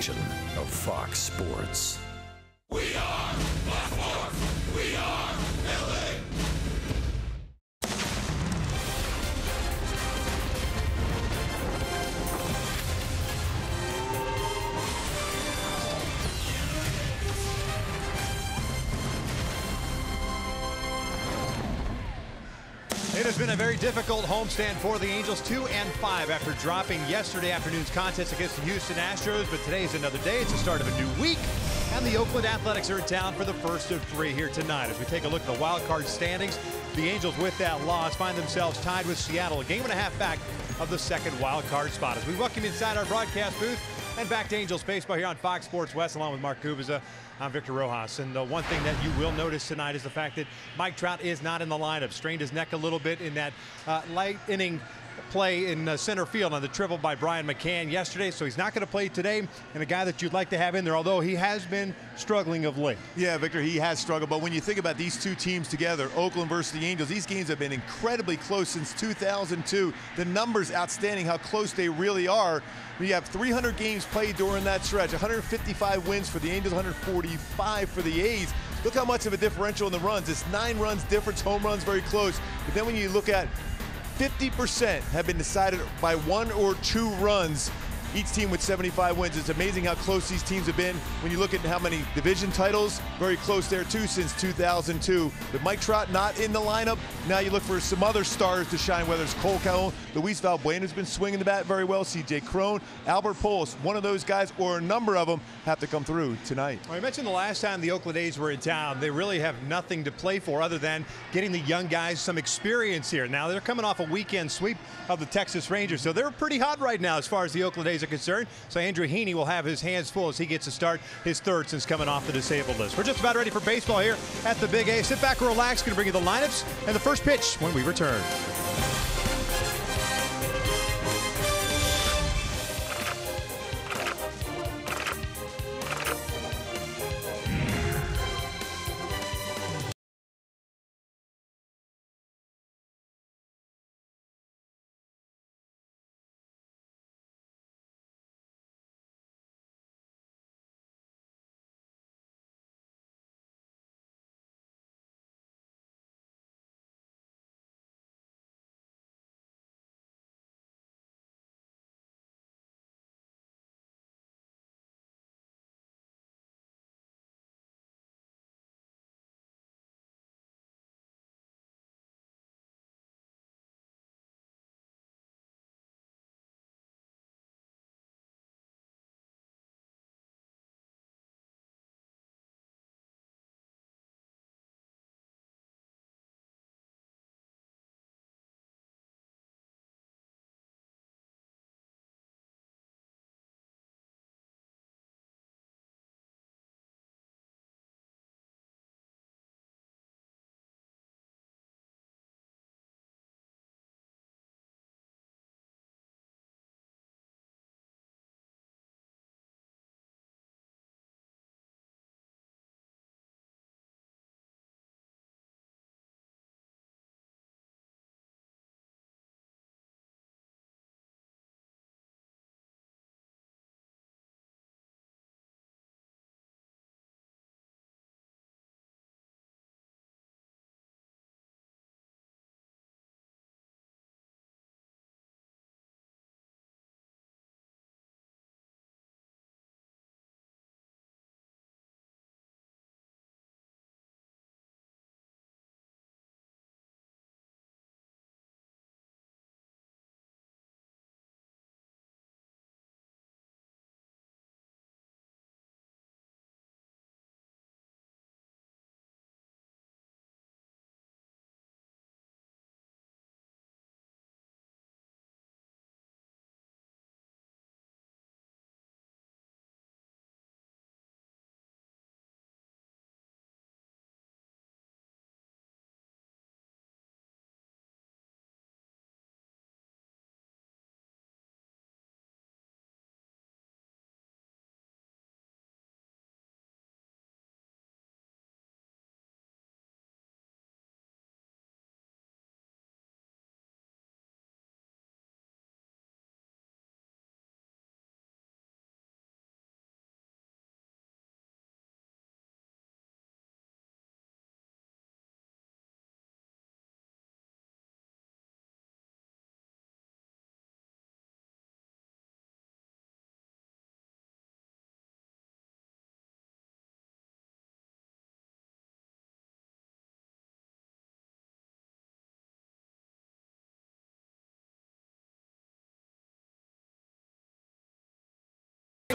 presentation of Fox Sports. We are Fox Sports. We are LA. It has been a very difficult homestand for the Angels, 2-5 after dropping yesterday afternoon's contest against the Houston Astros. But today is another day. It's the start of a new week, and the Oakland Athletics are in town for the first of 3 here tonight. As we take a look at the wild card standings, the Angels, with that loss, find themselves tied with Seattle, a game and a half back of the second wild card spot. As we welcome you inside our broadcast booth and back to Angels Baseball here on Fox Sports West, along with Mark Kubica. I'm Victor Rojas, and the one thing that you will notice tonight is the fact that Mike Trout is not in the lineup. Strained his neck a little bit in that light inning play in center field on the triple by Brian McCann yesterday, so he's not going to play today, and a guy that you'd like to have in there, although he has been struggling of late. Yeah, Victor, he has struggled, but when you think about these two teams together, Oakland versus the Angels, these games have been incredibly close since 2002. The numbers outstanding, how close they really are. We have 300 games played during that stretch, 155 wins for the Angels, 145 for the A's. Look how much of a differential in the runs. It's 9 runs difference, home runs very close. But then when you look at 50% have been decided by 1 or 2 runs, each team with 75 wins. It's amazing how close these teams have been. When you look at how many division titles, very close there too since 2002. With Mike Trout not in the lineup, now you look for some other stars to shine, whether it's Cole Calhoun, Luis Valbuena's been swinging the bat very well, C.J. Cron, Albert Pujols, one of those guys or a number of them have to come through tonight. Well, I mentioned the last time the Oakland A's were in town, they really have nothing to play for other than getting the young guys some experience here. Now they're coming off a weekend sweep of the Texas Rangers, so they're pretty hot right now as far as the Oakland A's are concerned. So Andrew Heaney will have his hands full as he gets to start his third since coming off the disabled list. We're just about ready for baseball here at the Big A. Sit back and relax. Going to bring you the lineups and the first pitch when we return.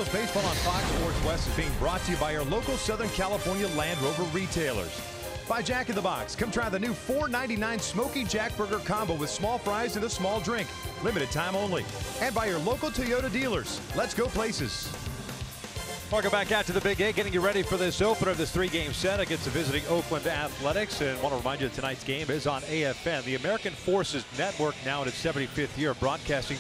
Angels baseball on Fox Sports West is being brought to you by our local Southern California Land Rover retailers. By Jack in the Box, come try the new $4.99 Smoky Jack Burger Combo with small fries and a small drink. Limited time only. And by your local Toyota dealers. Let's go places. Welcome back out to the Big 8, getting you ready for this opener of this 3-game set against the visiting Oakland Athletics. And I want to remind you that tonight's game is on AFN, the American Forces Network, now in its 75th year of broadcasting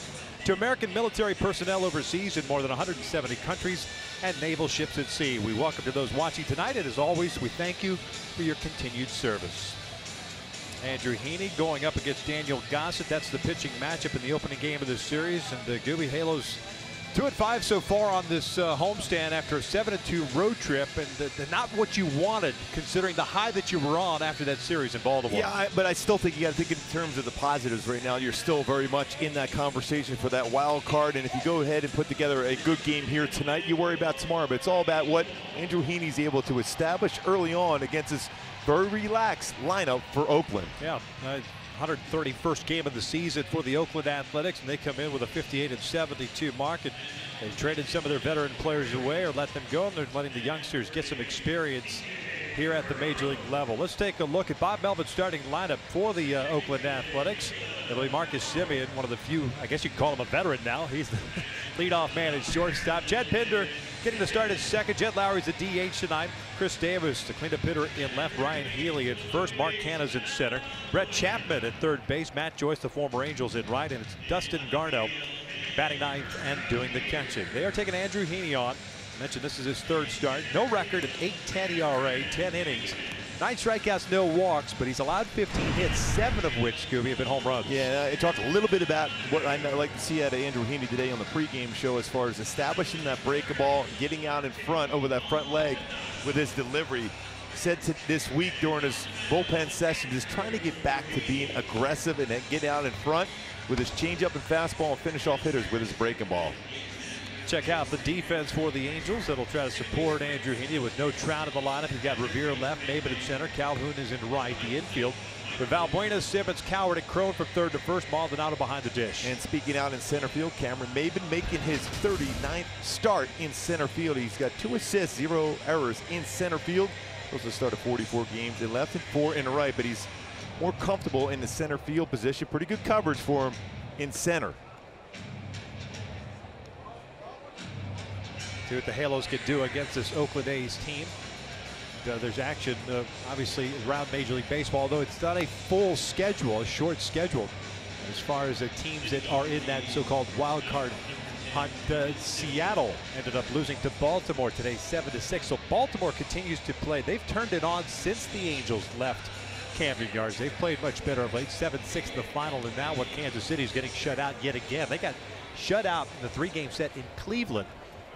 to American military personnel overseas in more than 170 countries and naval ships at sea. We welcome to those watching tonight, and as always, we thank you for your continued service. Andrew Heaney going up against Daniel Gossett. That's the pitching matchup in the opening game of this series. And the Gooby Halos 2-5 so far on this homestand after a 7-2 road trip, and not what you wanted considering the high that you were on after that series in Baltimore. Yeah, but I still think you got to think in terms of the positives right now. You're still very much in that conversation for that wild card, and if you go ahead and put together a good game here tonight, you worry about tomorrow. But it's all about what Andrew Heaney's able to establish early on against this very relaxed lineup for Oakland. Yeah. 131st game of the season for the Oakland Athletics, and they come in with a 58-72 mark. And they've traded some of their veteran players away or let them go, and they're letting the youngsters get some experience here at the major league level. Let's take a look at Bob Melvin's starting lineup for the Oakland Athletics. It'll be Marcus Semien, one of the few, I guess you could call him a veteran now. He's the leadoff man at shortstop. Chad Pinder getting the start at second. Jed Lowry's the DH tonight. Chris Davis, the cleanup hitter in left. Ryan Healy at first. Mark Canha's in center. Brett Chapman at third base. Matt Joyce, the former Angels, in right. And it's Dustin Garneau batting ninth and doing the catching. They are taking Andrew Heaney on. I mentioned this is his third start. No record, an 8.10 ERA, 10 innings. 9 strikeouts, no walks, but he's allowed 15 hits, 7 of which, Scooby, have been home runs. Yeah, I talked a little bit about what I'd like to see out of Andrew Heaney today on the pregame show as far as establishing that breaking ball, getting out in front over that front leg with his delivery. Said this week during his bullpen session, is trying to get back to being aggressive and then get out in front with his changeup and fastball and finish off hitters with his breaking ball. Check out the defense for the Angels that'll try to support Andrew Heaney with no Trout in the lineup. You've got Revere left, Maybin at center, Calhoun is in right. The infield with Valbuena, Simmons, Coward, and Crone from third to first. Maldonado behind the dish. And speaking out in center field, Cameron Maybin making his 39th start in center field. He's got 2 assists, 0 errors in center field. Supposed to start 44 games in left and 4 in the right, but he's more comfortable in the center field position. Pretty good coverage for him in center. See what the Halos can do against this Oakland A's team. There's action, obviously, around Major League Baseball, although it's not a full schedule, a short schedule, as far as the teams that are in that so-called wild card hunt. Seattle ended up losing to Baltimore today, 7-6. So Baltimore continues to play. They've turned it on since the Angels left Camden Yards. They've played much better of late, 7-6 in the final, and now what Kansas City is getting shut out yet again. They got shut out in the 3-game set in Cleveland.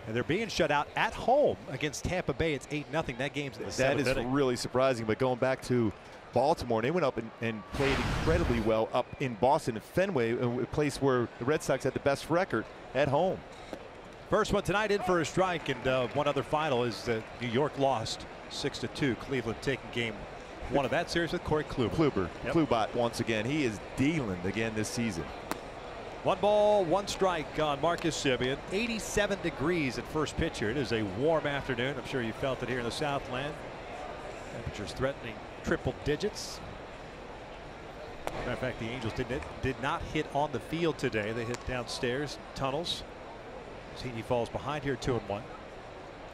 And they're being shut out at home against Tampa Bay. It's 8-0. That game's the 7th inning. That is really surprising. But going back to Baltimore, they went up and played incredibly well up in Boston, at Fenway, a place where the Red Sox had the best record at home. First one tonight in for a strike, and one other final is that New York lost 6-2. Cleveland taking game 1 of that series with Corey Kluber. Yep. Klubot once again. He is dealing again this season. 1 ball, 1 strike on Marcus Semien. 87 degrees at first pitch here. It is a warm afternoon. I'm sure you felt it here in the Southland. Temperatures threatening triple digits. Matter of fact, the Angels did not hit on the field today. They hit downstairs, tunnels. Heaney falls behind here, 2-1.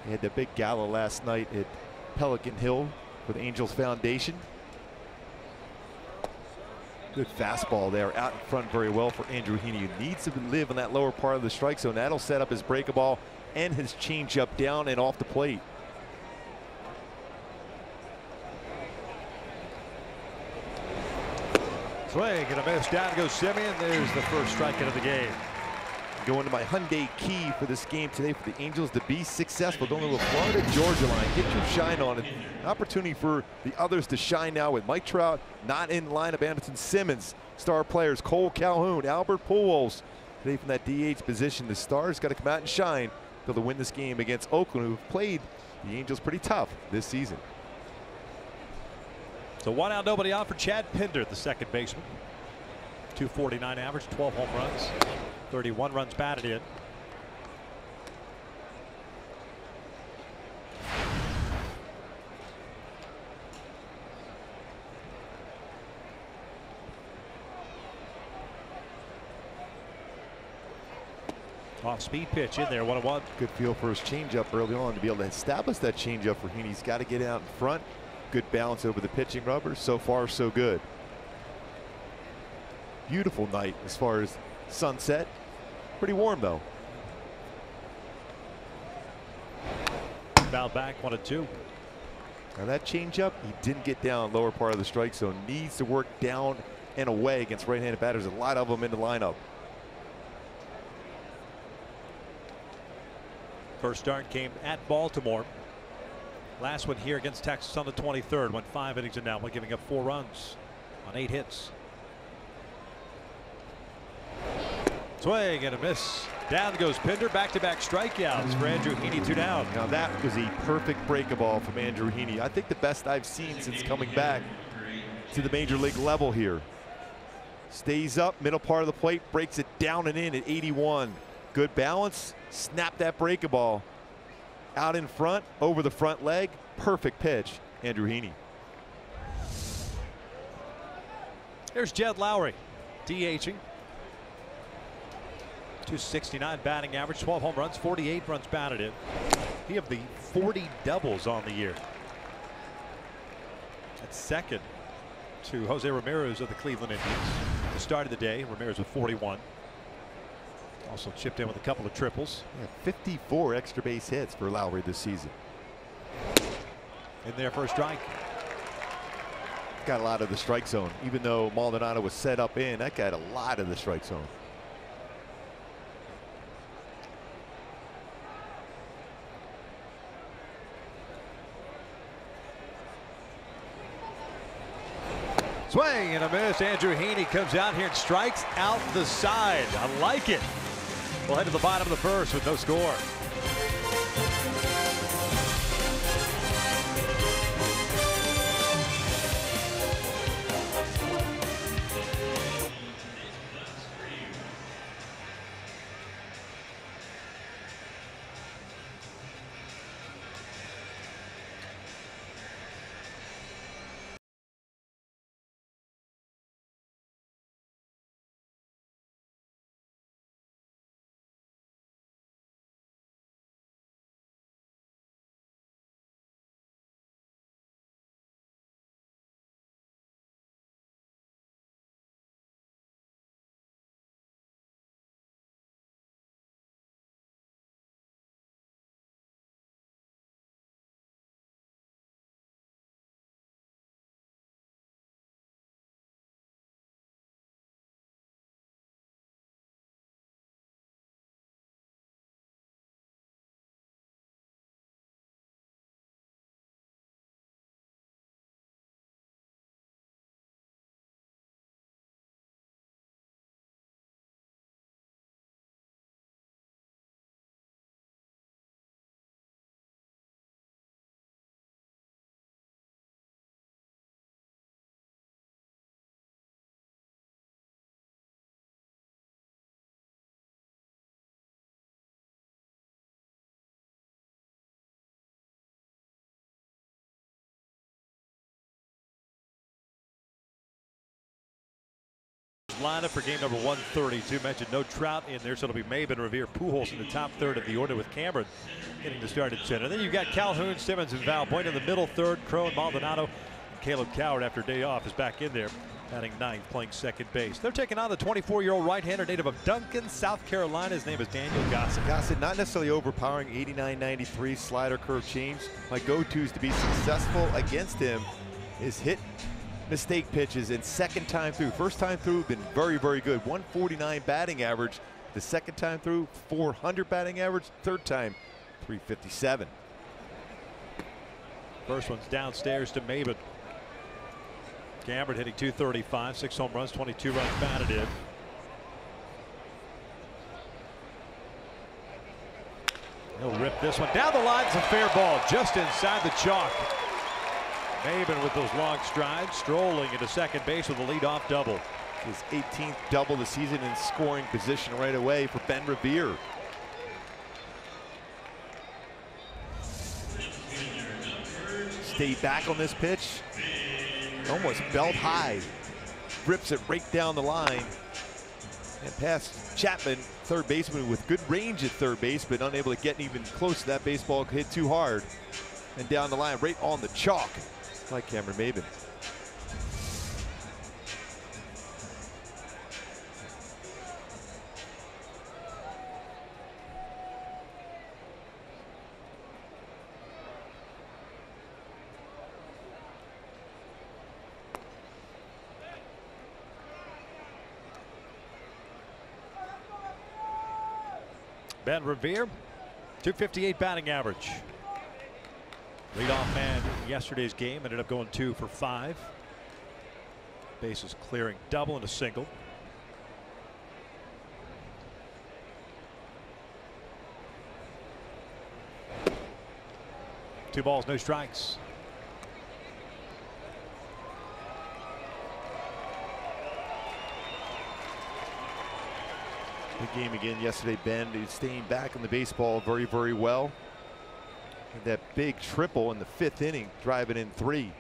He had the big gala last night at Pelican Hill for the Angels Foundation. Good fastball there out in front very well for Andrew Heaney, who needs to live in that lower part of the strike zone. That'll set up his breaking ball and his changeup down and off the plate. Swing and a miss. Down goes Semien. There's the first strikeout of the game. Going to my Hyundai key for this game today for the Angels to be successful. Don't know the Florida-Georgia line. Get your shine on it. An opportunity for the others to shine now with Mike Trout not in lineup. Anderson Simmons, star players Cole Calhoun, Albert Pujols. Today from that DH position, the Stars got to come out and shine to win this game against Oakland, who've played the Angels pretty tough this season. So 1 out, nobody out for Chad Pinder, the second baseman. 249 average, 12 home runs, 31 runs batted in. Off-speed pitch in there, 1-1. Good feel for his changeup early on to be able to establish that changeup for Heaney. He's got to get out in front. Good balance over the pitching rubber. So far, so good. Beautiful night as far as sunset. Pretty warm though. Foul back, 1-2. Now that changeup, he didn't get down lower part of the strike zone. Needs to work down and away against right-handed batters. A lot of them in the lineup. First start came at Baltimore. Last one here against Texas on the 23rd. Went 5 innings and now by giving up 4 runs on 8 hits. Swing and a miss. Down goes Pinder. Back-to-back strikeouts for Andrew Heaney, 2 down. Now that was a perfect breaking ball from Andrew Heaney. I think the best I've seen since coming back to the major league level here. Stays up, middle part of the plate, breaks it down and in at 81. Good balance. Snap that breaking ball out in front, over the front leg. Perfect pitch, Andrew Heaney. Here's Jed Lowry, DHing. 269 batting average, 12 home runs, 48 runs batted in. He have the 40 doubles on the year. That's second to Jose Ramirez of the Cleveland Indians. At the start of the day, Ramirez with 41. Also chipped in with a couple of triples. Yeah, 54 extra base hits for Lowry this season. In there for a strike. Got a lot of the strike zone. Even though Maldonado was set up in, that got a lot of the strike zone. Swing and a miss. Andrew Heaney comes out here and strikes out the side. I like it. We'll head to the bottom of the first with no score. Lineup for game number 132. Mentioned no Trout in there, so it'll be Maben, Revere, Pujols in the top third of the order with Cameron getting the start at center. Then you've got Calhoun, Simmons, and Valbuena in the middle third. Crow and Maldonado. And Caleb Coward, after a day off, is back in there, batting ninth, playing second base. They're taking on the 24-year-old right-hander native of Duncan, South Carolina. His name is Daniel Gossett. Gossett, not necessarily overpowering, 89-93 slider curve change. My go-tos to be successful against him is hit mistake pitches, and second time through. First time through, been very, very good. 149 batting average. The second time through, 400 batting average. Third time, 357. First one's downstairs to Maben. Cameron hitting 235, 6 home runs, 22 runs batted in. He'll rip this one down the line. It's a fair ball just inside the chalk. Maben with those long strides, strolling into second base with a leadoff double. His 18th double the season in scoring position right away for Ben Revere. Stayed back on this pitch. Almost belt high. Rips it right down the line. And past Chapman, third baseman with good range at third base, but unable to get even close to that baseball. Hit too hard. And down the line, right on the chalk, like Cameron Maybin. Ben Revere, 258 batting average. Leadoff man in yesterday's game ended up going 2 for 5. Bases clearing double and a single. Two balls, no strikes. Big game again yesterday, Ben. He's staying back in the baseball very, very well. And that big triple in the 5th inning, driving in 3.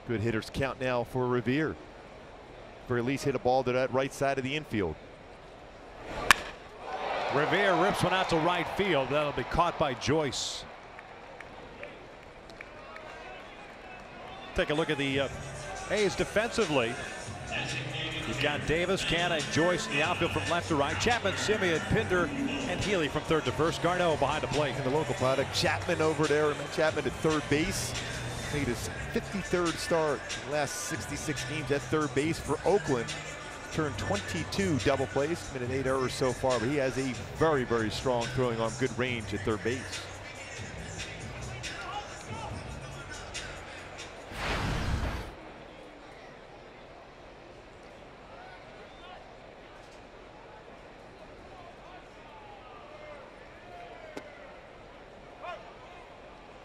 Good hitters count now for Revere. For at least hit a ball to that right side of the infield. Revere rips one out to right field. That'll be caught by Joyce. Take a look at the A's defensively. You've got Davis, Canna, and Joyce in the outfield from left to right. Chapman, Simeon, Pinder, and Healy from third to first. Garneau behind the plate. In the local product, Chapman over there. Chapman at third base. Made his 53rd start in the last 66 games at third base for Oakland. Turned 22 double plays, committed 8 errors so far, but he has a very, very strong throwing arm, good range at third base.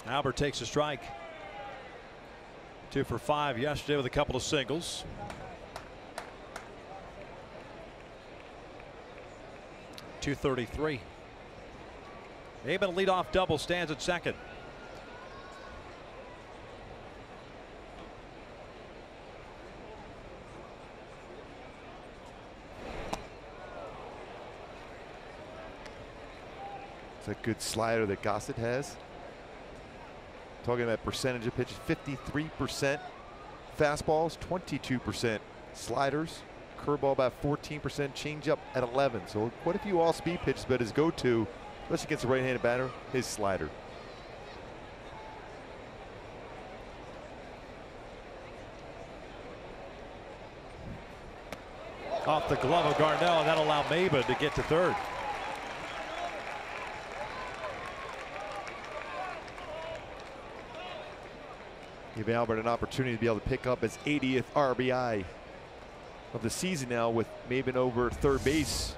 Albert takes a strike. 2 for 5 yesterday with a couple of singles. .233. Maybin, a leadoff double, stands at second. It's a good slider that Gossett has. Talking about percentage of pitches, 53% fastballs, 22% sliders, curveball about 14%, changeup at 11. So quite a few all-speed pitches, but his go-to, especially against a right-handed batter, his slider. Off the glove of Garneau, and that'll allow Maybin to get to third. Give Albert an opportunity to be able to pick up his 80th RBI of the season now with Maybin over third base.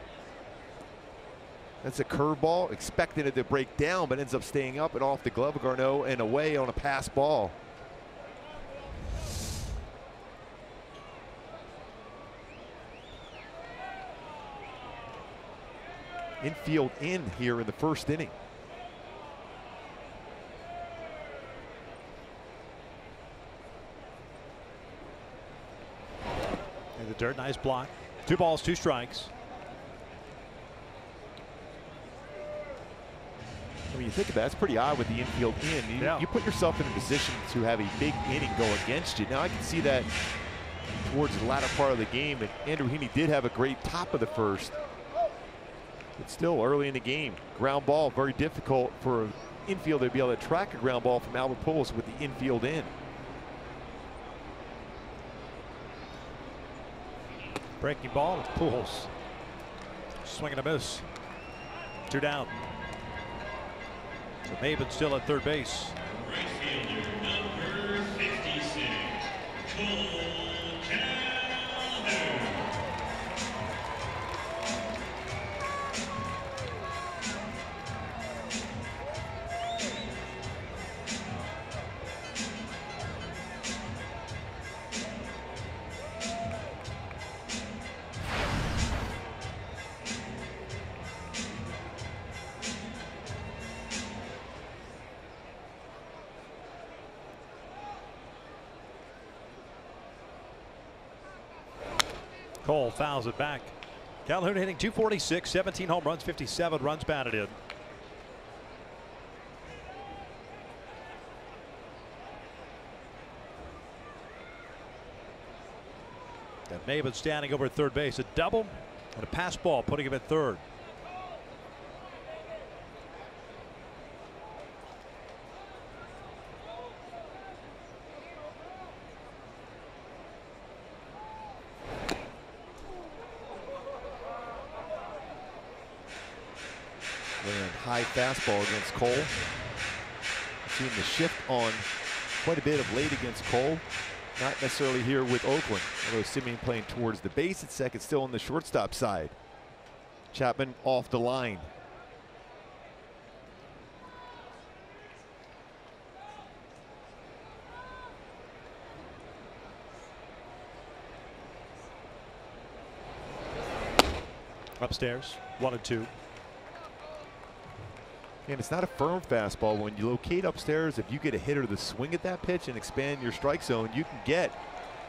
That's a curveball, expecting it to break down, but ends up staying up and off the glove of Garneau and away on a pass ball. Infield in here in the first inning. In the dirt, nice block. 2 balls, 2 strikes. I mean, you think about it, it's pretty odd with the infield in. You put yourself in a position to have a big inning go against you. Now I can see that towards the latter part of the game, and Andrew Heaney did have a great top of the first. But still early in the game, ground ball, very difficult for an infielder to be able to track a ground ball from Albert Pujols with the infield in. Breaking ball, it's Pujols. Swing and a miss. 2 down. So Maybin still at third base. Right fielder number 56, Cole Calhoun. Cole fouls it back. Calhoun hitting .246, 17 home runs, 57 runs batted in. And Maven standing over at third base. A double and a pass ball putting him at third. High fastball against Cole. Seeing the shift on quite a bit of late against Cole. Not necessarily here with Oakland, although Simeon playing towards the base at second, still on the shortstop side. Chapman off the line. Upstairs, 1-2. And it's not a firm fastball. When you locate upstairs, if you get a hitter to swing at that pitch and expand your strike zone, you can get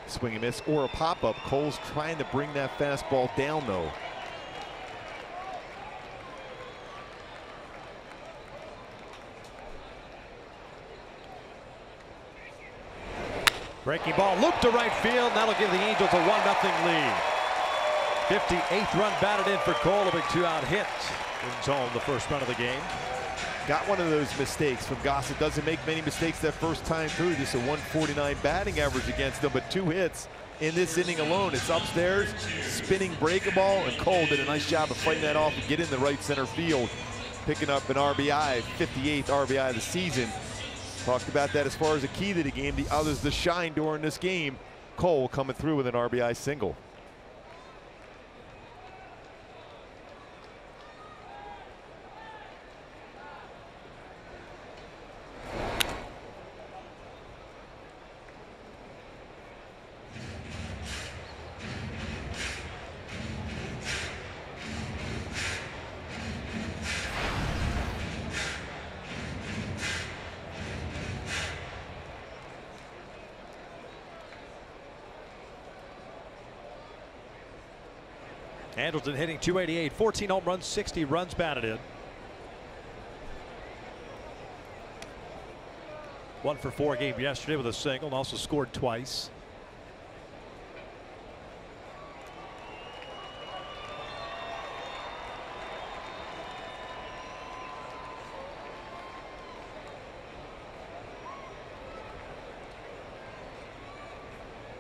swing and miss or a pop-up. Cole's trying to bring that fastball down, though. Breaking ball looped to right field. That'll give the Angels a 1-0 lead. 58th run batted in for Cole. A big 2-out hit. Brings home the first run of the game. Got one of those mistakes from Gossett. Doesn't make many mistakes that first time through. Just a 149 batting average against him, but 2 hits in this inning alone. It's upstairs, spinning breaking ball, and Cole did a nice job of fighting that off and get in the right center field, picking up an RBI, 58th RBI of the season. Talked about that as far as a key to the game. The others to shine during this game. Cole coming through with an RBI single. Andrelton hitting .288, 14 home runs, 60 runs batted in. 1 for 4 game yesterday with a single and also scored twice.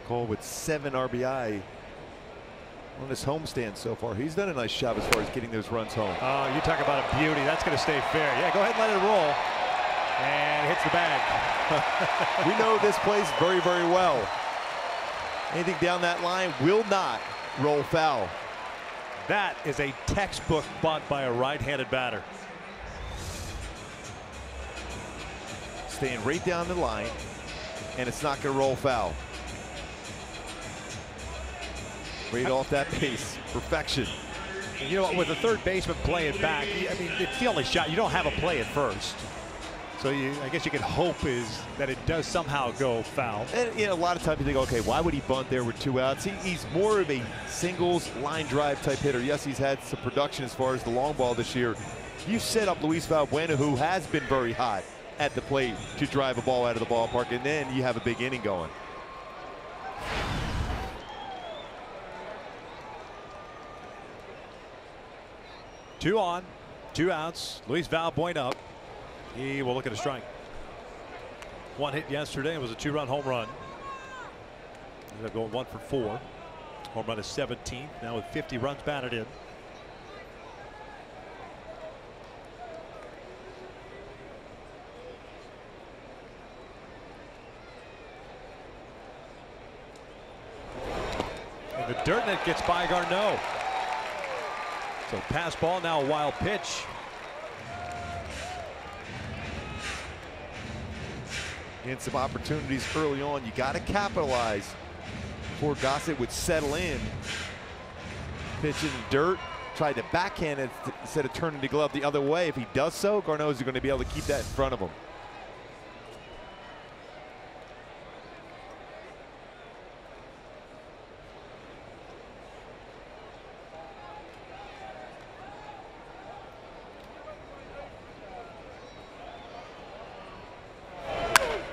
Cole with 7 RBI on his homestand so far. He's done a nice job as far as getting those runs home. Oh, you talk about a beauty. That's going to stay fair. Yeah, go ahead and let it roll. And hits the bag. We know this plays very, very well. Anything down that line will not roll foul. That is a textbook bunt by a right-handed batter. Staying right down the line, and it's not going to roll foul. Right off that pace, perfection. And you know what, with the third baseman playing back, I mean, it's the only shot. You don't have a play at first. So I guess you can hope is that it does somehow go foul. And you know, a lot of times you think, okay, why would he bunt there with 2 outs? He's more of a singles line drive type hitter. Yes, he's had some production as far as the long ball this year. You set up Luis Valbuena, who has been very hot at the plate, to drive a ball out of the ballpark, and then you have a big inning going. Two on, 2 outs. Luis Valbuena up. He will look at a strike. 1 hit yesterday. It was a 2-run home run. Ended up going 1 for 4. Home run is 17th. Now with 50 runs batted in. And the dirt net gets by Garneau. So pass ball, now a wild pitch. And some opportunities early on. You got to capitalize before Gossett would settle in. Pitch in the dirt. Tried to backhand it instead of turning the glove the other way. If he does so, Garneau is going to be able to keep that in front of him.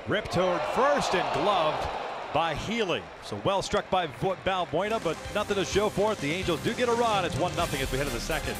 Ripped toward first and gloved by Healy. So well struck by Balbuena, but nothing to show for it. The Angels do get a run. It's 1-0 as we head to the second.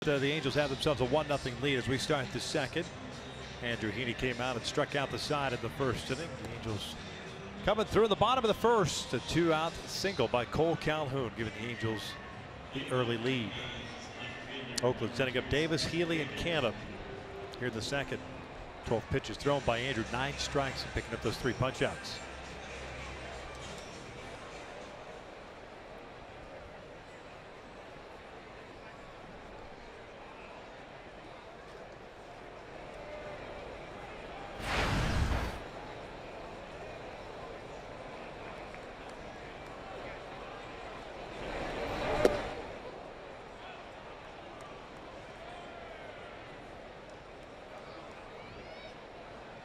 The Angels have themselves a 1-0 lead as we start the second. Andrew Heaney came out and struck out the side in the first inning. The Angels coming through in the bottom of the first. A 2-out single by Cole Calhoun, giving the Angels the early lead. Oakland sending up Davis, Healy, and Canham here in the second. 12 pitches thrown by Andrew, 9 strikes, and picking up those 3 punch-outs.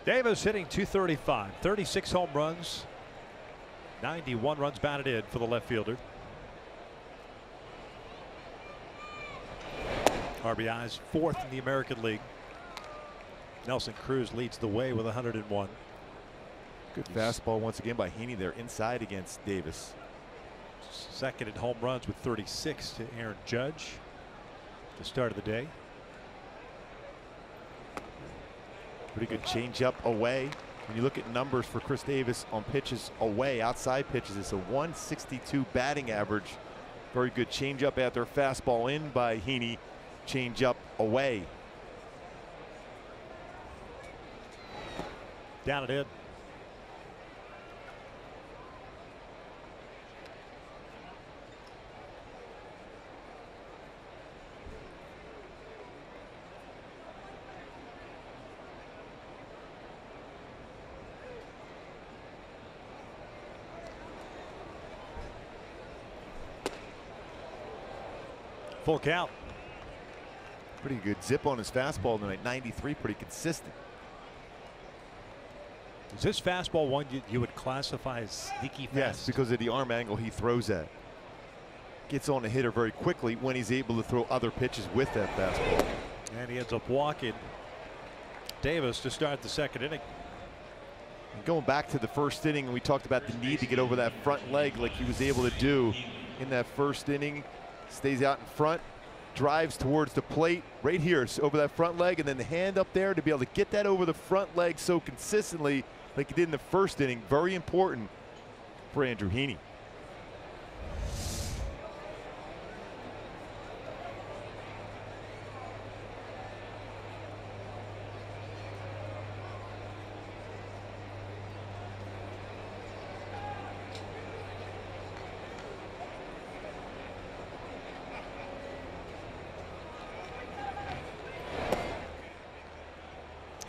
Davis hitting .235, 36 home runs, 91 runs batted in for the left fielder. RBIs 4th in the American League. Nelson Cruz leads the way with 101. Good fastball once again by Heaney there inside against Davis. Second in home runs with 36 to Aaron Judge. The start of the day. Pretty good changeup away. When you look at numbers for Chris Davis on pitches away, outside pitches, it's a 162 batting average. Very good changeup after fastball in by Heaney. Changeup away. Down and in. Full count. Pretty good zip on his fastball tonight. 93, pretty consistent. Is this fastball one you would classify as sneaky fast? Yes, because of the arm angle he throws at. Gets on the hitter very quickly when he's able to throw other pitches with that fastball. And he ends up walking Davis to start the second inning. And going back to the first inning, we talked about the need to get over that front leg like he was able to do in that first inning. Stays out in front, drives towards the plate right here over that front leg, and then the hand up there to be able to get that over the front leg so consistently like he did in the first inning. Very important for Andrew Heaney.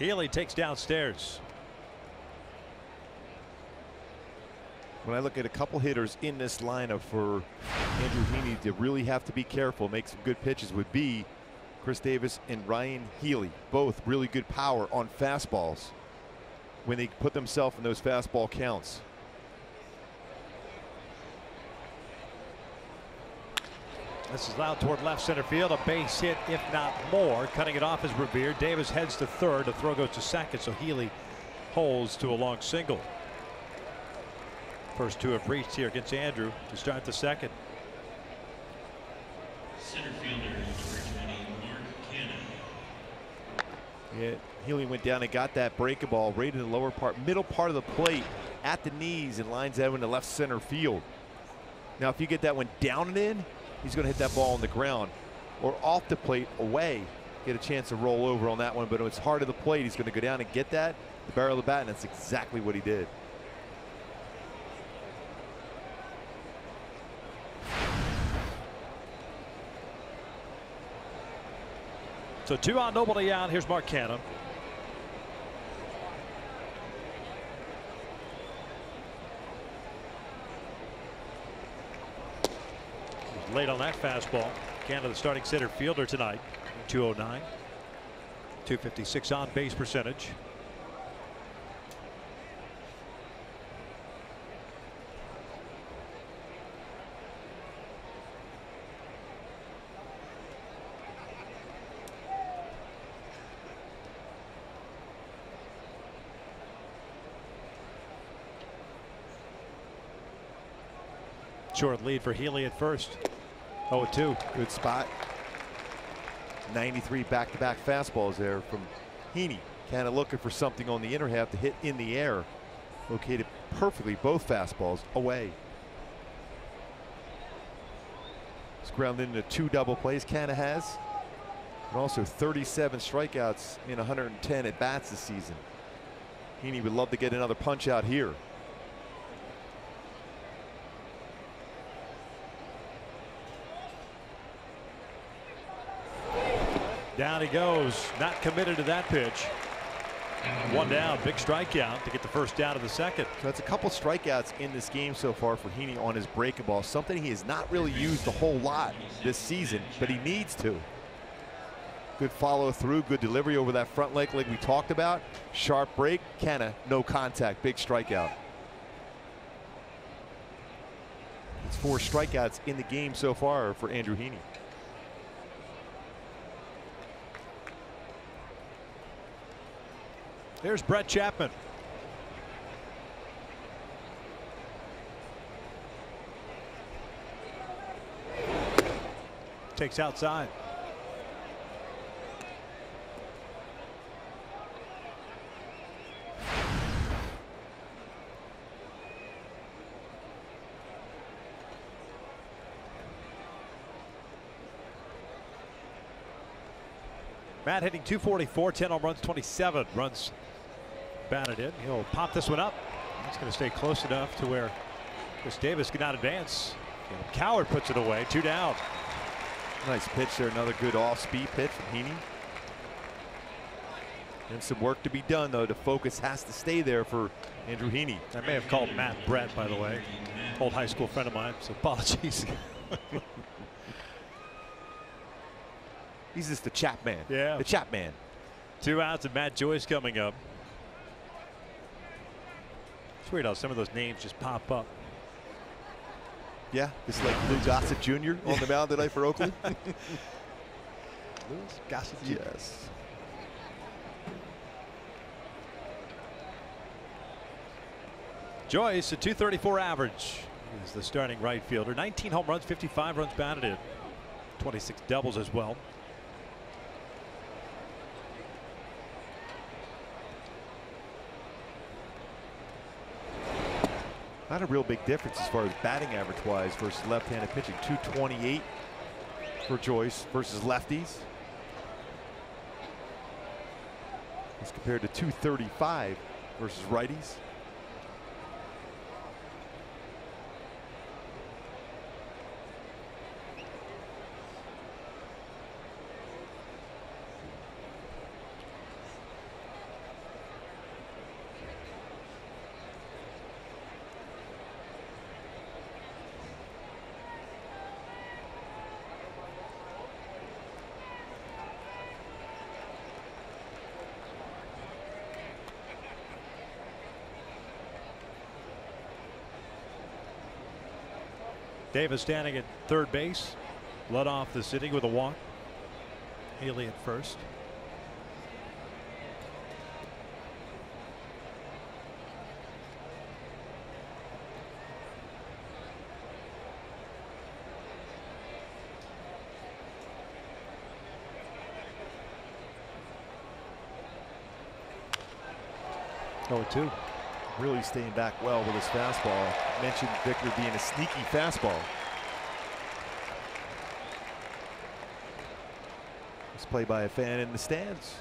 Healy takes downstairs. When I look at a couple hitters in this lineup for Andrew Heaney to really have to be careful, make some good pitches, would be Chris Davis and Ryan Healy. Both really good power on fastballs when they put themselves in those fastball counts. This is loud toward left center field. A base hit, if not more. Cutting it off is Revere. Davis heads to third. The throw goes to second, so Healy holds to a long single. First two have reached here against Andrew to start the second. Center fielder, number 20, Mark Cannon. Yeah, Healy went down and got that breaking ball right in the lower part, middle part of the plate at the knees, and lines that into left center field. Now, if you get that one down and in, he's going to hit that ball on the ground or off the plate away. Get a chance to roll over on that one, but when it's hard to the plate, he's going to go down and get that, the barrel of the bat, and that's exactly what he did. So 2 on, nobody out. Here's Mark Cannon. He's late on that fastball. Cannon, the starting center fielder tonight. 209. 256 on base percentage. Short lead for Healy at first. 0-2. Good spot. 93 back-to-back fastballs there from Heaney. Kind of looking for something on the inner half to hit in the air. Located perfectly, both fastballs away. He's grounded into 2 double plays, Canna has. And also 37 strikeouts in 110 at bats this season. Heaney would love to get another punch out here. Down he goes. Not committed to that pitch. 1 down. Big strikeout to get the first down of the second. So that's a couple strikeouts in this game so far for Heaney on his breaking ball. Something he has not really used a whole lot this season, but he needs to. Good follow through, good delivery over that front leg like we talked about. Sharp break, Canna, no contact, big strikeout. It's 4 strikeouts in the game so far for Andrew Heaney. There's Brett Chapman. Takes outside. Matt hitting .244, 10 home runs, 27 runs batted in. He'll pop this one up. He's going to stay close enough to where Chris Davis cannot advance. Coward puts it away. 2 down. Nice pitch there. Another good off-speed pitch from Heaney. And some work to be done, though. The focus has to stay there for Andrew Heaney. I may have called Matt Brett, by the way. Old high school friend of mine, so apologies. He's just the Chap Man. Yeah. The Chap Man. 2 outs and Matt Joyce coming up. It's weird how some of those names just pop up. Yeah, just like Lou Gossett Jr. on the mound tonight for Oakland. Louis Gossett Jr. Yes. Joyce, a .234 average, is the starting right fielder. 19 home runs, 55 runs batted in. 26 doubles as well. Not a real big difference as far as batting average wise versus left-handed pitching. 228 for Joyce versus lefties. As compared to 235 versus righties. Davis standing at third base. Led off the inning with a walk. Healy at first. Oh, 2. Really staying back well with his fastball. Mentioned Victor being a sneaky fastball. It's played by a fan in the stands.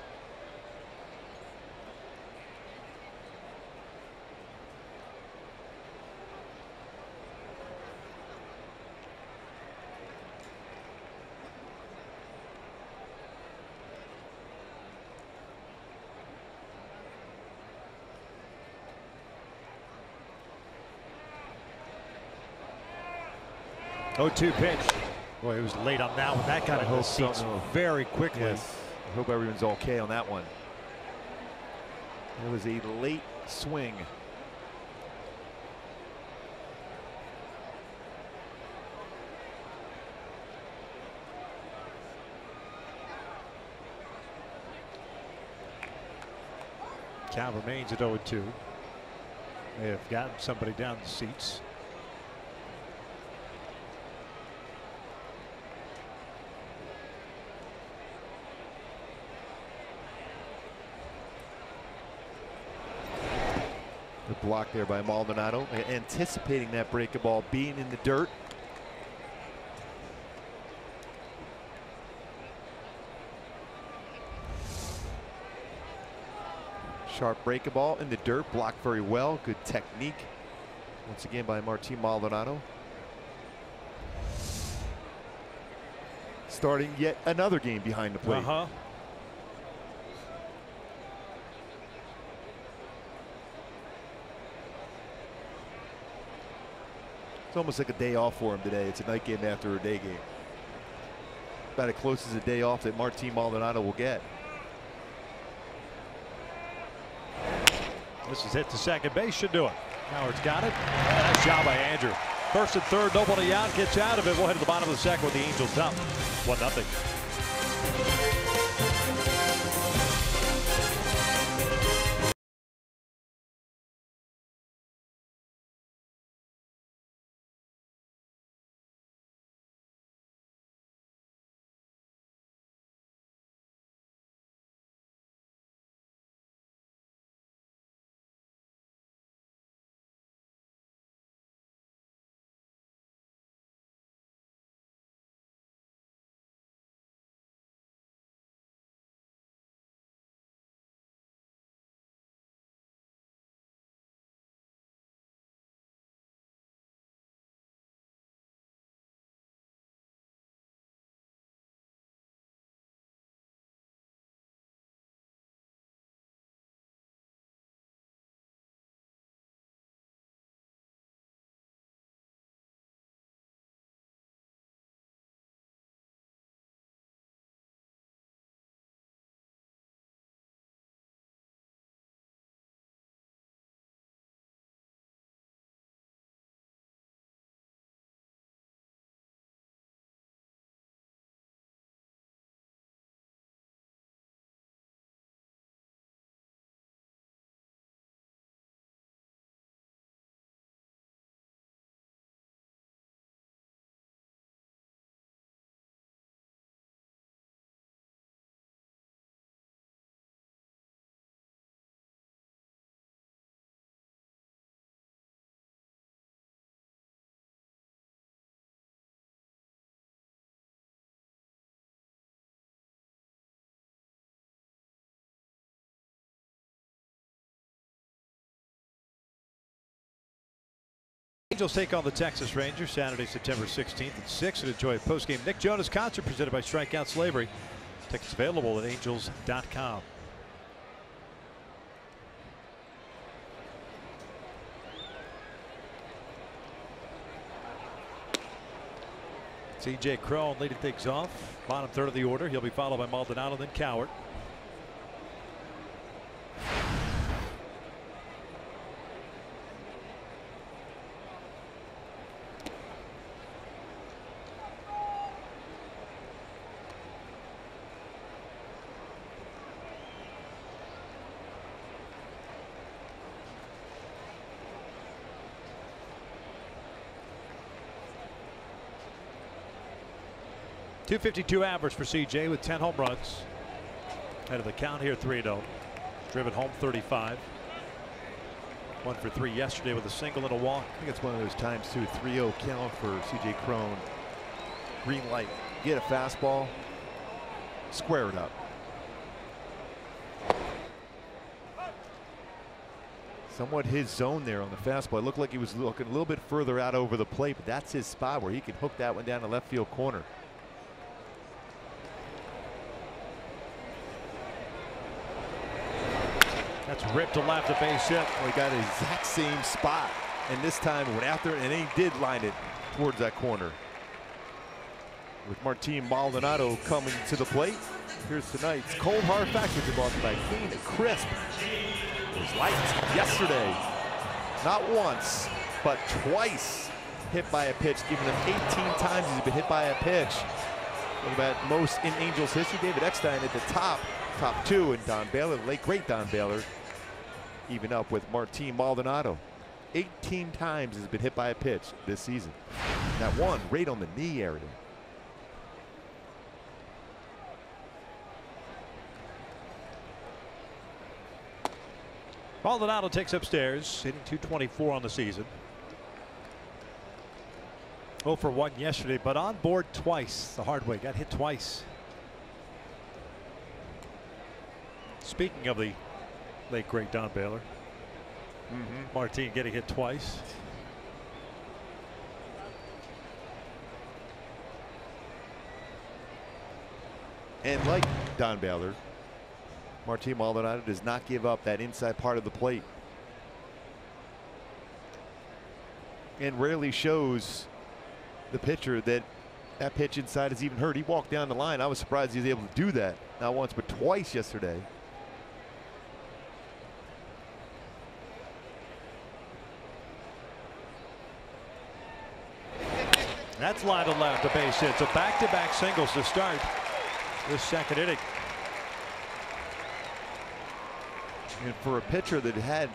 Oh, 2 pitch. Boy, it was late on that one. That got in the seats very quickly. Yes. I hope everyone's okay on that one. It was a late swing. Count remains at 0-2. They have gotten somebody down the seats. The block there by Maldonado, anticipating that breaking ball being in the dirt. Sharp breaking ball in the dirt, blocked very well. Good technique once again by Martin Maldonado. Starting yet another game behind the plate. It's almost like a day off for him today. It's a night game after a day game. About as close as a day off that Martin Maldonado will get. This is hit to second base, should do it. Howard's got it. Nice job by Andrew. First and third, nobody out, gets out of it. We'll head to the bottom of the second with the Angels up 1-0. Angels take on the Texas Rangers Saturday, September 16th at 6 and enjoy a postgame Nick Jonas concert presented by Strikeout Slavery. Tickets available at angels.com. C.J. Cron leading things off. Bottom third of the order. He'll be followed by Maldonado, then Cowart. .252 average for CJ with 10 home runs. Head of the count here, 3-0. Driven home 35. 1 for 3 yesterday with a single and a walk. I think it's one of those times too. 3-0 count for CJ Cron. Green light. Get a fastball. Square it up. Somewhat his zone there on the fastball. It looked like he was looking a little bit further out over the plate, but that's his spot where he can hook that one down the left field corner. That's ripped to left, a base hit. Well, he got the exact same spot, and this time went after it, and he did line it towards that corner. With Martin Maldonado coming to the plate, here's tonight's Cold Hard Facts, which is brought to you by Clean and Crisp. It was light yesterday. Not once, but twice hit by a pitch, giving him 18 times he's been hit by a pitch. Think about most in Angels history. David Eckstein at the top 2, and Don Baylor, the late great Don Baylor, even up with Martin Maldonado. 18 times has been hit by a pitch this season. That one right on the knee area. Maldonado takes upstairs, hitting .224 on the season. 0 for 1 yesterday, but on board twice the hard way. Got hit twice. Speaking of the late great Don Baylor, Martin getting hit twice. And like Don Baylor, Martin Maldonado does not give up that inside part of the plate. And rarely shows the pitcher that that pitch inside is even hurt. He walked down the line. I was surprised he was able to do that. Not once, but twice yesterday. That's line to left, a base hit. So back-to-back singles to start this second inning. And for a pitcher that had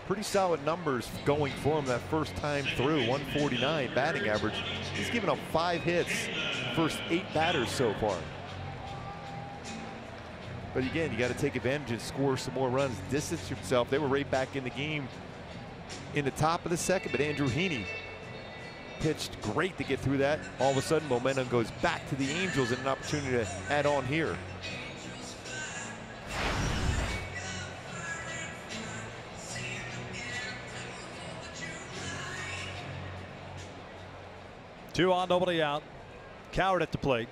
pretty solid numbers going for him that first time through, 149 batting average, he's given up 5 hits, first 8 batters so far. But again, you got to take advantage and score some more runs, distance yourself. They were right back in the game in the top of the second, but Andrew Heaney pitched great to get through that. All of a sudden, momentum goes back to the Angels and an opportunity to add on here. Two on, nobody out. Coward at the plate.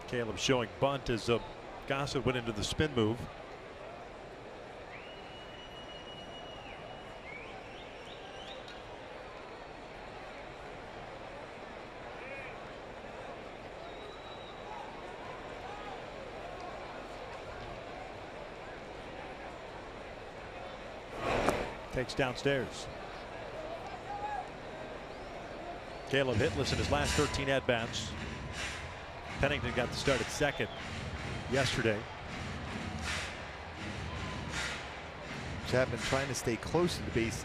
Caleb showing bunt as Gossett went into the spin move. Takes downstairs. Caleb hitless in his last 13 at-bats. Pennington got the start at second yesterday. Chapman trying to stay close to the base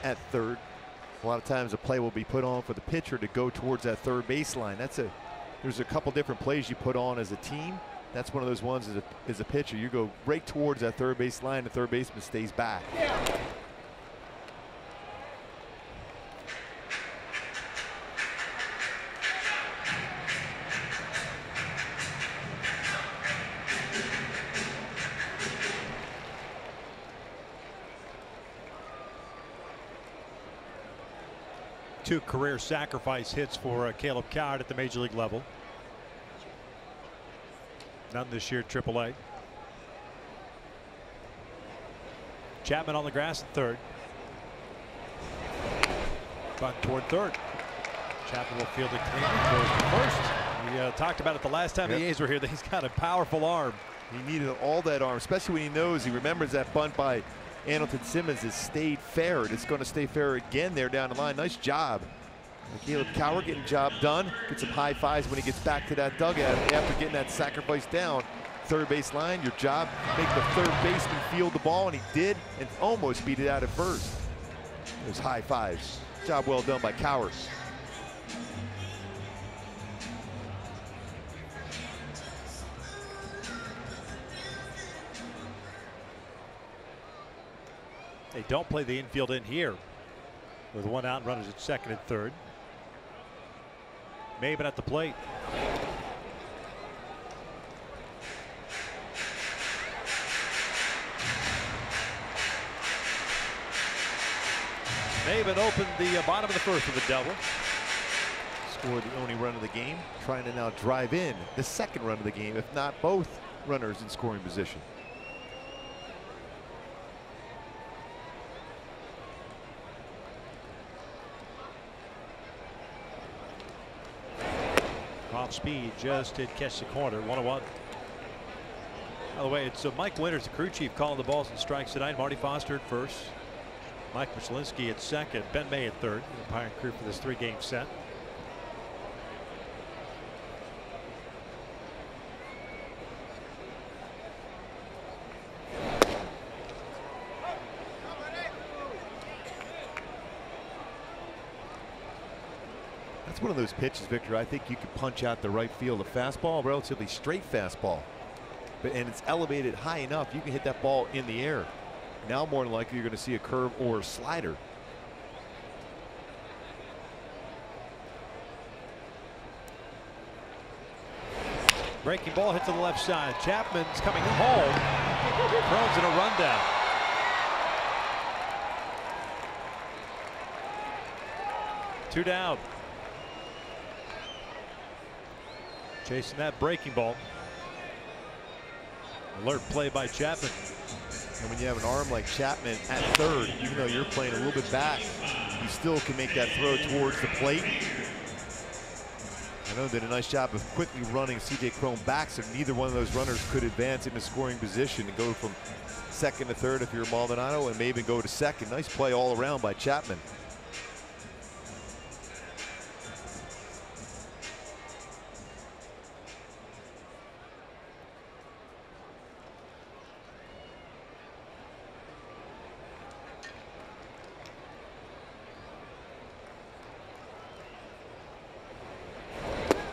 at third. A lot of times a play will be put on for the pitcher to go towards that third baseline. There's a couple different plays you put on as a team. That's one of those ones as a pitcher. You go right towards that third base line, the third baseman stays back. Two career sacrifice hits for Caleb Coward at the major league level. None this year, AAA. Chapman on the grass at third. Bunt toward third. Chapman will field it clean. Goes to first. We talked about it the last time the A's were here. That he's got a powerful arm. He needed all that arm, especially when he knows, he remembers that bunt by Andrelton Simmons has stayed fair. It's going to stay fair again there down the line. Nice job. Caleb Coward getting the job done. Gets some high fives when he gets back to that dugout after getting that sacrifice down third base line. Your job, make the third baseman field the ball, and he did, and almost beat it out at first. It was high fives. Job well done by Cowart. They don't play the infield in here with one out and runners at second and third. Maybin at the plate. Maybin opened the bottom of the first with a double. Scored the only run of the game, trying to now drive in the second run of the game, if not both runners in scoring position. Off speed, just did catch the corner. 1-1. By the way, it's Mike Winters, the crew chief, calling the balls and strikes tonight. Marty Foster at first. Mike Michalczynski at second. Ben May at third. The umpire and crew for this 3-game set. That's one of those pitches, Victor, I think you could punch out the right field. A fastball, relatively straight fastball. And it's elevated high enough, you can hit that ball in the air. Now more than likely you're going to see a curve or a slider. Breaking ball hit to the left side. Chapman's coming home. Throws in a rundown. Two down. Chasing that breaking ball. Alert play by Chapman. And when you have an arm like Chapman at third, even though you're playing a little bit back, you still can make that throw towards the plate. I know did a nice job of quickly running C.J. Cron back, so neither one of those runners could advance into scoring position and go from second to third if you're Maldonado, and maybe go to second. Nice play all around by Chapman.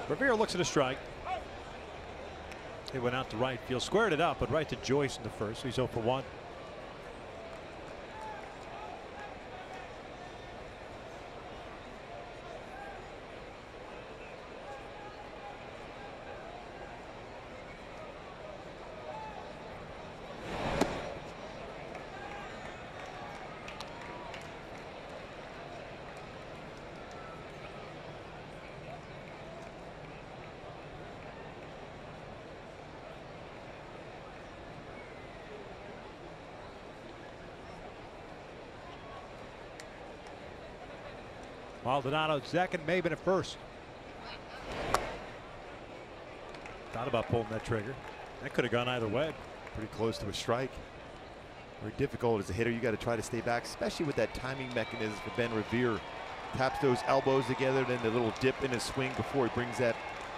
Revere looks at a strike. It went out to right field, squared it up, but right to Joyce in the first. So he's 0 for 1. Maldonado at second, Maybin at first. Thought about pulling that trigger. That could have gone either way. Pretty close to a strike. Very difficult as a hitter. You got to try to stay back, especially with that timing mechanism for Ben Revere. Taps those elbows together, then the little dip in his swing before he brings that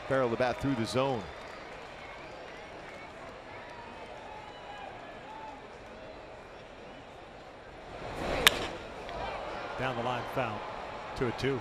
barrel of the bat through the zone. Down the line, foul. 2-2.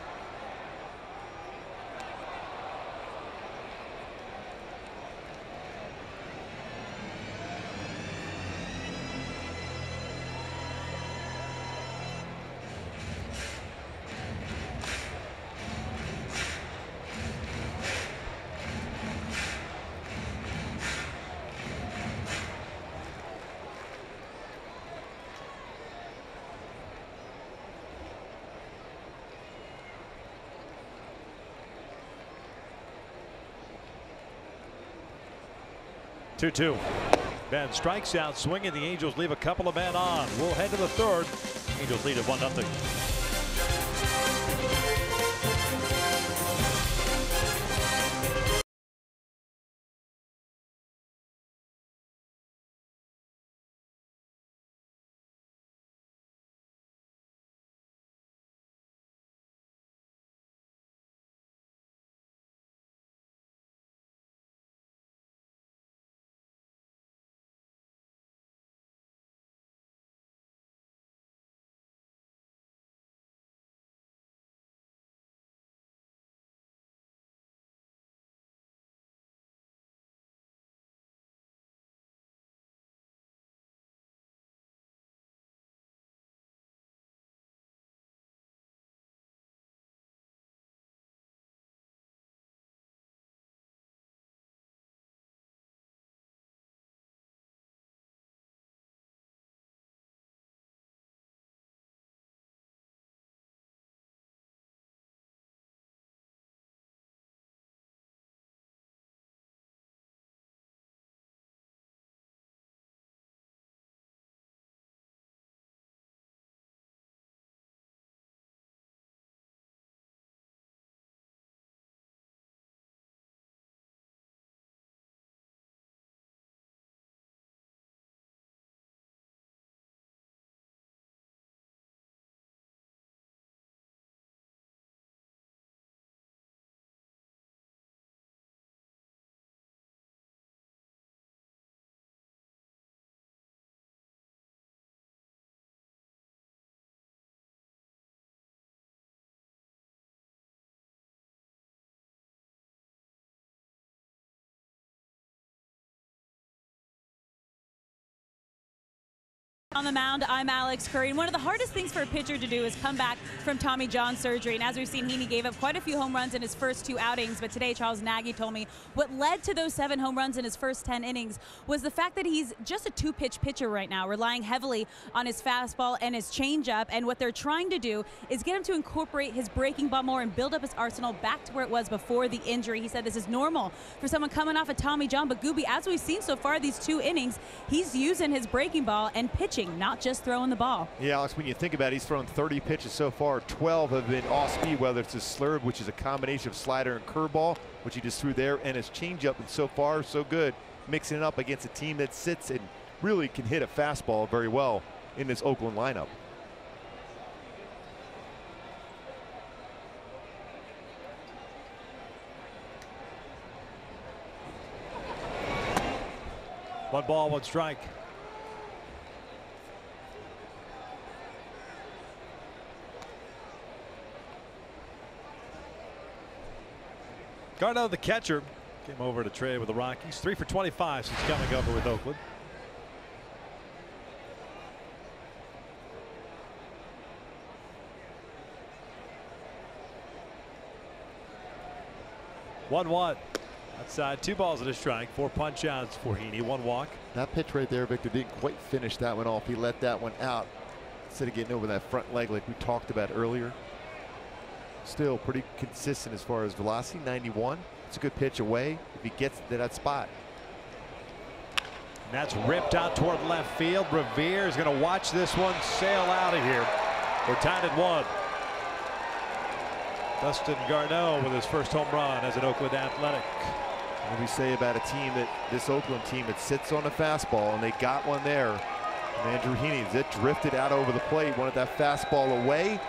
Ben strikes out swinging. The Angels leave a couple of men on. We'll head to the third. Angels lead at 1-0. On the mound, I'm Alex Curry, and one of the hardest things for a pitcher to do is come back from Tommy John surgery. And as we've seen, Heaney gave up quite a few home runs in his first 2 outings, but today Charles Nagy told me what led to those 7 home runs in his first 10 innings was the fact that he's just a 2-pitch pitcher right now, relying heavily on his fastball and his changeup. And what they're trying to do is get him to incorporate his breaking ball more and build up his arsenal back to where it was before the injury. He said this is normal for someone coming off of Tommy John, but Gooby, as we've seen so far these 2 innings, he's using his breaking ball and pitching, not just throwing the ball. Yeah, Alex, when you think about it, he's thrown 30 pitches so far. 12 have been off speed, whether it's his slurve, which is a combination of slider and curveball, which he just threw there, and his changeup. And so far, so good, mixing it up against a team that sits and really can hit a fastball very well in this Oakland lineup. One ball, one strike. Garneau, the catcher, came over to trade with the Rockies. 3 for 25 since coming over with Oakland. One. Outside, 2 balls and a strike. 4 punch outs for Heaney. 1 walk. That pitch right there, Victor, didn't quite finish that one off. He let that one out instead of getting over that front leg like we talked about earlier. Still pretty consistent as far as velocity. 91. It's a good pitch away if he gets to that spot. And that's ripped out toward left field. Revere is going to watch this one sail out of here. We're tied at 1. Dustin Garneau with his first home run as an Oakland Athletic. What do we say about a team this Oakland team that sits on a fastball, and they got one there. And Andrew Heaney, it drifted out over the plate, wanted that fastball away,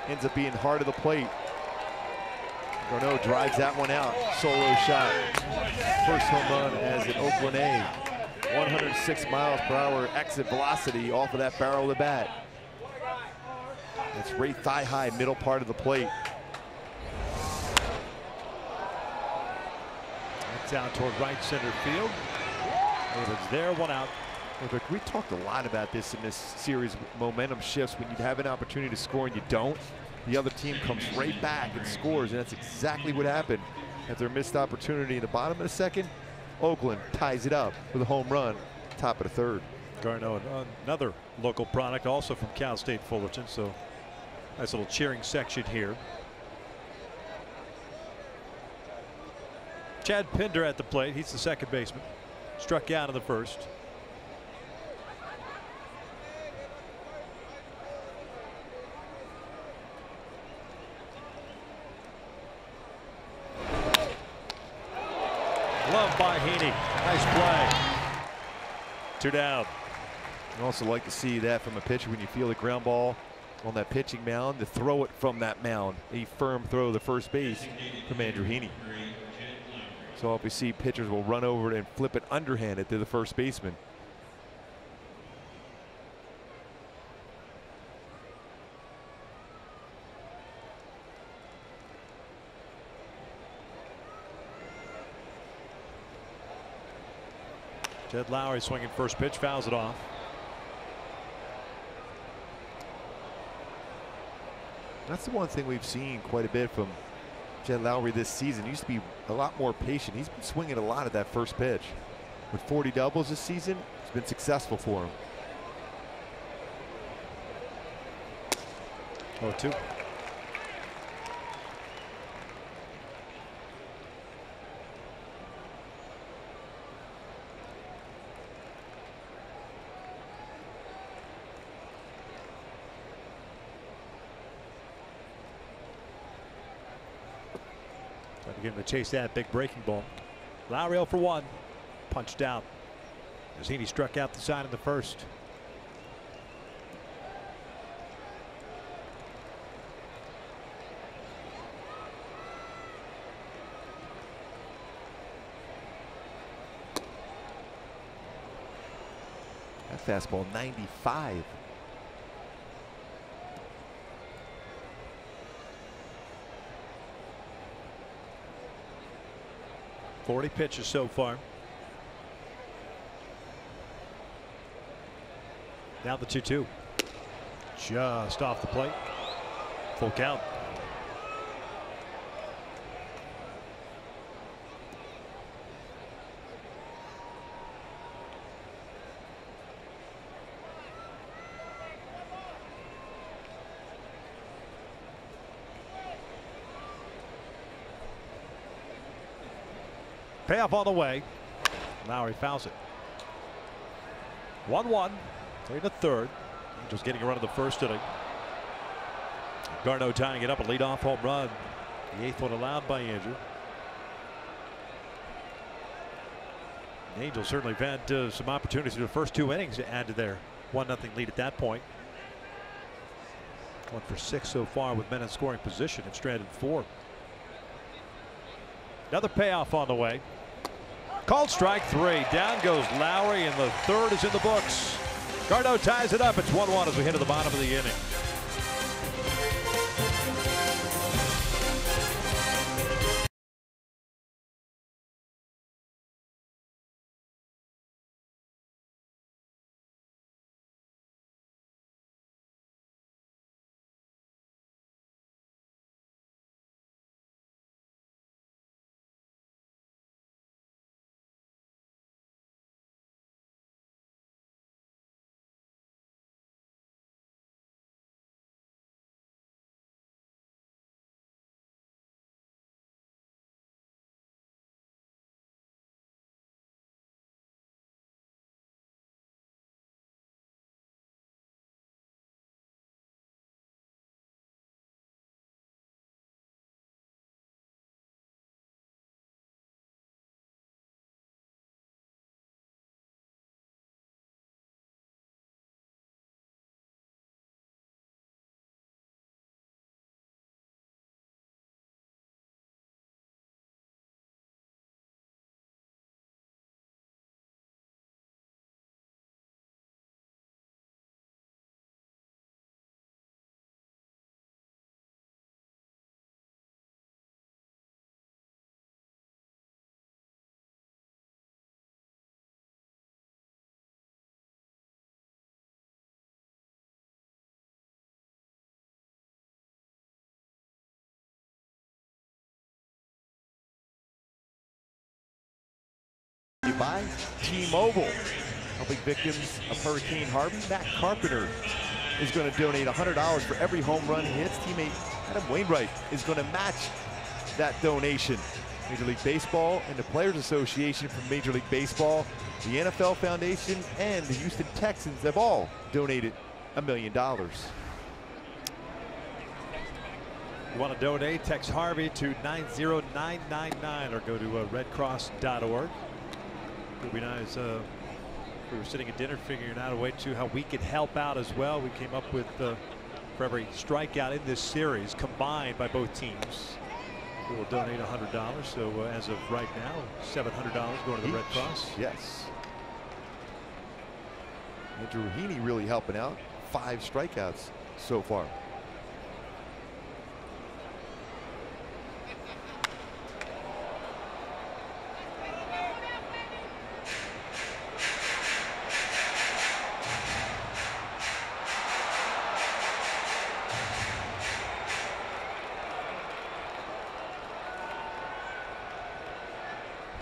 ends up being hard of the plate. Garneau drives that one out, solo shot. First home run as an Oakland A. 106 miles per hour exit velocity off of that barrel of the bat. It's right thigh high, middle part of the plate. That's out toward right center field. David's there, 1 out. We talked a lot about this in this series. Momentum shifts when you have an opportunity to score and you don't. The other team comes right back and scores, and that's exactly what happened. After a missed opportunity in the bottom of the second, Oakland ties it up with a home run, top of the 3rd. Garneau, another local product, also from Cal State Fullerton. So nice little cheering section here. Chad Pinder at the plate. He's the second baseman. Struck out in the first. Glove by Heaney. Nice play. 2 down. I also like to see that from a pitcher when you feel the ground ball on that pitching mound, to throw it from that mound. A firm throw to first base from Andrew Heaney. So if we see pitchers will run over it and flip it underhanded to the first baseman. Jed Lowry swinging first pitch, fouls it off. That's the one thing we've seen quite a bit from Jed Lowry this season. He used to be a lot more patient. He's been swinging a lot at that first pitch. With 40 doubles this season, it's been successful for him. 0-2. Beginning to chase that big breaking ball. Lowry 0 for 1. Punched out as Heaney struck out the side in the first. That fastball 95. .40 pitches so far. Now the 2-2. Just off the plate. Full count. Payoff on the way. Lowry fouls it. 1-1. Three to third. Angels getting a run in the first inning. Garneau tying it up, a leadoff home run. The 8th one allowed by Andrew. The Angels certainly have had some opportunities in the first 2 innings to add to their 1-0 lead at that point. 1 for 6 so far with men in scoring position and stranded 4. Another payoff on the way. Called strike 3. Down goes Lowry, and the 3rd is in the books. Garneau ties it up. It's 1-1 as we head to the bottom of the inning. By T-Mobile, helping victims of Hurricane Harvey. Matt Carpenter is going to donate $100 for every home run he hits. Teammate Adam Wainwright is going to match that donation. Major League Baseball and the Players Association from Major League Baseball, the NFL Foundation, and the Houston Texans have all donated $1 million. You want to donate? Text Harvey to 90999 or go to redcross.org. It would be nice. We were sitting at dinner figuring out a way to how we could help out as well. We came up with for every strikeout in this series combined by both teams, we will donate $100. So as of right now, $700 going to the Red Cross. Yes. Andrew Heaney really helping out. 5 strikeouts so far.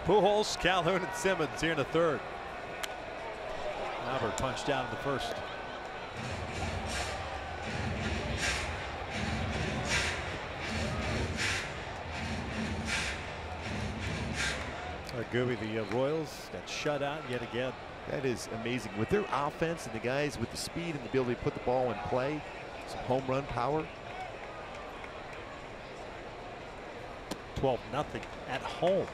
Pujols, Calhoun, and Simmons here in the 3rd. Albert punched out in the 1st. Gooby, the Royals got shut out yet again. That is amazing. With their offense and the guys with the speed and the ability to put the ball in play, some home run power. 12-0 at home.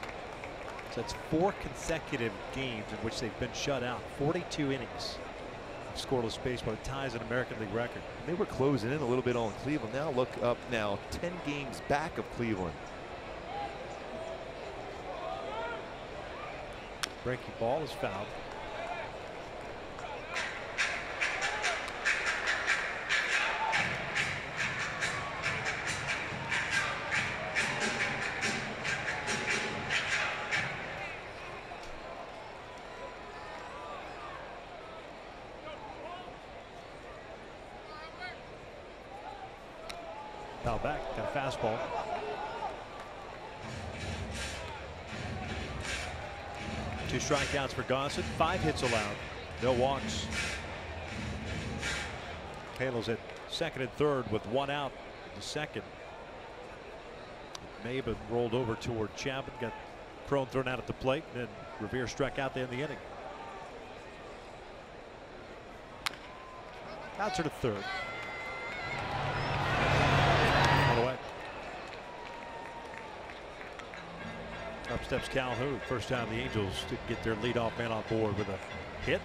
So that's 4 consecutive games in which they've been shut out. 42 innings of scoreless baseball. It ties an American League record. They were closing in a little bit on Cleveland. Now look up now, 10 games back of Cleveland. Breaking ball is fouled. Foul back, got a fastball. Two strikeouts for Gossett, 5 hits allowed, no walks. Halos at second and third with 1 out in the second. May have been rolled over toward Chapman, got Cron thrown out at the plate, and then Revere struck out there in the inning. Bouncer to third. All away. Up steps Calhoun. First time the Angels didn't get their leadoff man on board with a hit.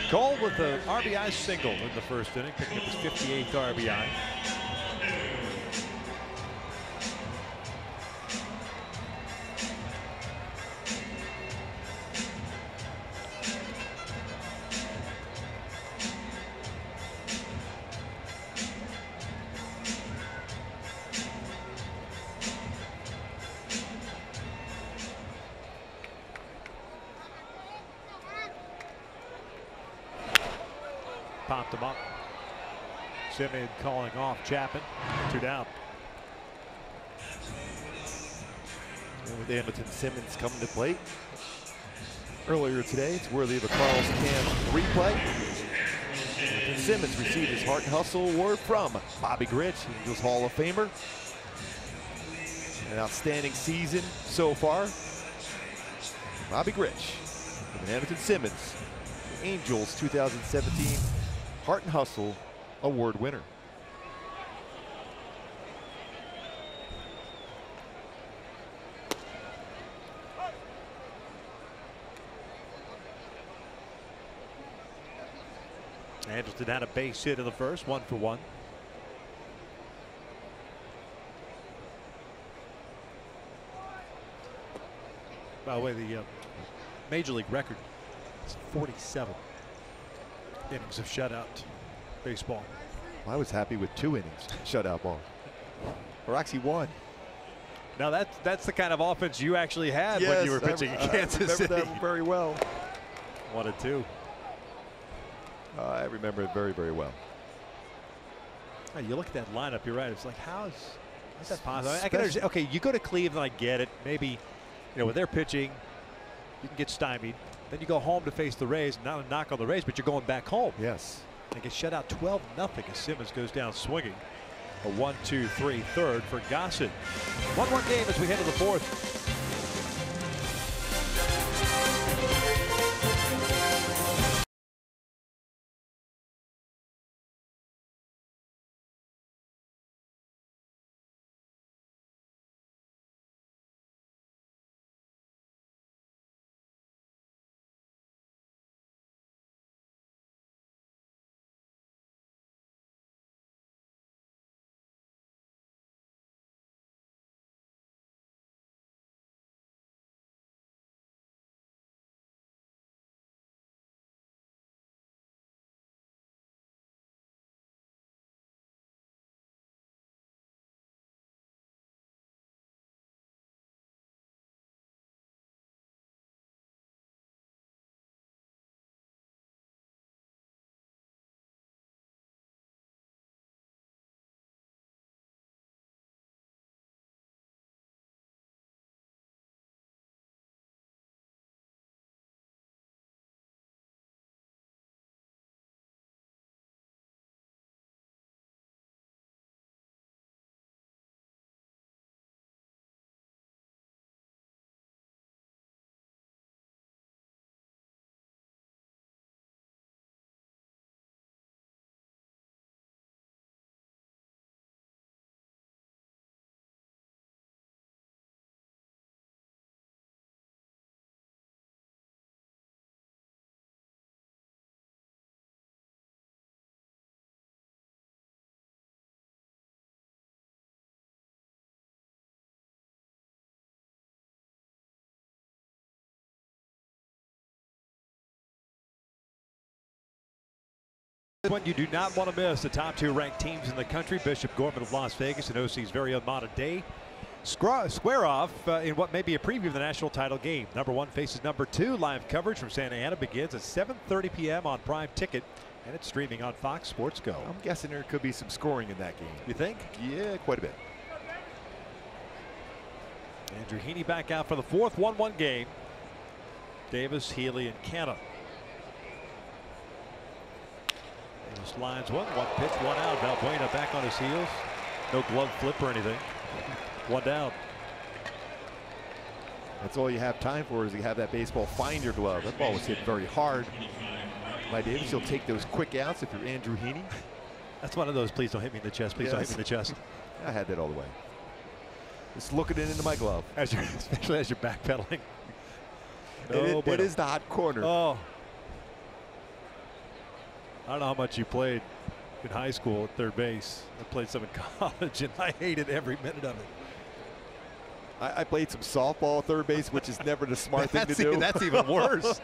Cole with the RBI single in the first inning, picking up his 58th RBI. Popped him up. Simeon calling off Chapman. 2 down. And with Hamilton Simmons coming to plate earlier today, it's worthy of a Carl's Can replay. Hamilton Simmons received his Heart and Hustle Award from Bobby Grich, Angels Hall of Famer. An outstanding season so far. Bobby Grich and Hamilton Simmons, Angels 2017 Heart and Hustle Award winner. Angels did have a base hit in the first, 1 for 1. By the way, the Major League record is 47 innings of shutout baseball. I was happy with 2 innings shutout ball, or actually 1. Now that's the kind of offense you actually had when you were pitching in Kansas City. That very well. 1 and 2. I remember it very, very well. Hey, you look at that lineup, you're right. It's like, how's that possible? I can understand. Okay, you go to Cleveland, I get it. Maybe, you know, when they're pitching, you can get stymied. Then you go home to face the Rays. Not a knock on the Rays, but you're going back home. Yes. They get shut out 12-0 as Simmons goes down swinging. A 1-2-3 third for Gossett. 1-1 game as we head to the 4th. One you do not want to miss. The top 2 ranked teams in the country, Bishop Gorman of Las Vegas and OC's very own Mater Dei, square off in what may be a preview of the national title game. Number 1 faces number 2. Live coverage from Santa Ana begins at 7:30 p.m. on Prime Ticket And it's streaming on Fox Sports Go. I'm guessing there could be some scoring in that game. You think? Yeah, quite a bit. Andrew Heaney back out for the fourth 1-1 game. Davis, Healy, and Canna. Davis lines one pitch, one out. Valbuena back on his heels. No glove flip or anything. One down. That's all you have time for is you have that baseball find your glove. That ball was hit very hard by Davis. You'll take those quick outs if you're Andrew Heaney. That's one of those, please don't hit me in the chest. Please don't hit me in the chest. I had that all the way. Just looking it into my glove. Especially as you're backpedaling. It is the hot corner. Oh. I don't know how much you played in high school at third base. I played some in college, and I hated every minute of it. I played some softball at third base, which is never the smart thing to do. That's even worse.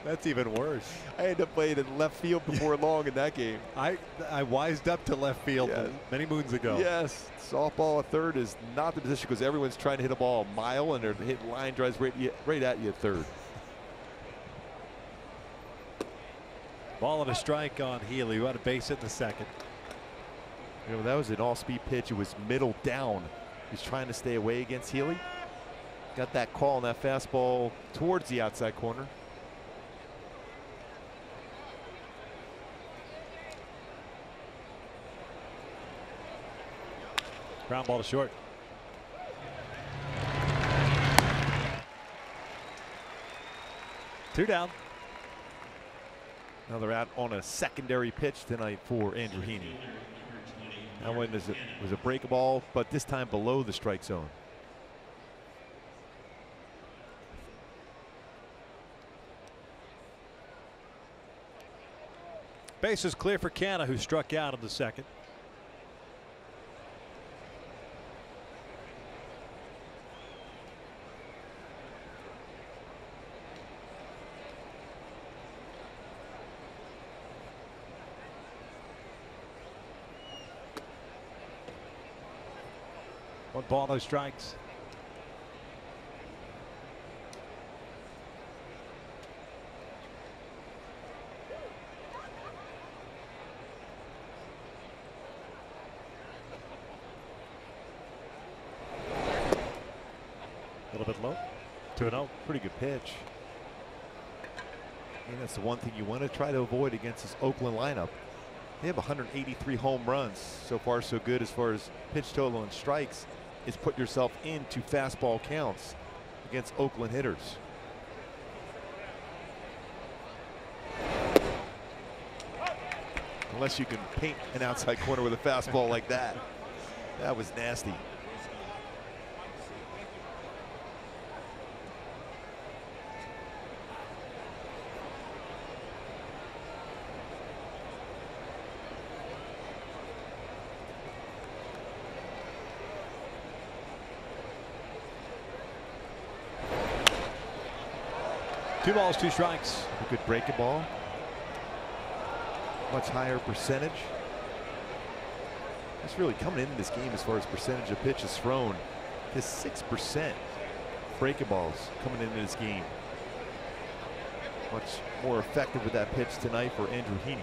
That's even worse. I ended up playing in left field before long in that game. I wised up to left field many moons ago. Yes, softball at third is not the position because everyone's trying to hit a ball a mile and they're hitting line drives right at you at third. Ball and a strike on Healy, who had a base hit in the second. You know, that was an all-speed pitch. It was middle down. He's trying to stay away against Healy. Got that call on that fastball towards the outside corner. Ground ball to short. Two down. Now they're out on a secondary pitch tonight for Andrew Heaney. That one was a break ball, but this time below the strike zone. Base is clear for Canna, who struck out in the second. One ball, no strikes. A little bit low. 2-0. Pretty good pitch. And that's the one thing you want to try to avoid against this Oakland lineup. They have 183 home runs. So far, so good as far as pitch total and strikes. Is put yourself into fastball counts against Oakland hitters. Unless you can paint an outside corner with a fastball like that. That was nasty. Two balls, two strikes. A good breaking ball. Much higher percentage. It's really coming into this game as far as percentage of pitches thrown. His 6% breaking balls coming into this game. Much more effective with that pitch tonight for Andrew Heaney.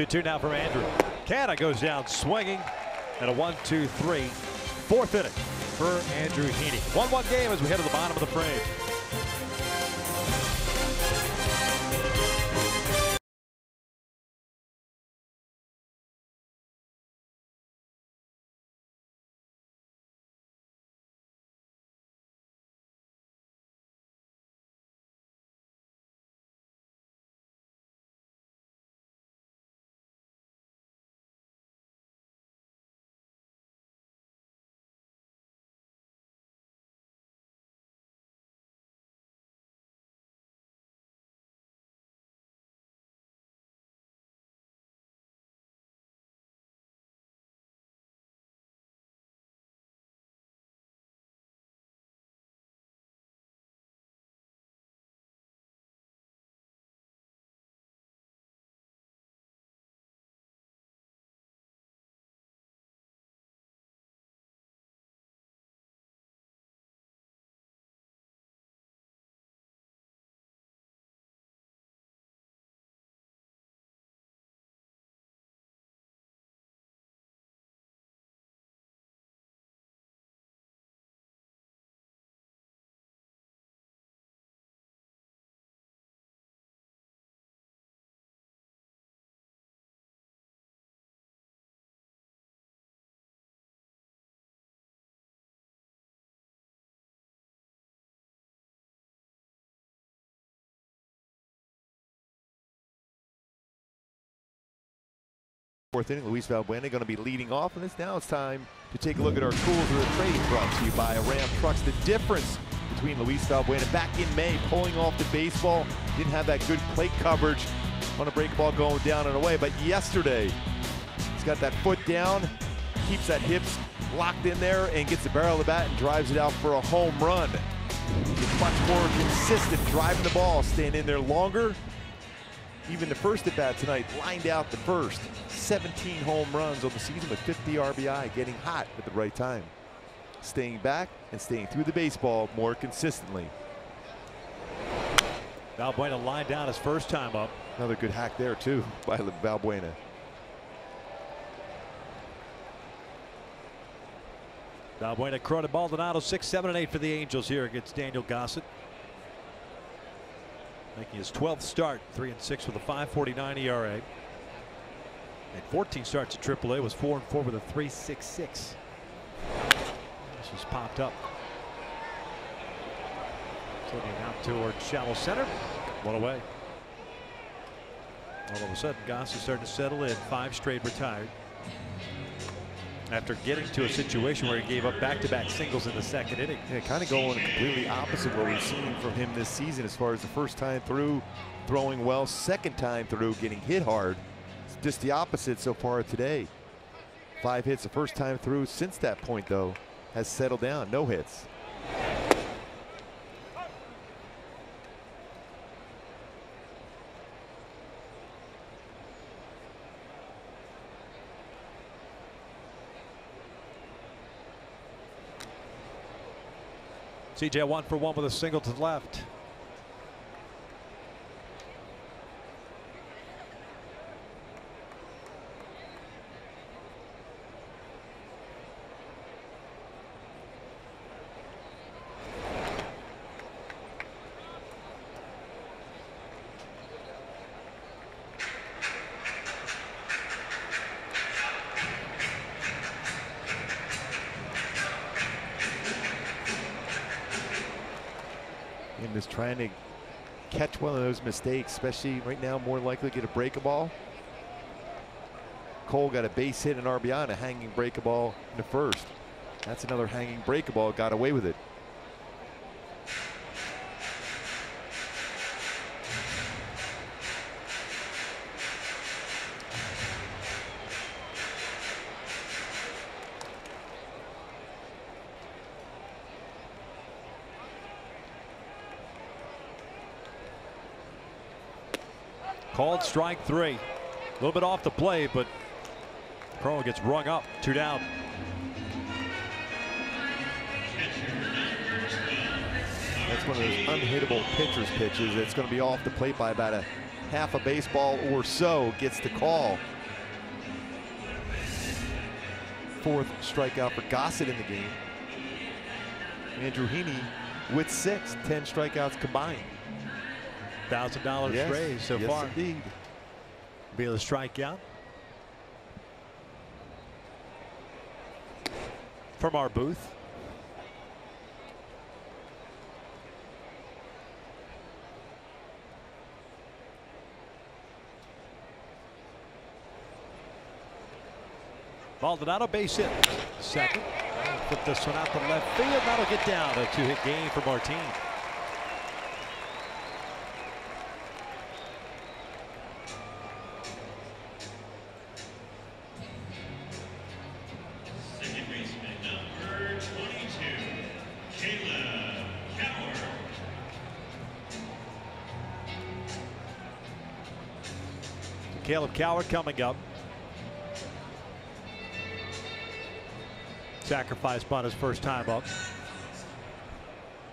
Two now from Andrew. Canna goes down swinging at a 1-2-3. Fourth inning for Andrew Heaney. 1-1 game as we head to the bottom of the frame. fourth inning. Luis Valbuena going to be leading off, and now it's time to take a look at our tools of the trade, brought to you by Ram Trucks. The difference between Luis Valbuena back in May, pulling off the baseball, didn't have that good plate coverage on a break ball going down and away, but yesterday he's got that foot down, keeps that hips locked in there, and gets the barrel of the bat and drives it out for a home run. He's much more consistent driving the ball, staying in there longer. Even the first at bat tonight, lined out the first. 17 home runs on the season with 50 RBI, getting hot at the right time. Staying back and staying through the baseball more consistently. Valbuena lined down his first time up. Another good hack there too by Valbuena. Valbuena, Crowder, Maldonado, 6, 7, and 8 for the Angels here against Daniel Gossett. Making his 12th start, 3-6 with a 5.49 ERA. And 14 starts at AAA, was 4-4 with a 3.66. This was popped up. Sending out toward shallow center. One away. All of a sudden, Gossett starting to settle in. 5 straight retired. After getting to a situation where he gave up back-to-back singles in the second inning. Yeah, kind of going completely opposite what we've seen from him this season as far as the first time through throwing well, second time through getting hit hard. It's just the opposite so far today. 5 hits the first time through. Since that point though, has settled down, no hits. CJ 1 for 1 with a single to the left. And is trying to catch one of those mistakes, especially right now, more likely to get a break ball. Cole got a base hit and RBI and a hanging break ball in the first. That's another hanging break ball, got away with it. Called strike 3. A little bit off the play, but Crowe gets rung up. 2 down. That's one of those unhittable pitcher's pitches. It's going to be off the plate by about a half a baseball or so. Gets the call. 4th strikeout for Gossett in the game. Andrew Heaney with 6, 10 strikeouts combined. $1,000 raised so far. Indeed. Be able to strike out from our booth. Maldonado base hit. Second. Put this one out to left field. That'll get down. A 2-hit game for Martin. Caleb Coward coming up. Sacrifice bunt his first time up.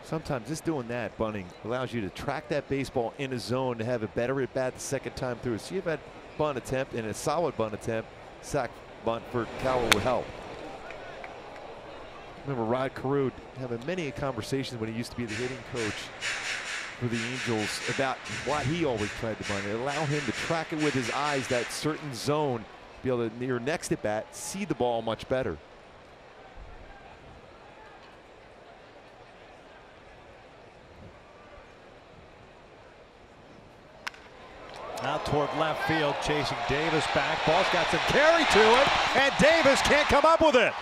Sometimes just doing that, bunting, allows you to track that baseball in a zone to have a better at bat the second time through. So you've had bunt attempt and a solid bunt attempt. Sac bunt for Coward would help. Remember Rod Carew having many conversations when he used to be the hitting coach for the Angels about why he always tried to bunt. It allowed him to track it with his eyes, that certain zone, be able to, near next at bat, see the ball much better. Out toward left field, chasing Davis back. Ball's got some carry to it, and Davis can't come up with it.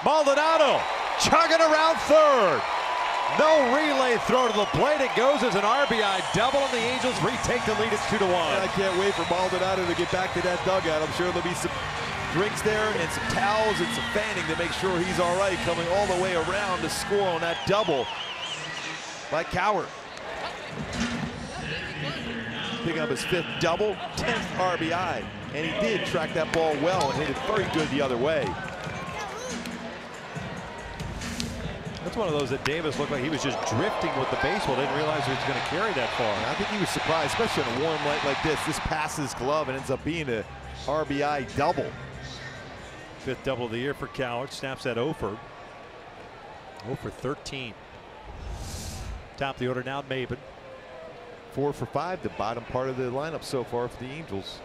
Maldonado chugging around third. No relay throw to the plate. It goes as an RBI double, and the Angels retake the lead. It's 2-1. I can't wait for Maldonado to get back to that dugout. I'm sure there'll be some drinks there and some towels and some fanning to make sure he's all right, coming all the way around to score on that double by Cowart. Picking up his 5th double, 10th RBI, and he did track that ball well and hit it very good the other way. That's one of those that Davis looked like he was just drifting with the baseball. Didn't realize he was going to carry that far. I think he was surprised, especially on a warm light like this. This passes glove and ends up being a RBI double. 5th double of the year for Cowart. Snaps at 0 for 13. Top of the order now, Maybin. 4 for 5, the bottom part of the lineup so far for the Angels.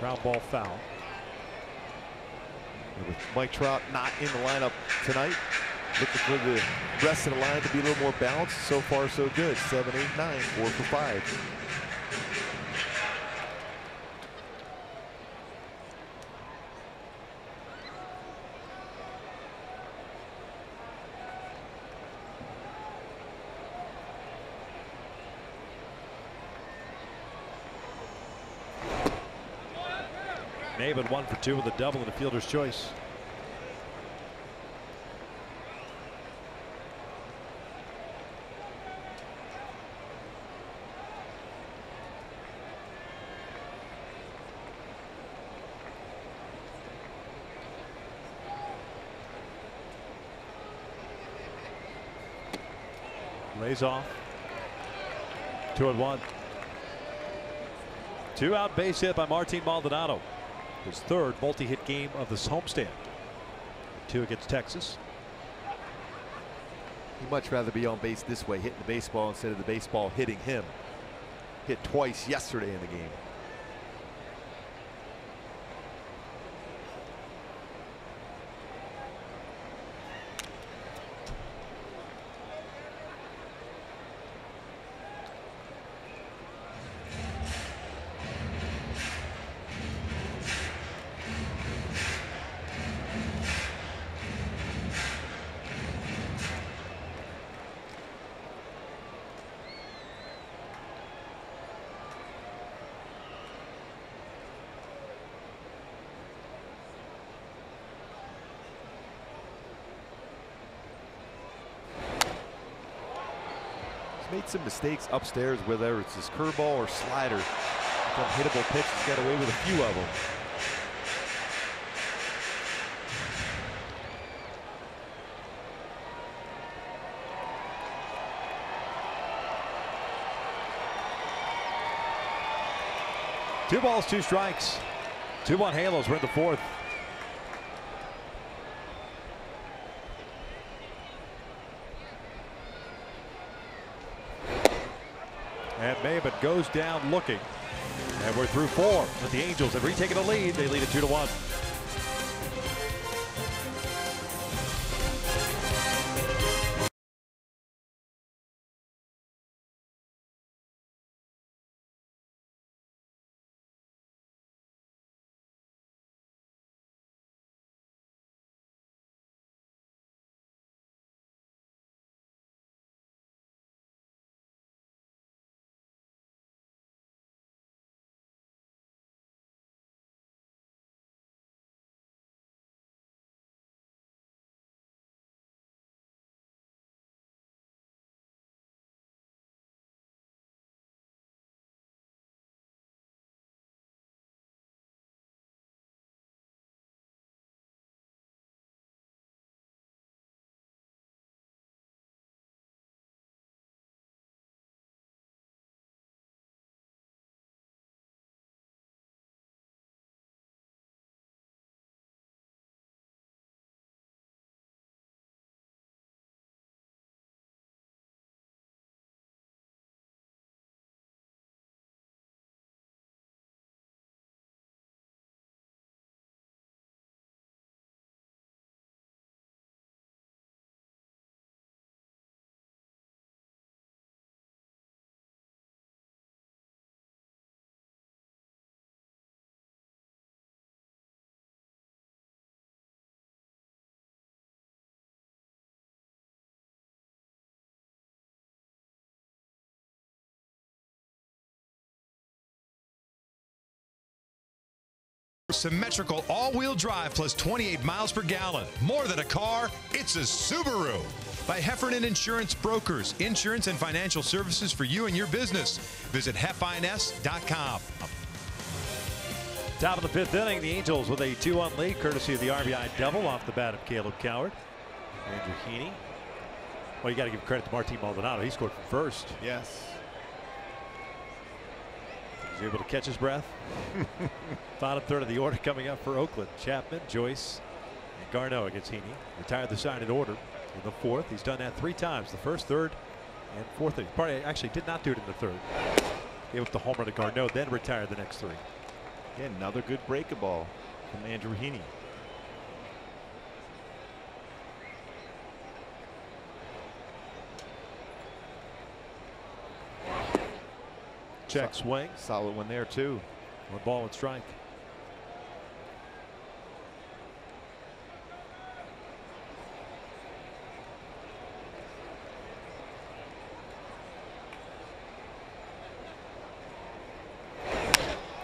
Ground ball foul. With Mike Trout not in the lineup tonight, looking for the rest of the line to be a little more balanced. So far, so good. 7, 8, 9, 4 for 5. Maybin 1 for 2 with a double and a fielder's choice. Lays off. 2-1. 2-out base hit by Martin Maldonado. His 3rd multi-hit game of this homestand. 2 against Texas. He'd much rather be on base this way, hitting the baseball instead of the baseball hitting him. Hit twice yesterday in the game. Made some mistakes upstairs, whether it's his curveball or slider. Some hittable pitch, he's got away with a few of them. Two balls, 2 strikes. 2-1 Halos. We're in the 4th. And Maybin goes down looking. And we're through 4. But the Angels have retaken the lead. They lead it 2-1. Symmetrical all-wheel drive plus 28 miles per gallon. More than a car, it's a Subaru. By Heffernan Insurance Brokers, insurance and financial services for you and your business. Visit heffins.com. Top of the fifth inning, the Angels with a 2-1 lead, courtesy of the RBI double off the bat of Caleb Coward. Andrew Heaney. Well, you got to give credit to Martin Maldonado. He scored from first. Yes. He's able to catch his breath. Bottom third of the order coming up for Oakland. Chapman, Joyce, and Garneau against Heaney. Retired the side in order in the fourth. He's done that 3 times. The first, third, and fourth inning. Probably actually did not do it in the third. Gave up the homer to Garneau, then retired the next 3. Again, another good breaking ball from Andrew Heaney. Check swing. Solid one there too. 1 ball and strike.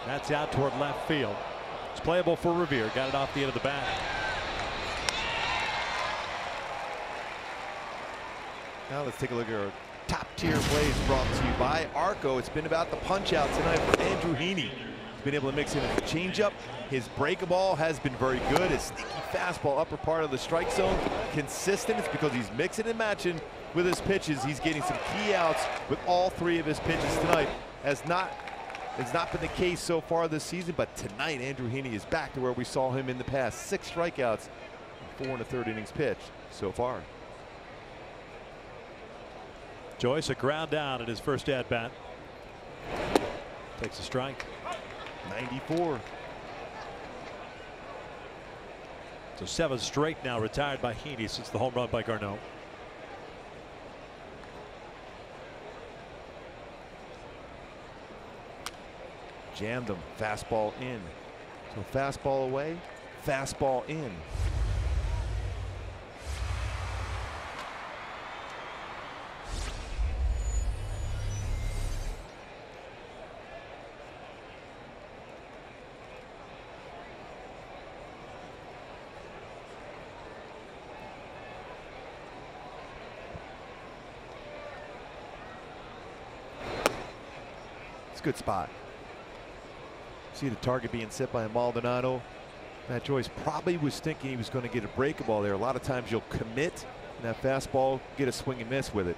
That's out toward left field. It's playable for Revere. Got it off the end of the bat. Now let's take a look at our top tier plays brought to you by Arco. It's been about the punch out tonight for Andrew Heaney. He's been able to mix in a changeup. His breaking ball has been very good. His sneaky fastball, upper part of the strike zone, consistent. It's because he's mixing and matching with his pitches. He's getting some key outs with all 3 of his pitches tonight. It's not been the case so far this season, but tonight Andrew Heaney is back to where we saw him in the past. 6 strikeouts, 4 1/3 innings pitched so far. Joyce, a ground down at his first at bat. Takes a strike. 94. So 7 straight now retired by Heaney since the home run by Garneau. Jammed him. Fastball in. So fastball away, fastball in. It's a good spot. See the target being set by Maldonado. Matt Joyce probably was thinking he was going to get a breaking ball there. A lot of times you'll commit in that fastball, get a swing and miss with it.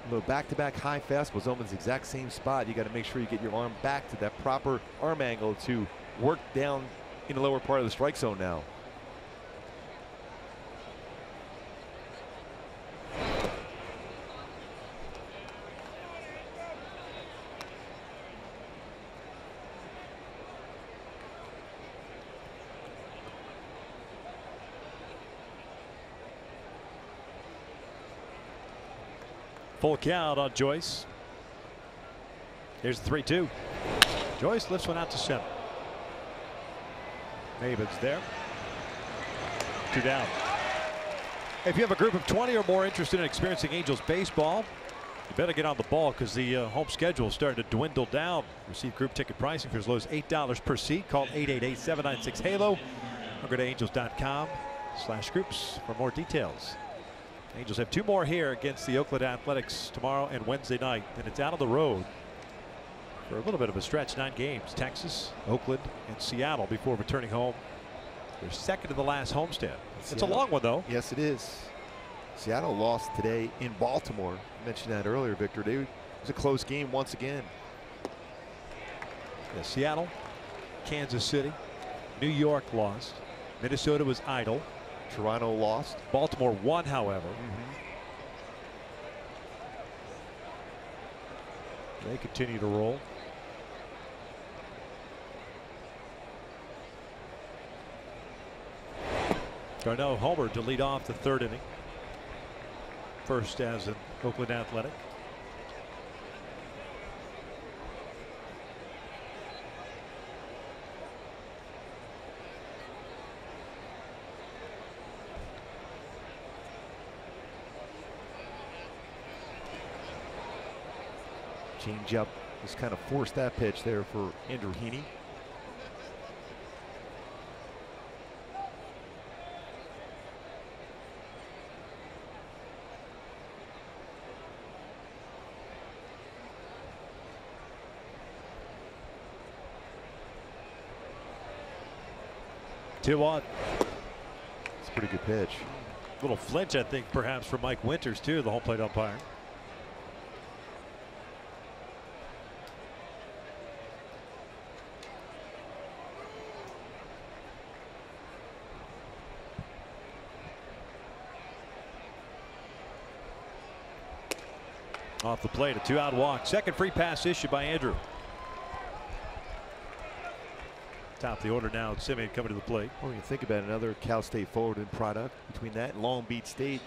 A little back-to-back high fastballs, almost the exact same spot. You got to make sure you get your arm back to that proper arm angle to work down in the lower part of the strike zone now. Full count on Joyce. Here's the 3-2. Joyce lifts one out to center. Maven's there. 2 down. If you have a group of 20 or more interested in experiencing Angels baseball, you better get on the ball because the home schedule is starting to dwindle down. Receive group ticket pricing for as low as $8 per seat. Call 888-796-HALO or go to angels.com/groups for more details. Angels have 2 more here against the Oakland Athletics tomorrow and Wednesday night. Then it's out on the road for a little bit of a stretch. 9 games. Texas, Oakland, and Seattle before returning home. They're second to the last homestand. It's a long one, though. Yes, it is. Seattle lost today in Baltimore. I mentioned that earlier, Victor. It was a close game once again. Yeah, Seattle, Kansas City, New York lost. Minnesota was idle. Toronto lost. Baltimore won, however. They continue to roll. Garneau homer to lead off the 3rd inning. First as an Oakland Athletic. Change up Just kind of forced that pitch there for Andrew Heaney. Two on. It's a pretty good pitch. Little flinch, I think, perhaps for Mike Winters, too, the home plate umpire. Off the plate, a 2-out walk. Second free pass issued by Andrew. Top of the order now, Semien coming to the plate. Well, you think about another Cal State forward product between that and Long Beach State.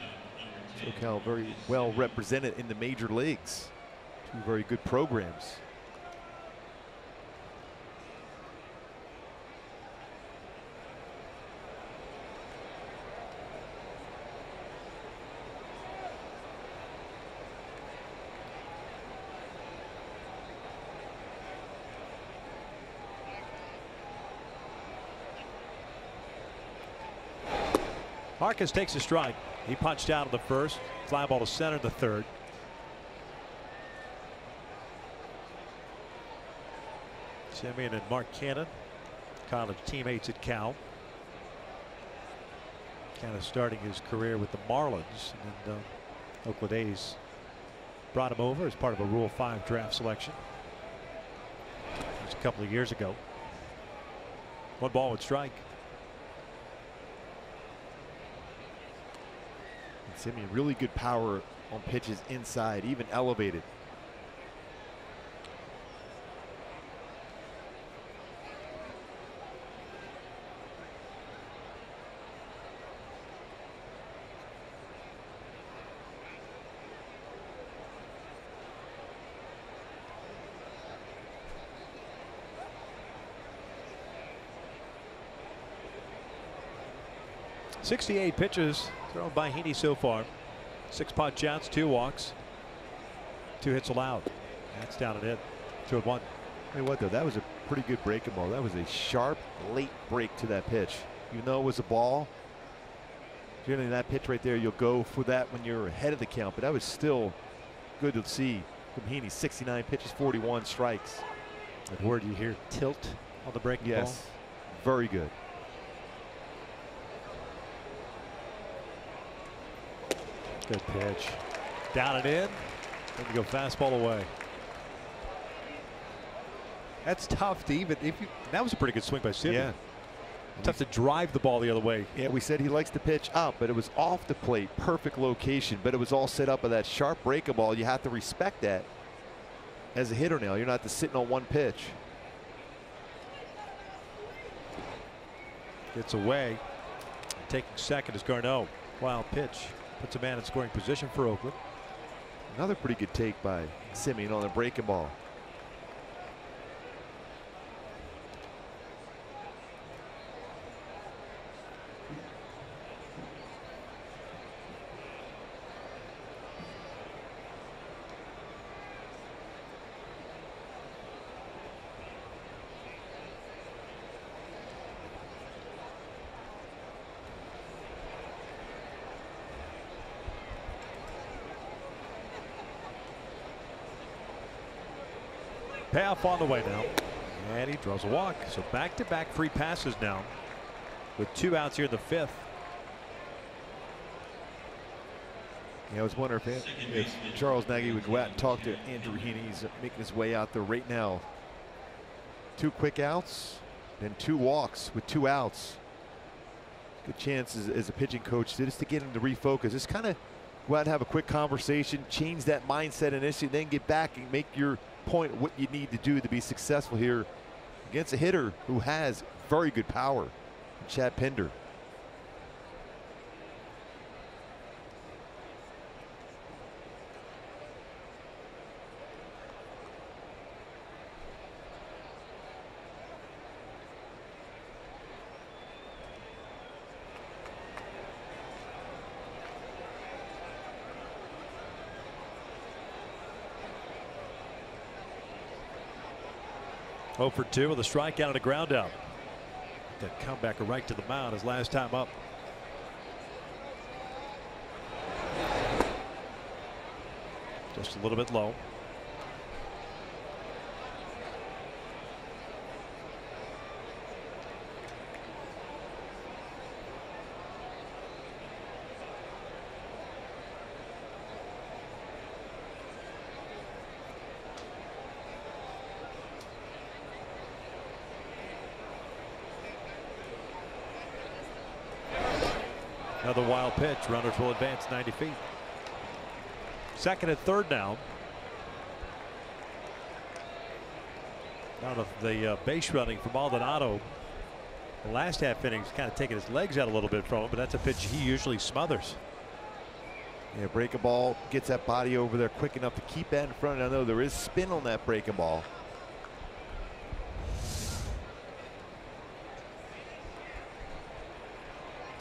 SoCal very well represented in the major leagues. Two very good programs. Harkins takes a strike. He punched out of the first. Fly ball to center, the third. Semien and Mark Cannon, college teammates at Cal. Cannon starting his career with the Marlins, and Oakland A's brought him over as part of a Rule 5 draft selection. It was a couple of years ago. 1 ball, 1 strike. Semien, really good power on pitches inside, even elevated. .68 pitches thrown by Heaney so far. 6 punch outs, 2 walks, 2 hits allowed. That's down and in. 2-1. Hey, what though? That was a pretty good breaking ball. That was a sharp, late break to that pitch. Even though it was a ball, generally that pitch right there, you'll go for that when you're ahead of the count. But that was still good to see from Heaney. 69 pitches, 41 strikes. And where do you hear tilt on the breaking ball? Yes, very good. Good pitch. Down and in. Then you go fastball away. That's tough to even if you. That was a pretty good swing by Semien. Yeah. Tough to drive the ball the other way. Yeah, we said he likes to pitch up, but it was off the plate, perfect location, but it was all set up with that sharp breaking ball. You have to respect that as a hitter now. You're not just sitting on one pitch. Gets away. Taking second is Garneau. Wild pitch. Puts a man in scoring position for Oakland. Another pretty good take by Semien on the breaking ball. Payoff on the way now. And he draws a walk. So back-to-back free passes now with 2 outs here in the 5th. Yeah, I was wondering if Charles Nagy would go out and talk to Andrew Heaney. He's making his way out there right now. 2 quick outs, then 2 walks with 2 outs. Good chance as a pitching coach just to get him to refocus. Just kind of go out and have a quick conversation, change that mindset initially, then get back and make your point what you need to do to be successful here against a hitter who has very good power, Chad Pinder. 0 for 2 with a strikeout and a ground out. That comebacker right to the mound his last time up. Just a little bit low. Another wild pitch. Runners will advance 90 feet. Second and third now. Out of the base running from Maldonado. The last half innings kind of taking his legs out a little bit from him, but that's a pitch he usually smothers. Yeah, breaking ball gets that body over there quick enough to keep that in front. I know there is spin on that breaking ball.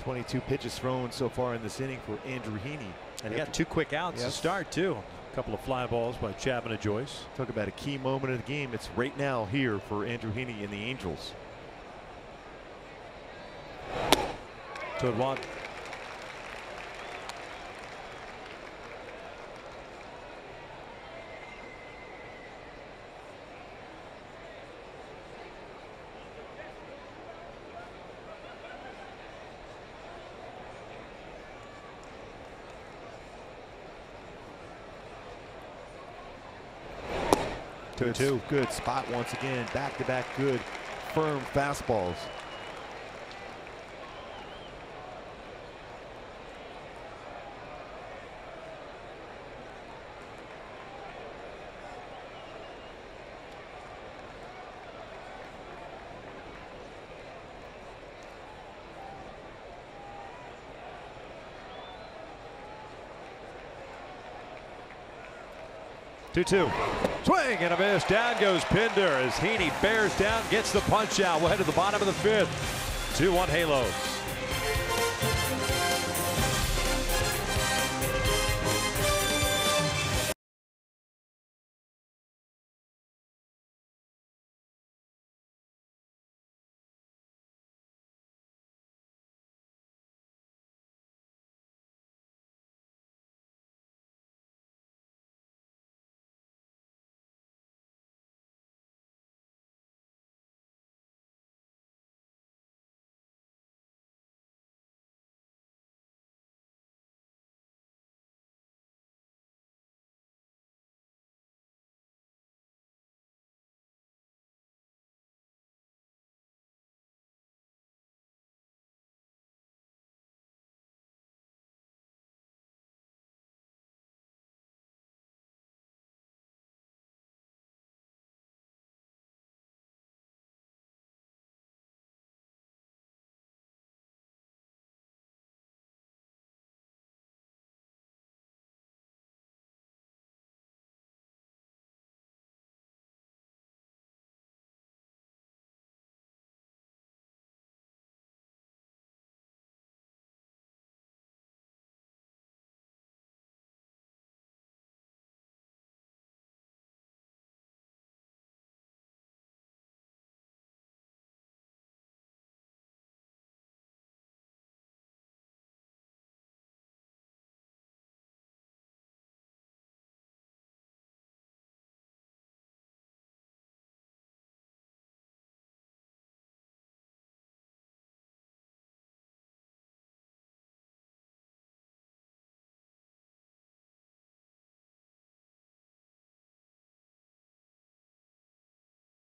.22 pitches thrown so far in this inning for Andrew Heaney. And he got 2 quick outs to start, too. A couple of fly balls by Chapman and Joyce. Talk about a key moment of the game. It's right now here for Andrew Heaney and the Angels. 2-1. Good spot once again. Back-to-back good, firm fastballs. Two. Swing and a miss. Down goes Pinder as Heaney bears down, gets the punch out. We'll head to the bottom of the 5th. 2-1 Halos.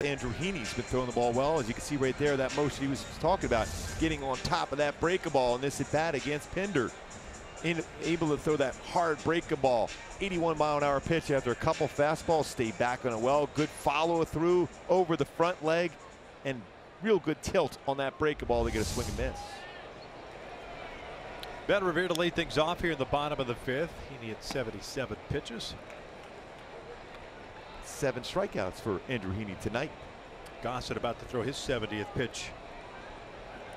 Andrew Heaney's been throwing the ball well. As you can see right there, that motion he was talking about, getting on top of that breaking ball in this at bat against Pinder. Able to throw that hard breaking ball. 81-mile-an-hour pitch after a couple fastballs, stayed back on it well. Good follow through over the front leg, and real good tilt on that breaking ball to get a swing and miss. Ben Revere to lead things off here in the bottom of the 5th. Heaney had 77 pitches. 7 strikeouts for Andrew Heaney tonight. Gossett about to throw his 70th pitch.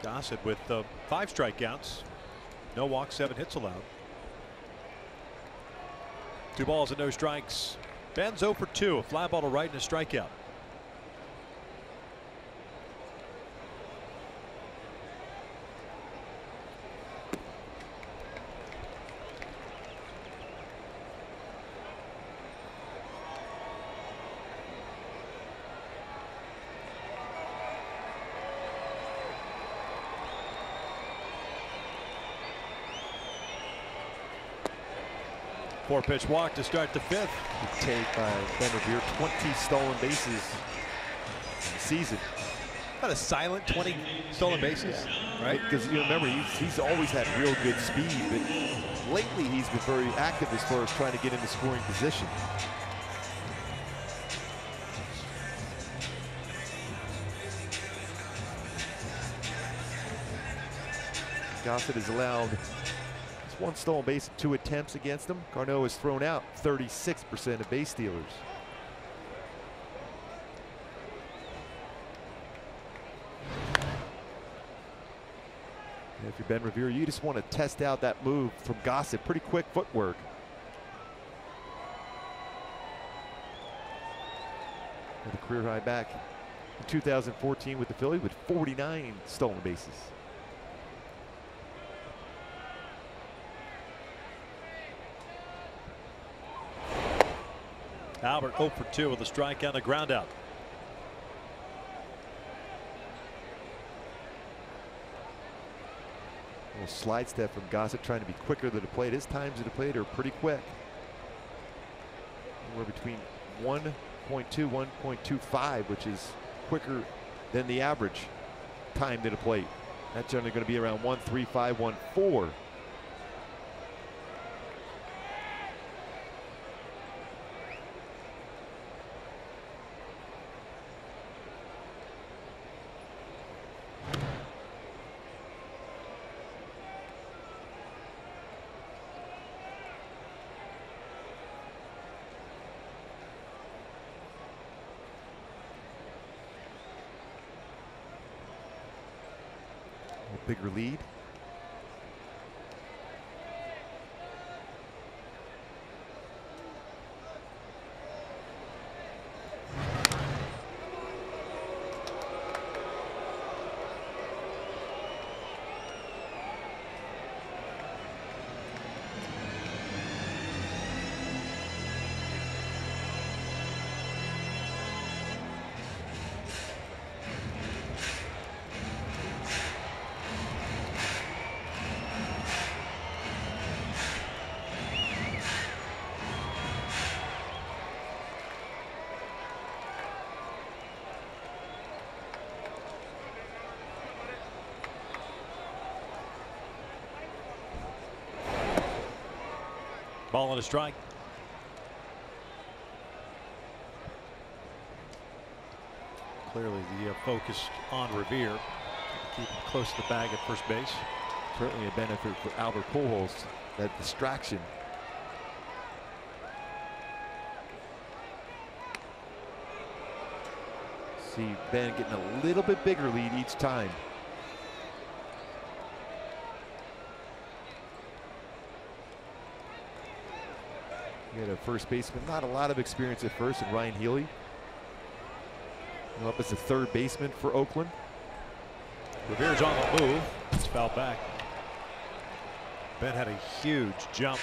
Gossett with 5 strikeouts. No walks, 7 hits allowed. 2 balls and no strikes. Ben's 0 for 2. A fly ball to right and a strikeout. 4-pitch walk to start the 5th. Good take by Ben Revere. 20 stolen bases in the season. Not a silent 20 stolen bases, right? Because you remember, he's always had real good speed, but lately he's been very active as far as trying to get into scoring position. Gossett has allowed just 1 stolen base in 2 attempts against him. Garneau has thrown out 36% of base stealers. And if you're Ben Revere, you just want to test out that move from Gossett. Pretty quick footwork. With a career high back in 2014 with the Phillies with 49 stolen bases. Albert 0 for 2 with a strikeout and a ground out. A little slide step from Gossett, trying to be quicker to the plate. His times at the plate are pretty quick. We're between 1.2, 1.25, which is quicker than the average time to the plate. That's generally going to be around 1.35, 1.4. Bigger lead. Ball and a strike. Clearly the focus on Revere to keep him close to the bag at first base. Certainly a benefit for Albert Pujols, that distraction. See Ben getting a little bit bigger lead each time. We had a first baseman, not a lot of experience at first, and Ryan Healy. Up as a third baseman for Oakland. Revere's on the move. It's fouled back. Ben had a huge jump.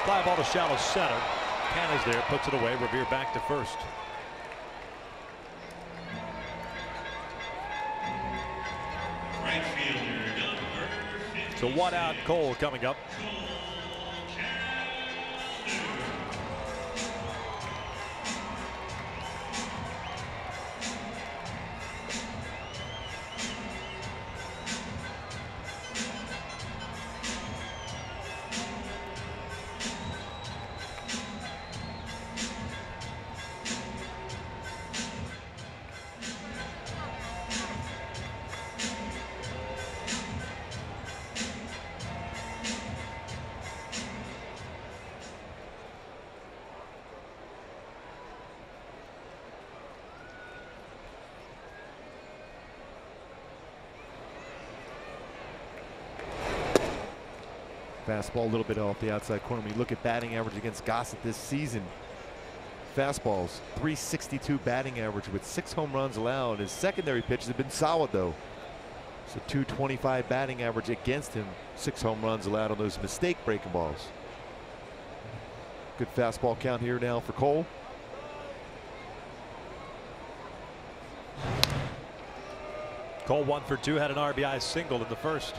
Fly ball to shallow center. Canna's there, puts it away. Revere back to first. Right fielder, number 50. So 1 out, Cole coming up. Fastball a little bit off the outside corner. When you look at batting average against Gossett this season, fastballs, .362 batting average with 6 home runs allowed. His secondary pitches have been solid though. So .225 batting average against him, 6 home runs allowed on those mistake breaking balls. Good fastball count here now for Cole. Cole 1 for 2, had an RBI single in the first.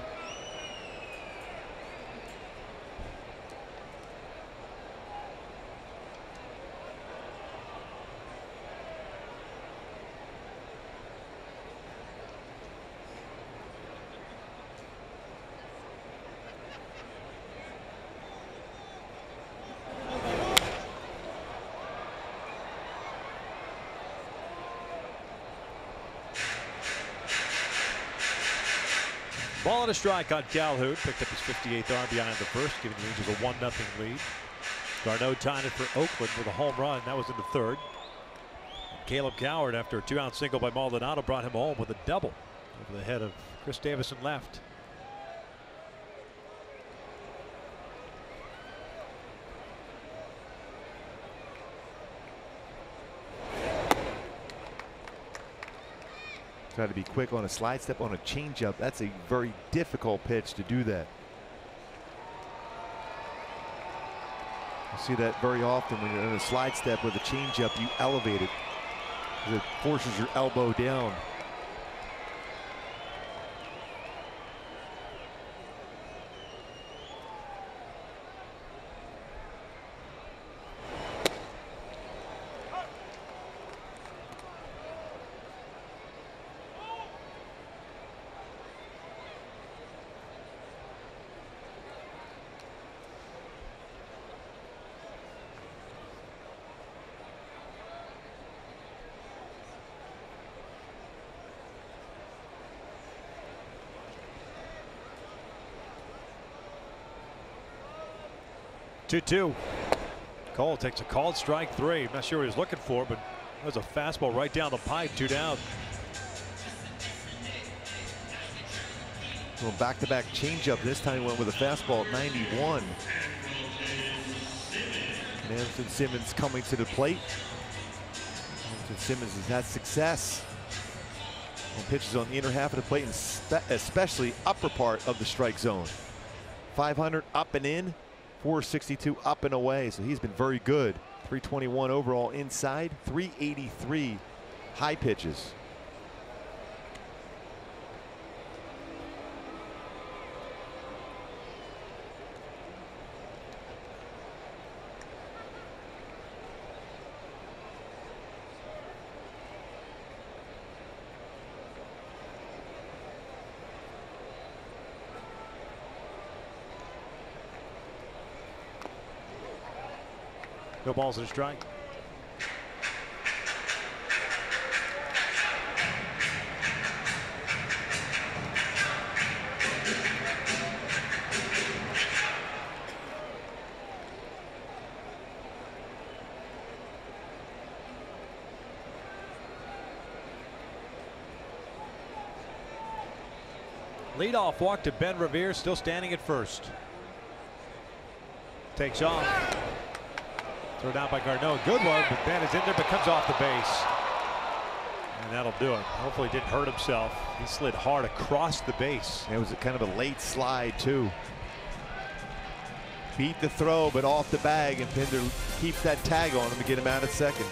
Ball and a strike on Calhoun. Picked up his 58th RBI in the first, giving the Angels a 1-0 lead. Garneau tying it for Oakland with a home run. That was in the third. Caleb Coward, after a 2-out single by Maldonado, brought him home with a double over the head of Chris Davison left. Try to be quick on a slide step on a changeup. That's a very difficult pitch to do that. You see that very often when you're in a slide step with a changeup, you elevate it because it forces your elbow down. Two. Cole takes a called strike 3. I'm not sure what he was looking for, but that was a fastball right down the pipe. 2 down. Well, back-to-back changeup. This time he went with a fastball at 91. And Andrelton Simmons coming to the plate. Andrelton Simmons has had success on pitches on the inner half of the plate, and especially upper part of the strike zone. 500 up and in. 462 up and away, so he's been very good. 321 overall inside, 383 high pitches. No balls and a strike. Leadoff walk to Ben Revere, still standing at first. Takes off. Thrown out by Garneau. Good one, but Ben is in there, but comes off the base. And that'll do it. Hopefully he didn't hurt himself. He slid hard across the base. It was a kind of a late slide, too. Beat the throw, but off the bag, and Pinder keeps that tag on him to get him out at second.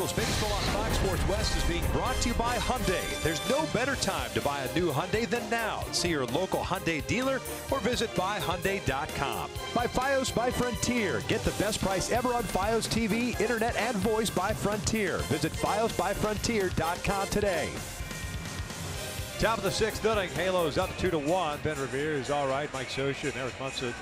Angels baseball on Fox Sports West is being brought to you by Hyundai. There's no better time to buy a new Hyundai than now. See your local Hyundai dealer or visit buyhyundai.com. By Fios by Frontier. Get the best price ever on Fios TV, internet, and voice by Frontier. Visit fiosbyfrontier.com today. Top of the 6th inning, Halos up 2-1. Ben Revere is all right. Mike Scioscia and Eric Munson,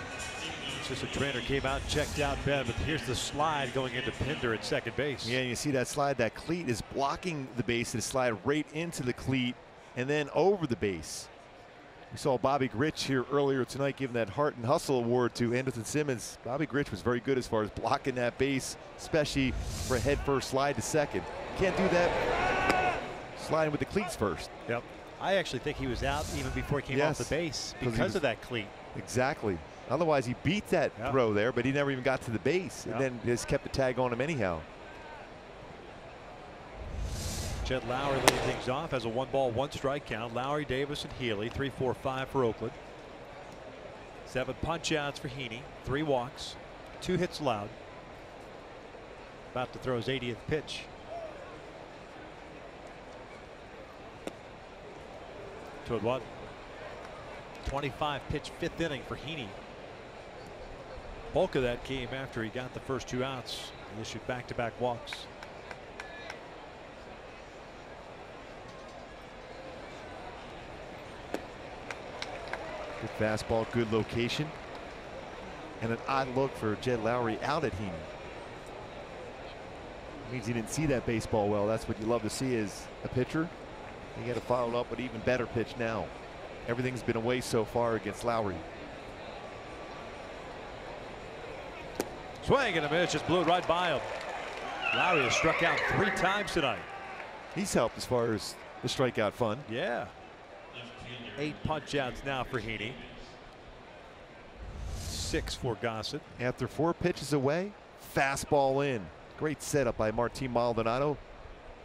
assistant trainer, came out and checked out Ben, but here's the slide going into Pinder at second base. Yeah, and you see that slide. That cleat is blocking the base. It slide right into the cleat and then over the base. We saw Bobby Grich here earlier tonight giving that Heart and Hustle Award to Andrelton Simmons. Bobby Grich was very good as far as blocking that base, especially for a head first slide to second. Can't do that sliding with the cleats first. Yep. I actually think he was out even before he came off the base because of that cleat. Exactly. Otherwise, he beat that throw there, but he never even got to the base, and then just kept the tag on him anyhow. Jed Lowry leading things off as a 1-ball, 1-strike count. Lowry, Davis, and Healy, 3, 4, 5 for Oakland. 7 punch-outs for Heaney, 3 walks, 2 hits allowed. About to throw his 80th pitch. To 1. 25 pitch 5th inning for Heaney. Bulk of that came after he got the first 2 outs. He issued back-to-back walks. Good fastball, good location, and an odd look for Jed Lowry out at Heaney. Means he didn't see that baseball well. That's what you love to see as a pitcher. You got to follow up with even better pitch now. Everything's been away so far against Lowry. Swing and a miss, just blew it right by him. Lowry has struck out 3 times tonight. He's helped as far as the strikeout fun. Yeah. 8 punch outs now for Heaney. 6 for Gossett. After 4 pitches away, fastball in. Great setup by Martin Maldonado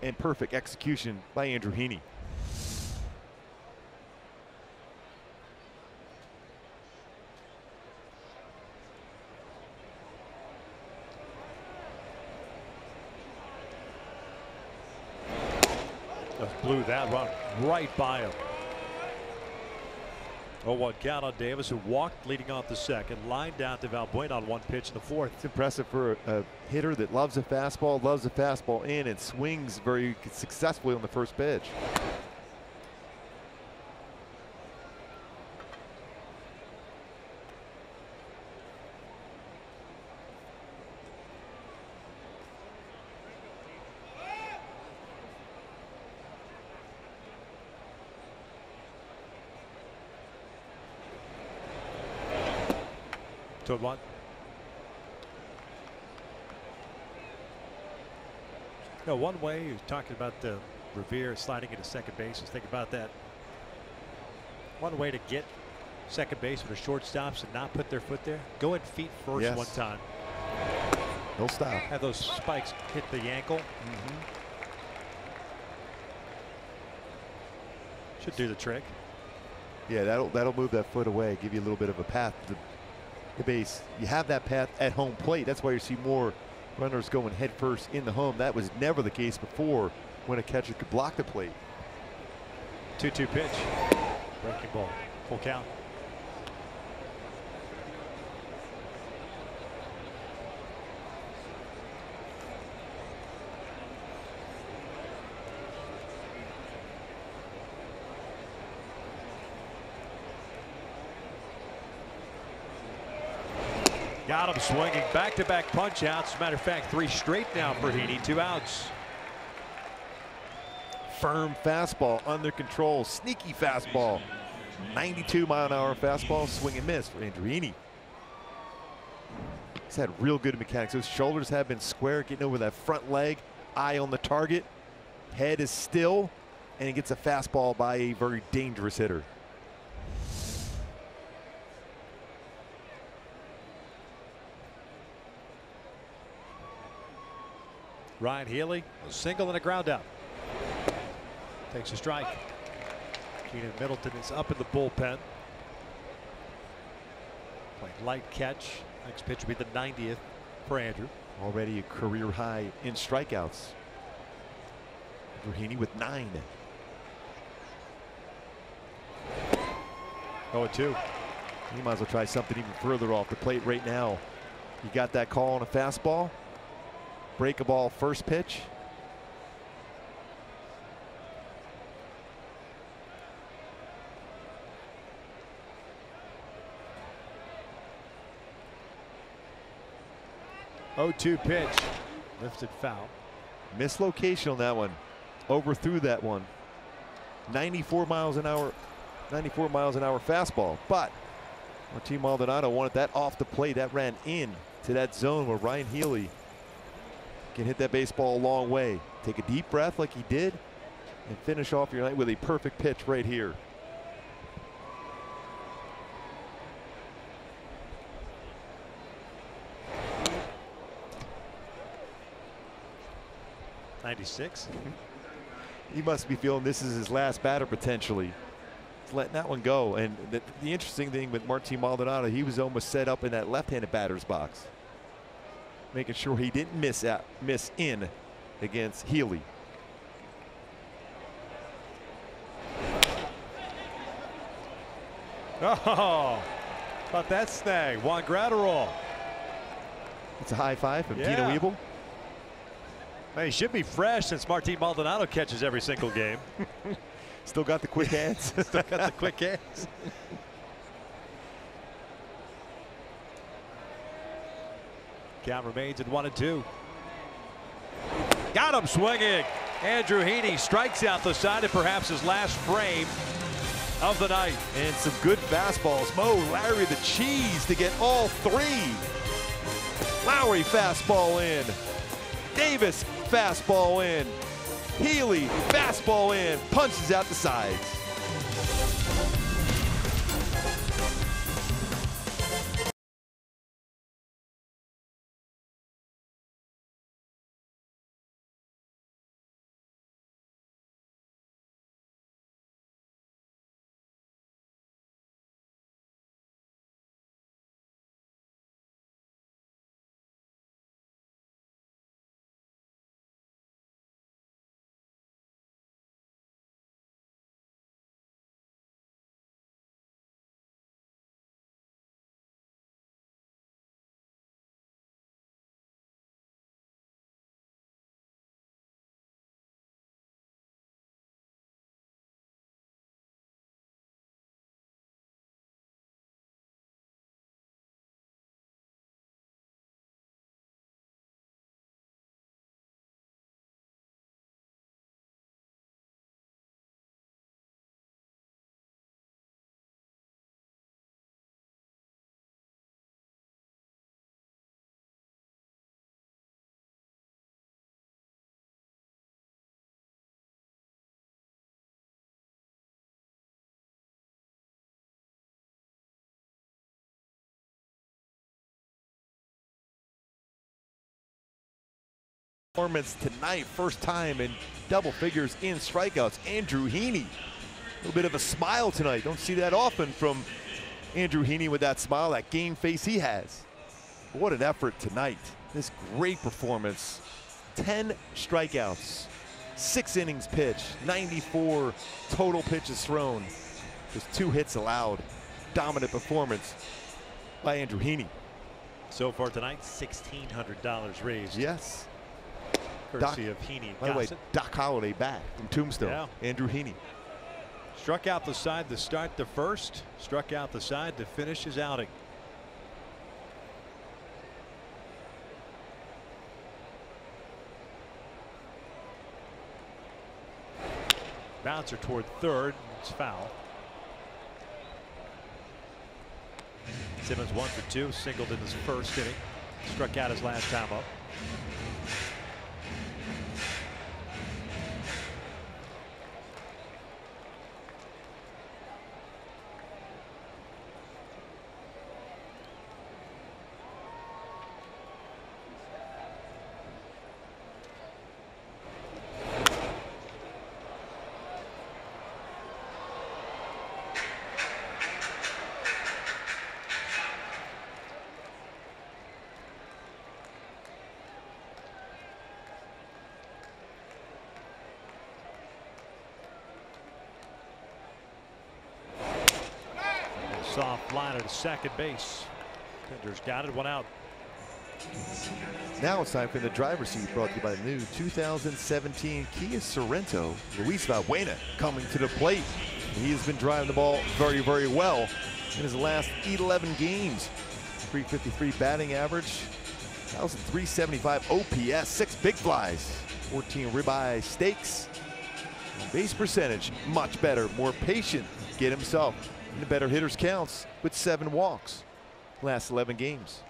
and perfect execution by Andrew Heaney. Just blew that run right by him. 0-1 count on Davis, who walked leading off the second, lined down to Valbuena on 1 pitch in the 4th. It's impressive for a hitter that loves a fastball in, and swings very successfully on the first pitch. To 1. No, one way you're talking about the Revere sliding into second base is think about that. One way to get second base with the shortstops and not put their foot there, go in feet first one time. He'll stop. Have those spikes hit the ankle. Should do the trick. Yeah, that'll move that foot away, give you a little bit of a path to the base. You have that path at home plate. That's why you see more runners going head first in the home. That was never the case before when a catcher could block the plate. 2-2 pitch. Breaking ball. Full count. Got him swinging. Back-to-back punch outs. As a matter of fact, 3 straight now for Heaney. 2 outs. Firm fastball under control. Sneaky fastball. 92-mile-an-hour fastball. Swing and miss for Andrew Heaney. He's had real good mechanics. Those shoulders have been square, getting over that front leg. Eye on the target. Head is still. And he gets a fastball by a very dangerous hitter. Ryan Healy, a single and a ground out. Takes a strike. Keenan Middleton is up in the bullpen. Playing light catch. Next pitch will be the 90th for Andrew. Already a career high in strikeouts. Heaney with 9. 0-2. He might as well try something even further off the plate right now. You got that call on a fastball. Break a ball first pitch. Pitch. Lifted foul. Mislocation on that one. Overthrew that one. 94 miles an hour. 94 miles an hour fastball. But Martin Maldonado wanted that off the plate. That ran in to that zone where Ryan Healy can hit that baseball a long way. Take a deep breath like he did and finish off your night with a perfect pitch right here. '96. He must be feeling this is his last batter potentially. He's letting that one go. And the interesting thing with Martin Maldonado, he was almost set up in that left-handed batter's box, making sure he didn't miss in against Healy. Oh, about that snag. Juan Gratterall. It's a high five from Yeah. Tino Ebel. Hey, he should be fresh since Martin Maldonado catches every single game. Still got the quick hands. Still got the quick hands. Count remains at 1-2. Got him swinging. Andrew Heaney strikes out the side of perhaps his last frame of the night. And some good fastballs. Mo Larry the cheese to get all 3. Lowry fastball in. Davis fastball in. Healy fastball in. Punches out the sides. Performance tonight, first time in double figures in strikeouts. Andrew Heaney, a little bit of a smile tonight. Don't see that often from Andrew Heaney with that smile, that game face he has. What an effort tonight. This great performance. 10 strikeouts, 6 innings pitched, 94 total pitches thrown, just 2 hits allowed. Dominant performance by Andrew Heaney. So far tonight, $1,600 raised. Yes. Courtesy of Heaney. By the way, Doc Holliday back from Tombstone. Yeah. Andrew Heaney. Struck out the side to start the first, struck out the side to finish his outing. Bouncer toward third. It's foul. Simmons 1 for 2, singled in his first inning. Struck out his last time up. soft liner to second base. Pinder's got it, one out. Now it's time for the driver's seat, brought to you by the new 2017 Kia Sorento. Luis Valbuena coming to the plate. He has been driving the ball very, very well in his last 11 games. 353 batting average, 1,375 OPS, 6 big flies, 14 ribeye steaks. Base percentage, much better, more patient, get himself into better hitters counts with 7 walks. Last 11 games.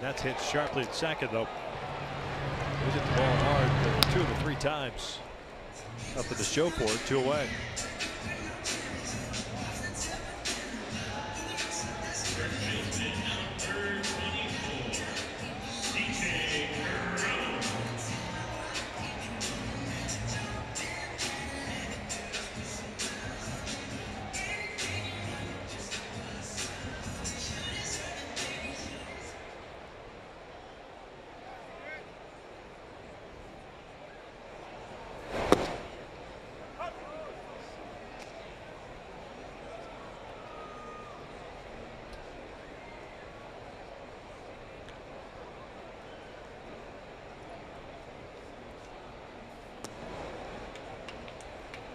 That's hit sharply at second, though. He's hit the ball hard 2 of the 3 times. Up at the show for it, 2 away.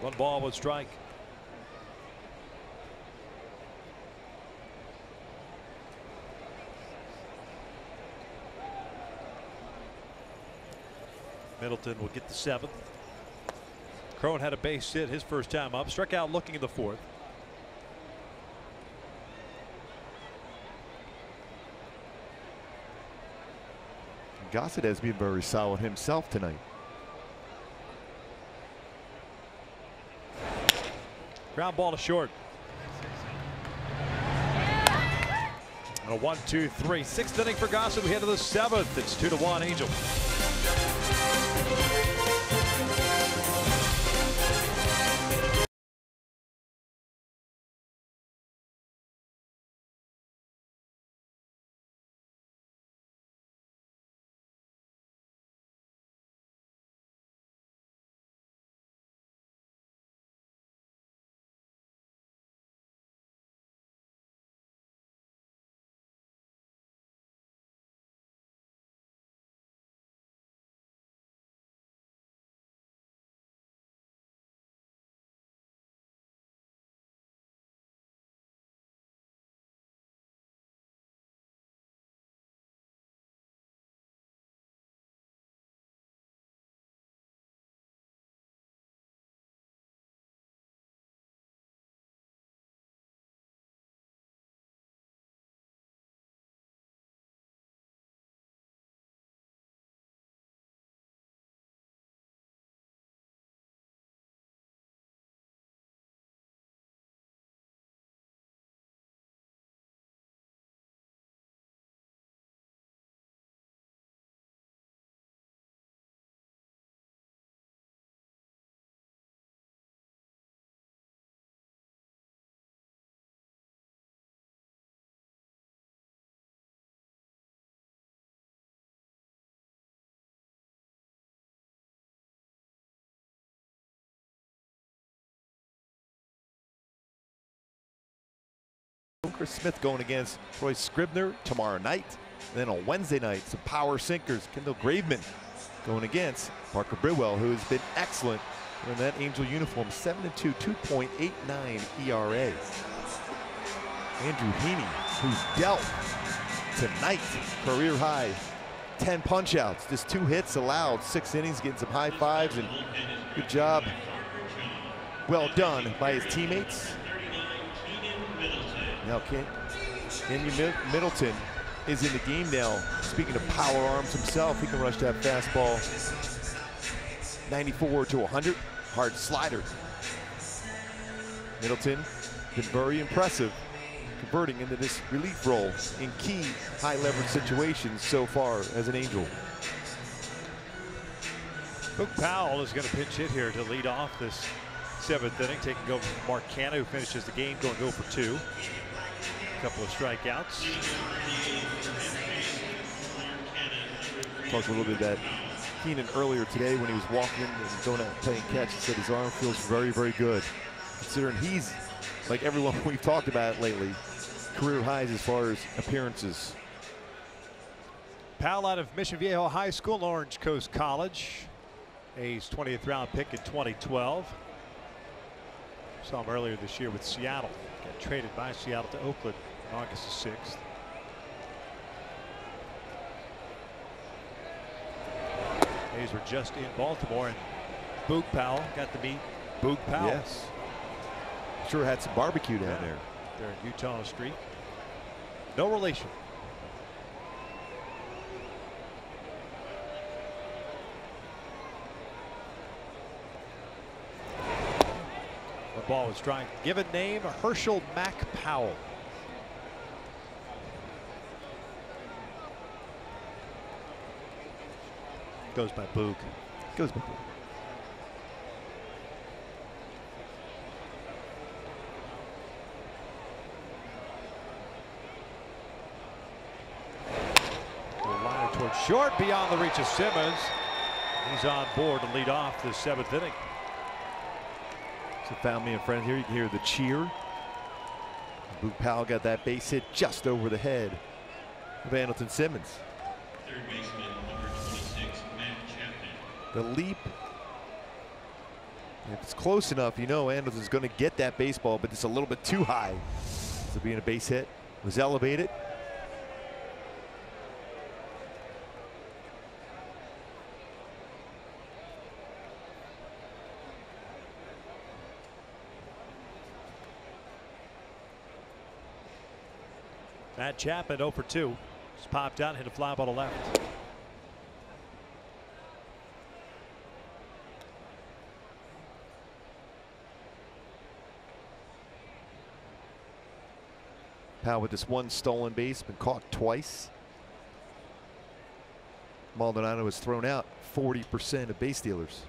One ball, one strike. Middleton will get the 7th. Cron had a base hit his first time up, struck out looking in the 4th. Gossett has been very solid himself tonight. Ground ball to short. And a 1-2-3. 6th inning for Gossett. We head to the 7th. It's 2-1 Angels. Chris Smith going against Troy Scribner tomorrow night. And then on Wednesday night, some power sinkers. Kendall Graveman going against Parker Bridwell, who has been excellent in that Angel uniform. 7-2, 2.89 ERA. Andrew Heaney, who's dealt tonight, career high 10 punch outs, just 2 hits allowed, 6 innings, getting some high fives, and good job, well done by his teammates. Now Kenyon Middleton is in the game now. Speaking of power arms himself, he can rush that fastball 94 to 100, hard slider. Middleton been very impressive converting into this relief role in key high leverage situations so far as an Angel. Boog Powell is going to pinch hit here to lead off this 7th inning, taking over from Mark Canha, who finishes the game going 0 for 2. A couple of strikeouts. Talked a little bit about Keenan earlier today when he was walking and going out playing catch. He said his arm feels very, very good, considering he's, like everyone we've talked about lately, career highs as far as appearances. Powell out of Mission Viejo High School, Orange Coast College. A's 20th round pick in 2012. Saw him earlier this year with Seattle. Got traded by Seattle to Oakland on August the 6th. A's were just in Baltimore, and Boog Powell got to meet Boog Powell. Yes. Sure had some barbecue down there. They're in Utah Street. No relation. The ball was trying. Given name Herschel Mack Powell. Goes by Boog. Goes by Boog. Liner towards short, beyond the reach of Simmons. He's on board to lead off the 7th inning. So family and friends here, you can hear the cheer. Boog Powell got that base hit just over the head of Andrelton Simmons. Third baseman, number 26, Matt Chapman. The leap, if it's close enough, you know Andrelton's going to get that baseball, but it's a little bit too high. So being a base hit, was elevated. Matt Chapman 0 for 2. Just popped out and hit a fly ball to left. Powell with this one stolen base, been caught twice. Maldonado has thrown out 40% of base stealers.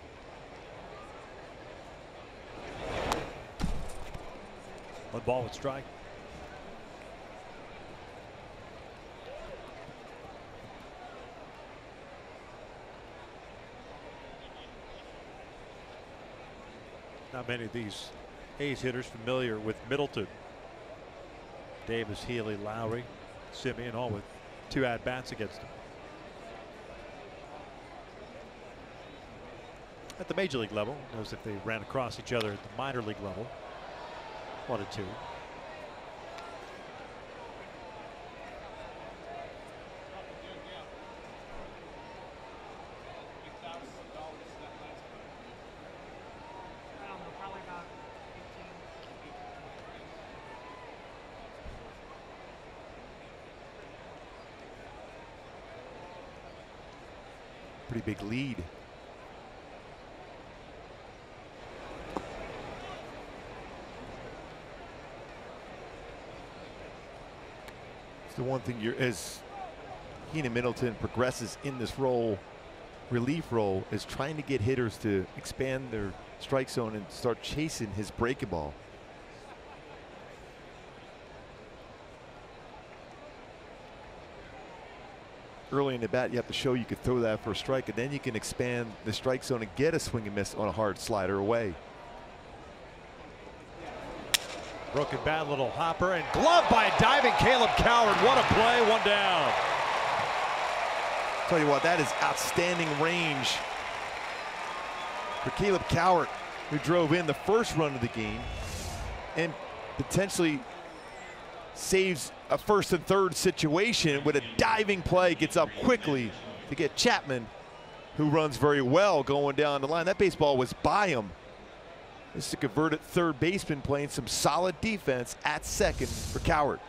One ball with strike. Not many of these A's hitters familiar with Middleton. Davis, Healy, Lowry, Simeon, all with 2 at-bats against him. At the major league level, knows if they ran across each other at the minor league level. 1 and 2. Pretty big lead. It's the one thing as Keynan Middleton progresses in this role, relief role, is trying to get hitters to expand their strike zone and start chasing his breaking ball. Early in the bat, you have to show you could throw that for a strike, and then you can expand the strike zone and get a swing and miss on a hard slider away. Broken bat, little hopper, and glove by diving Caleb Coward. What a play, 1 down. Tell you what, that is outstanding range for Caleb Coward, who drove in the first run of the game and potentially saves a 1st and 3rd situation with a diving play, gets up quickly to get Chapman, who runs very well going down the line. That baseball was by him. This is a converted 3rd baseman playing some solid defense at 2nd for Coward.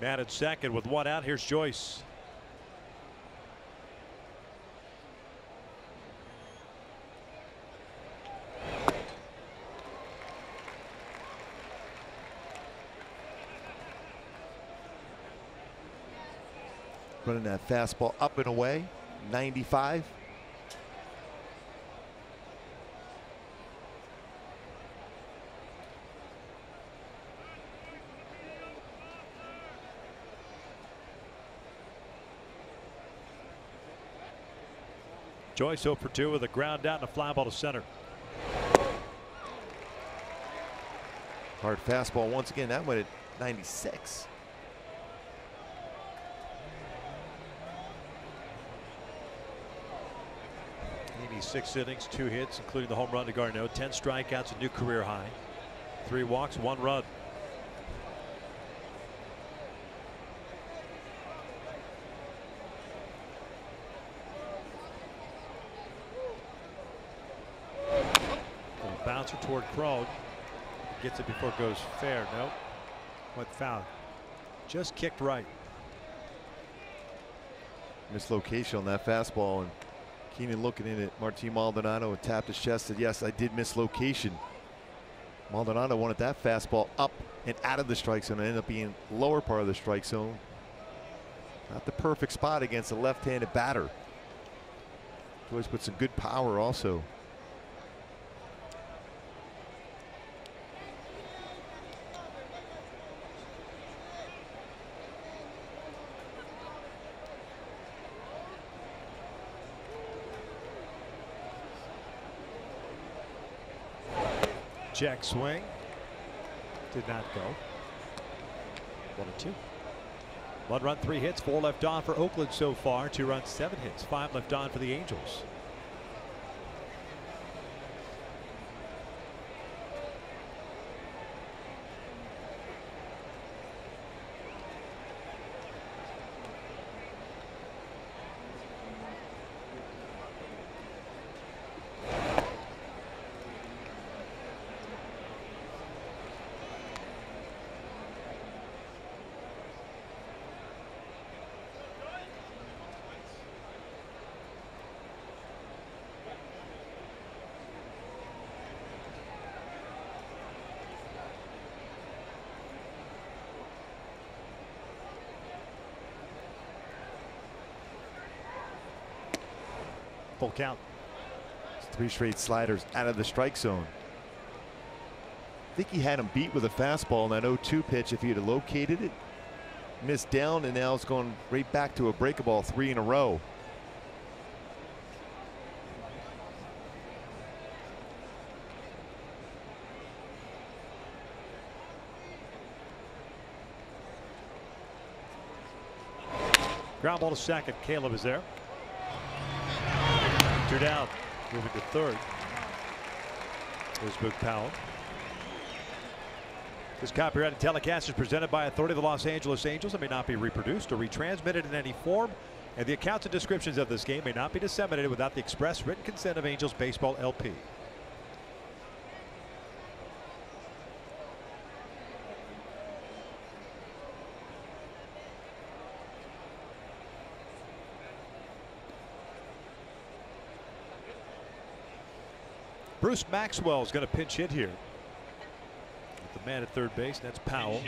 Man at second with one out. Here's Joyce. Running that fastball up and away, 95. Joyce 0 for 2 with a ground out and a fly ball to center. Hard fastball once again. That went at 96. Six innings, 2 hits, including the home run to Garneau. 10 strikeouts, a new career high. 3 walks, 1 run. Little bouncer toward Crone. Gets it before it goes fair. Nope. Went foul. Just kicked right. Mislocation on that fastball, and Keenan looking in at Martin Maldonado and tapped his chest, said, yes, I did miss location. Maldonado wanted that fastball up and out of the strike zone. It ended up being lower part of the strike zone. Not the perfect spot against a left-handed batter. Joyce put some good power also. Check swing. Did not go. 1-2. 1 run, 3 hits, 4 left on for Oakland so far. 2 runs, 7 hits, 5 left on for the Angels. Full count. 3 straight sliders out of the strike zone. I think he had him beat with a fastball on that 0-2 pitch. If he had located it, missed down, and now it's going right back to a breakable 3 in a row. Ground ball to second. Caleb is there. 2 down. Moving to third. There's Boog Powell. This copyrighted telecast is presented by Authority of the Los Angeles Angels and may not be reproduced or retransmitted in any form. And the accounts and descriptions of this game may not be disseminated without the express written consent of Angels Baseball LP. Bruce Maxwell is going to pinch hit here. With the man at third base, that's Powell.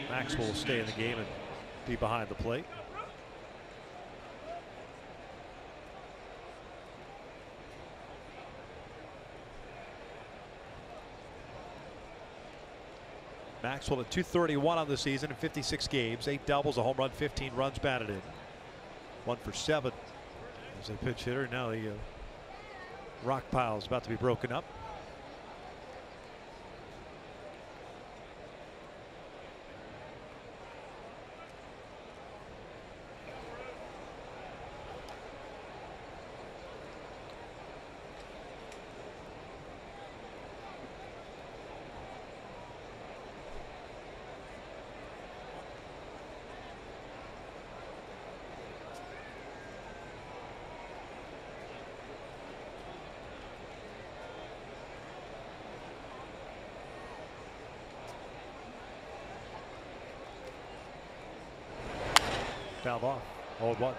Maxwell will stay in the game and be behind the plate. Maxwell at .231 on the season in 56 games, 8 doubles, a home run, 15 runs batted in. 1 for 7. As a pitch hitter. Now the rock pile is about to be broken up. Fouled off. 0-1.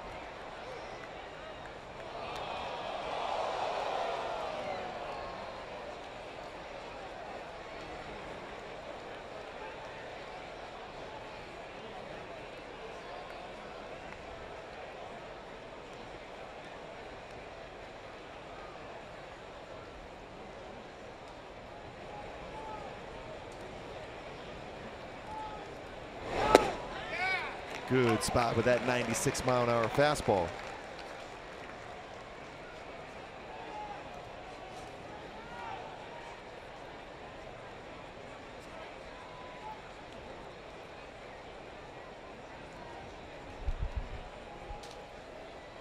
Good spot with that 96-mile-an-hour fastball.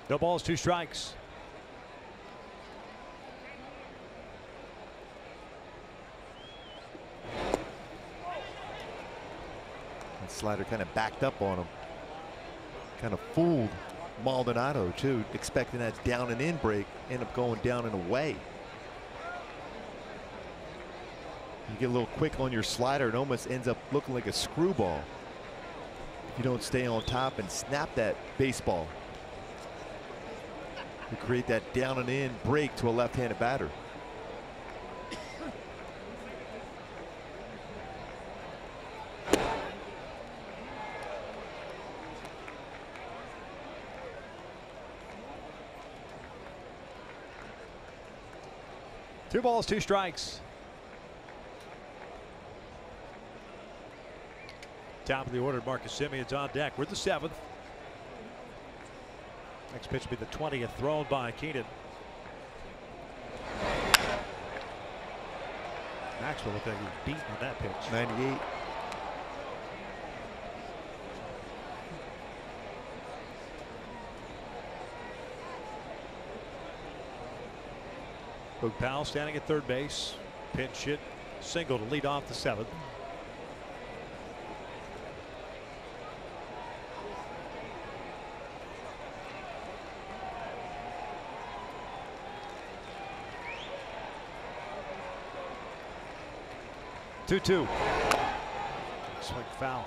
No balls, 2 strikes. That slider kind of backed up on him. Kind of fooled Maldonado too, expecting that down and in break, end up going down and away. You get a little quick on your slider, it almost ends up looking like a screwball if you don't stay on top and snap that baseball to create that down and in break to a left-handed batter. Two balls, 2 strikes. Top of the order, Marcus Simeon's on deck. We're the 7th. Next pitch will be the 20th, thrown by Keenan. Maxwell looked like he was beaten on that pitch. 98. Boog Powell standing at third base. Pinch hit single to lead off the 7th. Two-two. Swing foul.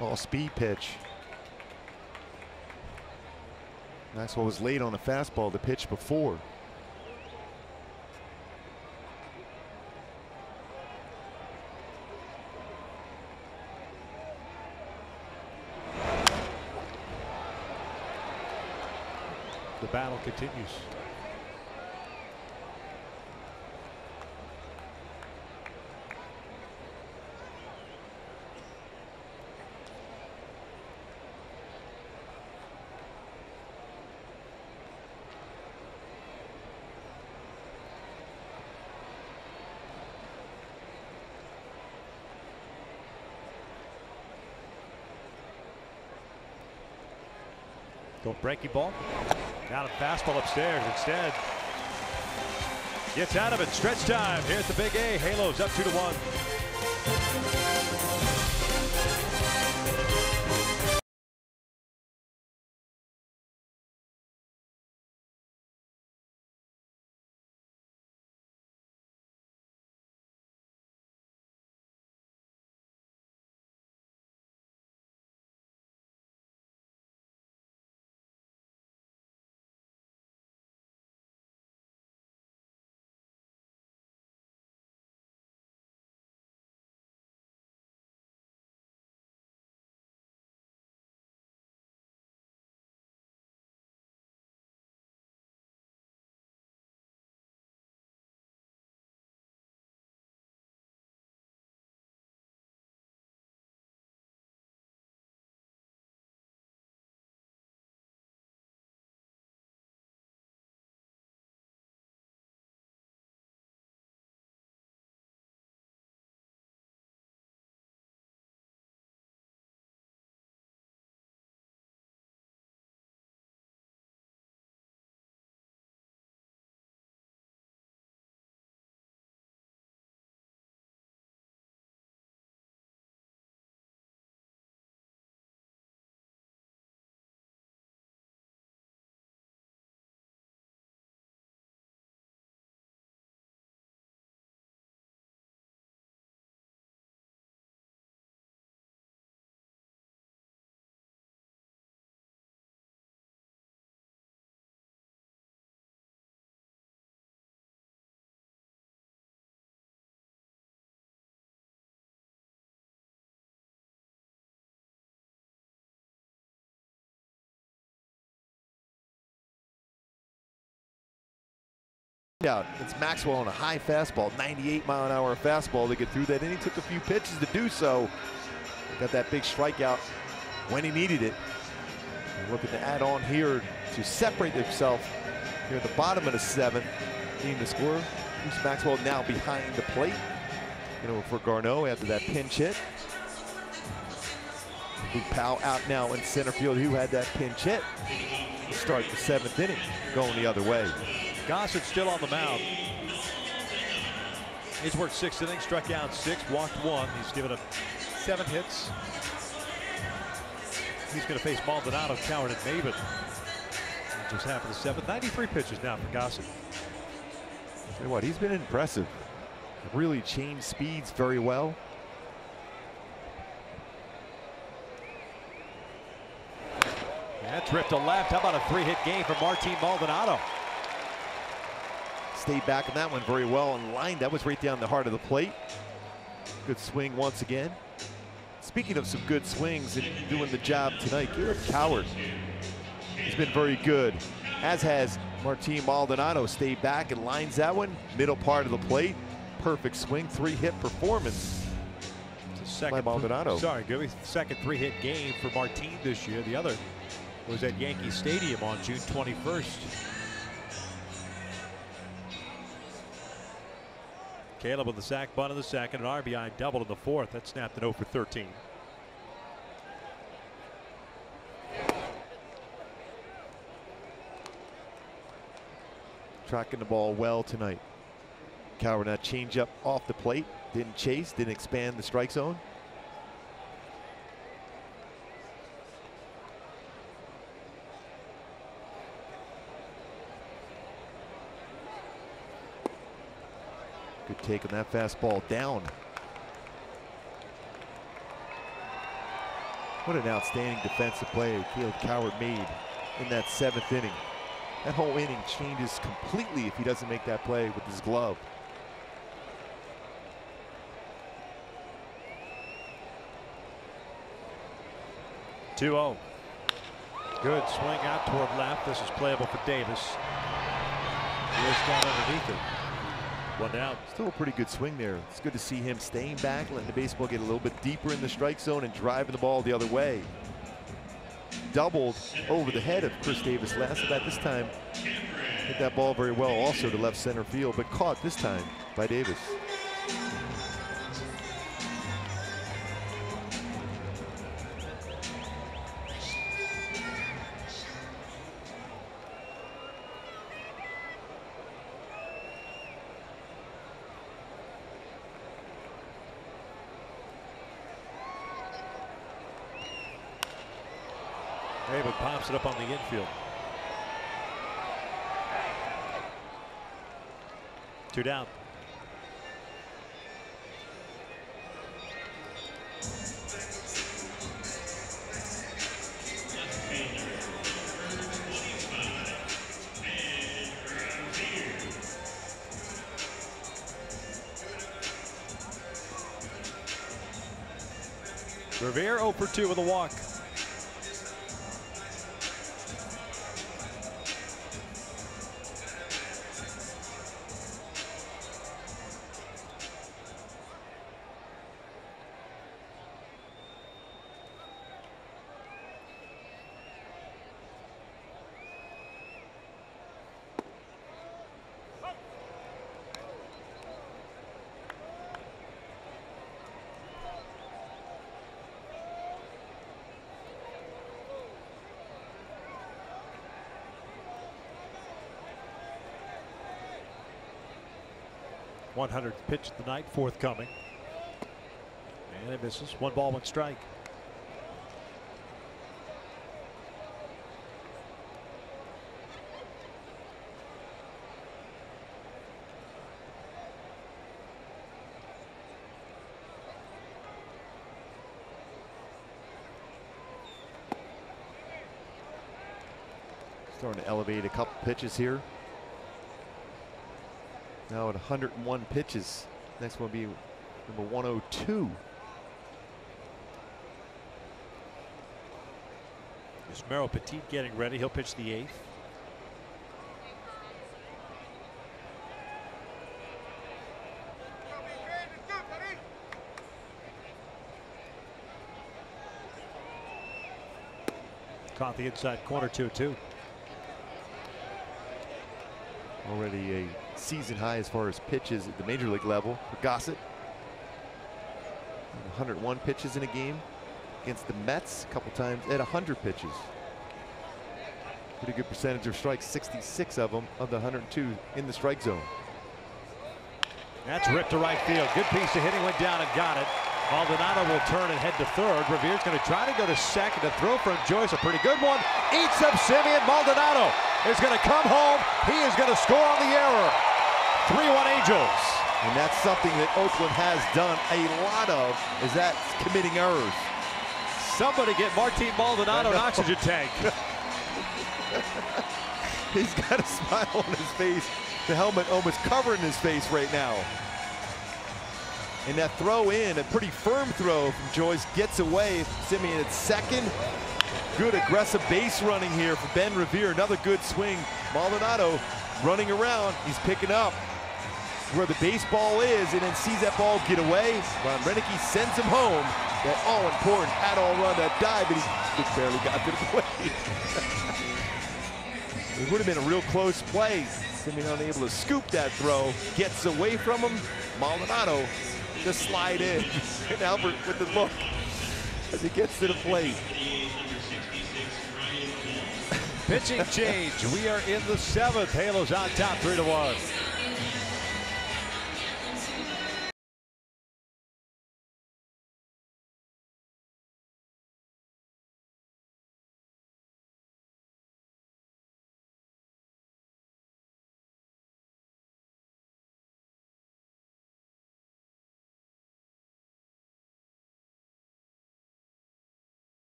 All speed pitch. Maxwell was late on the fastball the pitch before. The battle continues. Go breaking ball. Down a fastball upstairs instead. Gets out of it. Stretch time. Here's the Big A. Halos up 2-1. Out. It's Maxwell on a high fastball, 98-mile-an-hour fastball to get through that, and he took a few pitches to do so. Got that big strikeout when he needed it. And looking to add on here to separate himself here at the bottom of the 7th, needing to score. Bruce Maxwell now behind the plate. Over for Garneau after that pinch hit. Big Powell out now in center field, who had that pinch hit to start the 7th inning, going the other way. Gossett still on the mound. He's worked 6 innings, struck out 6, walked 1. He's given up 7 hits. He's going to face Maldonado, Coward, and Maven. Just half of the 7th. 93 pitches now for Gossett. Tell you what, he's been impressive. Really changed speeds very well. That trip to left. How about a 3-hit game for Martin Maldonado? Stayed back on that one very well and lined. That was right down the heart of the plate. Good swing once again. Speaking of some good swings and doing the job tonight, Caleb Coward has been very good, as has Martin Maldonado. Stayed back and lines that one, middle part of the plate. Perfect swing, 3-hit performance by Maldonado. Sorry, Gooby. Second 3-hit game for Martin this year. The other was at Yankee Stadium on June 21st. Caleb with the sac bunt in the second, an RBI double in the 4th. That snapped an 0 for 13. Tracking the ball well tonight. Coward, that change up off the plate. Didn't chase, didn't expand the strike zone. Good take on that fastball down. What an outstanding defensive play Caleb Coward made in that 7th inning. That whole inning changes completely if he doesn't make that play with his glove. Two-0. Good swing out toward left. This is playable for Davis. Here's down underneath it. 1 down. Still a pretty good swing there. It's good to see him staying back, letting the baseball get a little bit deeper in the strike zone and driving the ball the other way. Doubled over the head of Chris Davis last at bat. This time hit that ball very well also to left center field, but caught this time by Davis. David pops it up on the infield. 2 down. Revere 0 for 2 with a walk. .100th pitch of the night forthcoming. And it misses. 1 ball, 1 strike. Starting to elevate a couple pitches here. Now at 101 pitches. Next one will be number 102. Is Merrill Petit getting ready? He'll pitch the 8th. Caught the inside corner 2-2. Already a season high as far as pitches at the major league level for Gossett. 101 pitches in a game against the Mets, a couple times at 100 pitches. Pretty good percentage of strikes, 66 of them of the 102 in the strike zone. That's ripped to right field. Good piece of hitting, went down and got it. Maldonado will turn and head to third. Revere's going to try to go to second. To throw from Joyce, a pretty good one. Eats up Simeon. Maldonado is going to come home. He is going to score on the error. 3-1 Angels. And that's something that Oakland has done a lot of, is that committing errors. Somebody get Martin Maldonado an oxygen tank. He's got a smile on his face. The helmet almost covering his face right now. And that throw in, a pretty firm throw from Joyce, gets away. Simeon at second. Good aggressive base running here for Ben Revere. Another good swing. Maldonado running around. He's picking up where the baseball is and then sees that ball get away. Ron Renicky sends him home. That all-important add-all run, that dive, but he just barely got to the plate. It would have been a real close play. Simeon unable to scoop that throw. Gets away from him. Maldonado just slide in. And Albert with the look as he gets to the plate. Pitching change. We are in the 7th. Halos on top 3-1.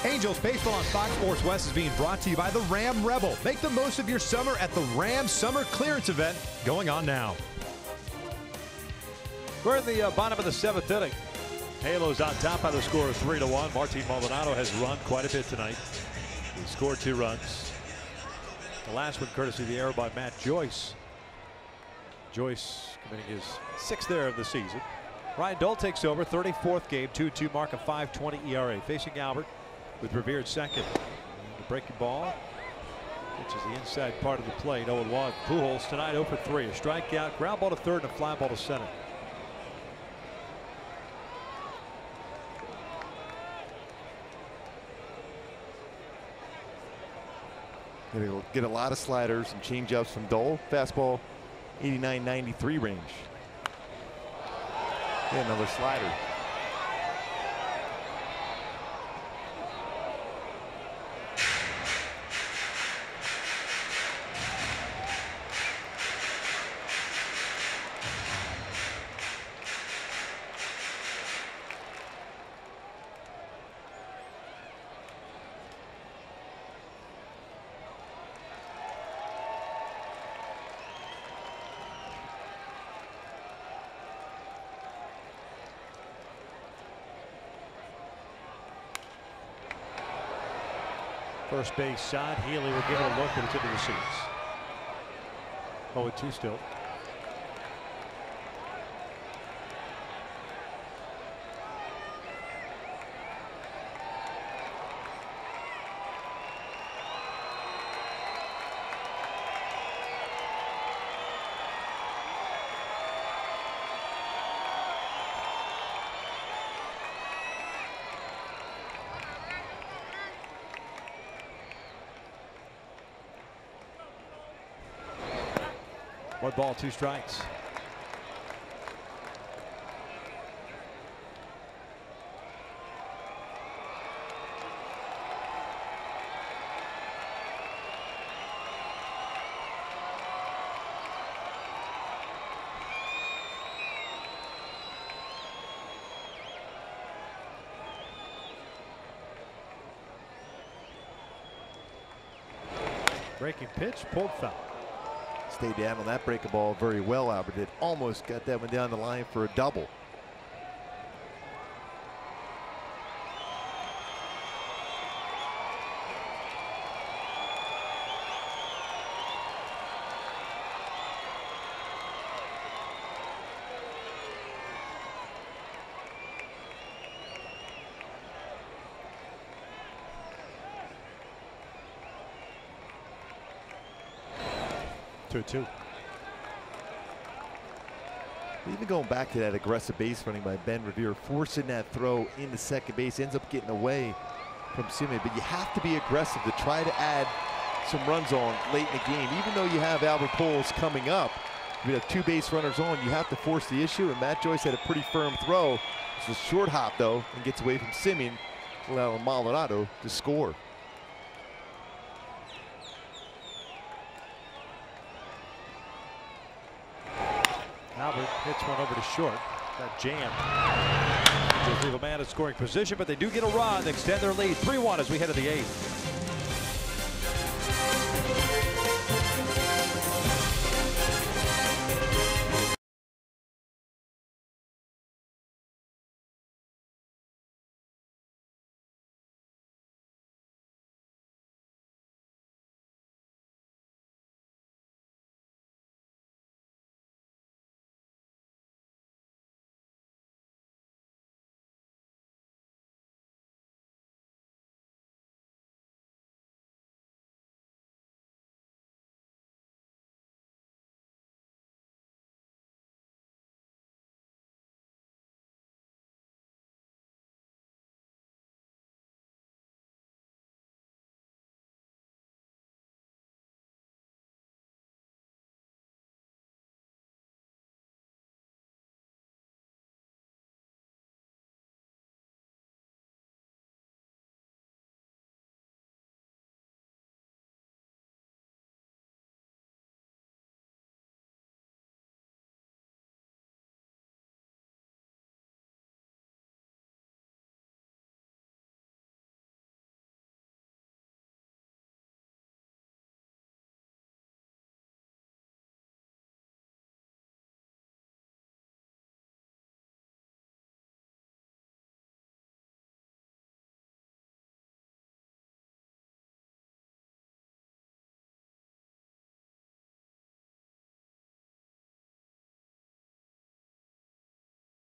Angels Baseball on Fox Sports West is being brought to you by the Ram Rebel. Make the most of your summer at the Ram Summer Clearance Event going on now. We're in the bottom of the 7th inning. Halos on top by the score of 3-1. Martin Maldonado has run quite a bit tonight. He scored 2 runs. The last one courtesy of the error by Matt Joyce. Joyce committing his 6th error of the season. Ryan Dole takes over, 34th game, 2-2 mark, a 5.20 ERA. Facing Albert with Revere at second. And the breaking ball, which is the inside part of the plate. 0-1. Pujols tonight 0 for 3. A strikeout, ground ball to third, and a fly ball to center. He'll get a lot of sliders and change-ups from Dole. Fastball, 89-93 range. Yeah, another slider. First base side, Healy will give it a look, but it's into the seats. 0-2 still. 1 ball, 2 strikes. Breaking pitch, pulled foul. Stayed down on that breaking ball very well, Albert did. Almost got that one down the line for a double. Two. Even going back to that aggressive base running by Ben Revere, forcing that throw into second base, ends up getting away from Semien. But you have to be aggressive to try to add some runs on late in the game. Even though you have Albert Pujols coming up, you have 2 base runners on, you have to force the issue. And Matt Joyce had a pretty firm throw. It's a short hop though, and gets away from Semien, allowing Maldonado to score. Albert hits one over to short. That jam. Just leave a man in scoring position, but they do get a run, extend their lead 3-1 as we head to the 8th.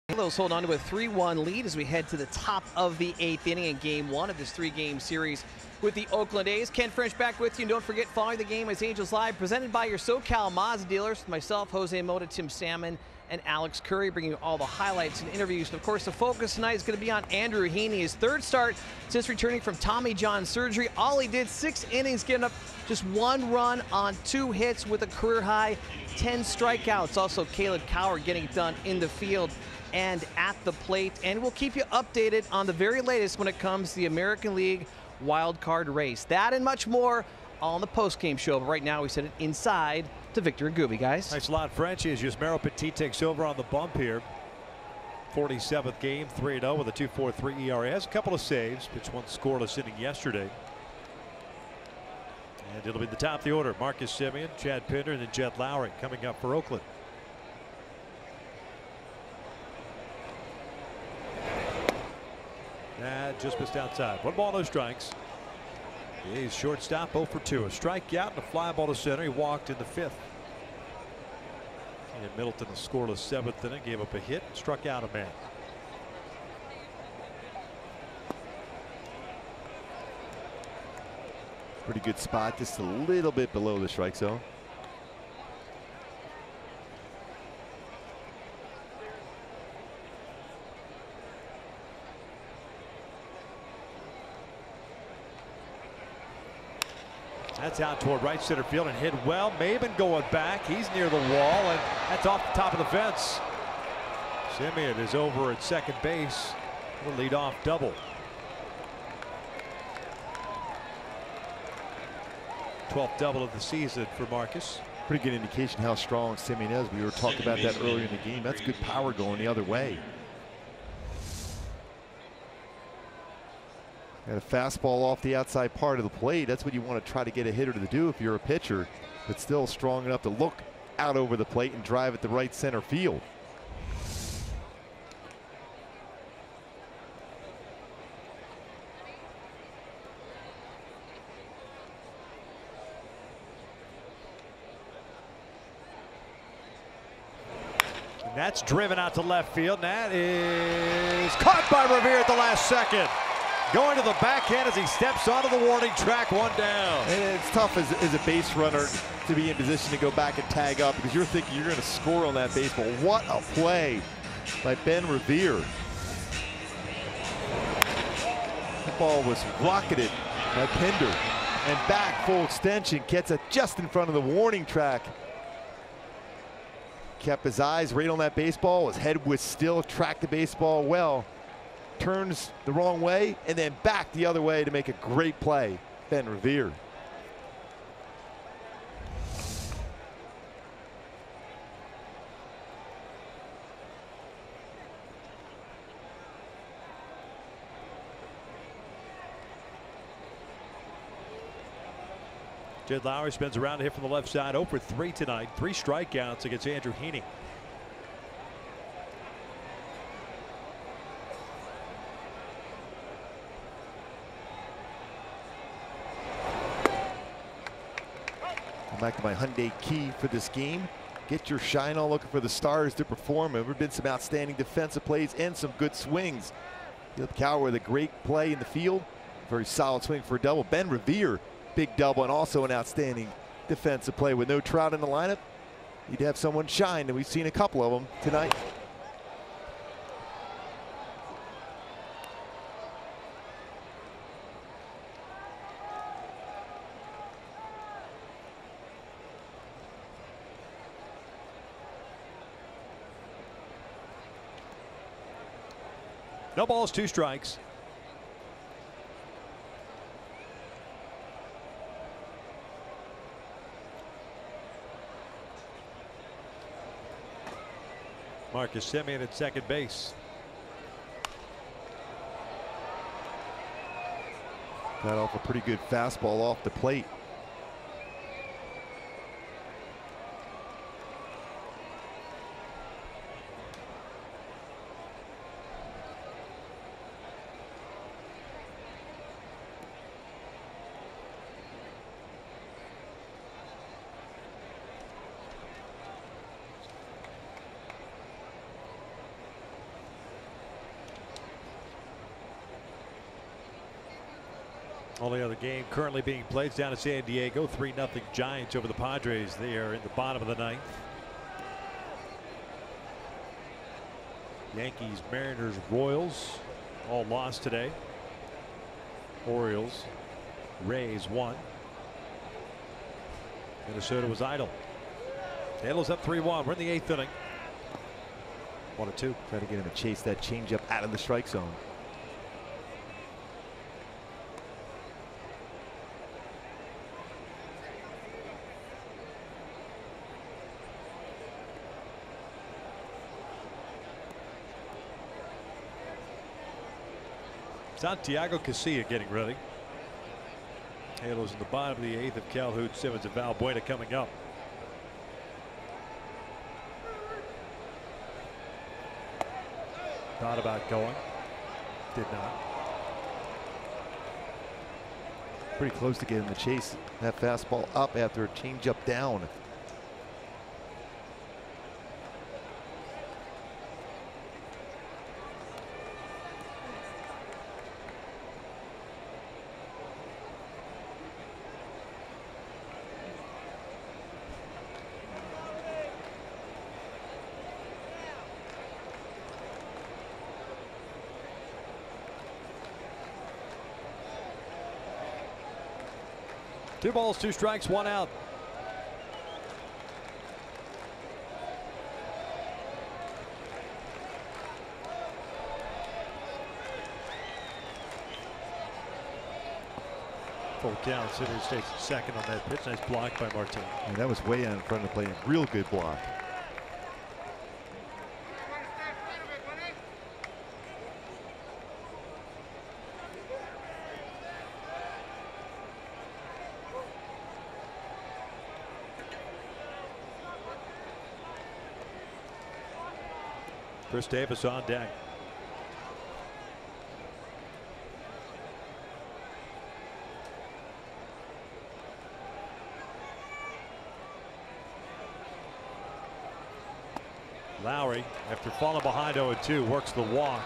Angels hold on to a 3-1 lead as we head to the top of the 8th inning in Game 1 of this 3-game series with the Oakland A's. Ken French back with you. And don't forget, following the game is Angels Live, presented by your SoCal Mazda dealers. Myself, Jose Mota, Tim Salmon, and Alex Curry, bringing you all the highlights and interviews. And of course, the focus tonight is going to be on Andrew Heaney, his 3rd start since returning from Tommy John surgery. All he did, 6 innings, giving up just 1 run on 2 hits with a career high 10 strikeouts. Also, Caleb Coward getting it done in the field and at the plate. And we'll keep you updated on the very latest when it comes to the American League wild card race. That and much more on the post-game show. But right now, we send it inside to Victor and Gooby, guys. Thanks a lot, French. As Yusmeiro Petit takes over on the bump here. 47th game, 3-0 with a 2.43 ERA. Has a couple of saves. Pitched 1 scoreless inning yesterday. And it'll be the top of the order. Marcus Semien, Chad Pinder, and then Jed Lowry coming up for Oakland. Just missed outside. 1 ball, no strikes. He's shortstop, 0 for 2. A strikeout and a fly ball to center. He walked in the 5th. And Middleton, the scoreless 7th inning, gave up a hit and struck out a man. Pretty good spot, just a little bit below the strike zone. That's out toward right center field and hit well. Maben going back. He's near the wall, and that's off the top of the fence. Semien is over at second base. The leadoff double. 12th double of the season for Marcus. Pretty good indication how strong Semien is. We were talking about that earlier in the game. That's good power going the other way. Got a fastball off the outside part of the plate. That's what you want to try to get a hitter to do if you're a pitcher, but still strong enough to look out over the plate and drive at the right center field. And that's driven out to left field. And that is caught by Revere at the last second. Going to the backhand as he steps onto the warning track, one down. And it's tough as a base runner to be in position to go back and tag up because you're thinking you're going to score on that baseball. What a play by Ben Revere. The ball was rocketed by Pinder and back full extension, gets it just in front of the warning track. Kept his eyes right on that baseball. His head was still, tracked the baseball well. Turns the wrong way and then back the other way to make a great play. Ben Revere. Jed Lowry spins around to hit from the left side. 0 for 3 tonight. 3 strikeouts against Andrew Heaney. Back to my Hyundai key for this game. Get your shine on, looking for the stars to perform. There have been some outstanding defensive plays and some good swings. Caleb Cowher with a great play in the field. Very solid swing for a double. Ben Revere, big double, and also an outstanding defensive play. With no Trout in the lineup, you'd have someone shine, and we've seen a couple of them tonight. No balls, 2 strikes. Marcus Semien at second base. Got off a pretty good fastball off the plate. Only other game currently being played down in San Diego. 3-0 Giants over the Padres. They are in the bottom of the 9th. Yankees, Mariners, Royals all lost today. Orioles, Rays won. Minnesota was idle. Halos up 3-1. We're in the 8th inning. 1-2. Try to get him to chase that changeup out of the strike zone. Santiago Casilla getting ready. Halos in the bottom of the 8th of Calhoun, Simmons, and Valbuena coming up. Thought about going. Did not. Pretty close to getting the chase. That fastball up after a changeup down. 2 balls, 2 strikes, 1 out. Full count. Sitters takes second on that pitch. Nice block by Martin. And that was way out in front of the plate. Real good block. Chris Davis on deck. Lowry, after falling behind 0-2, works the walk.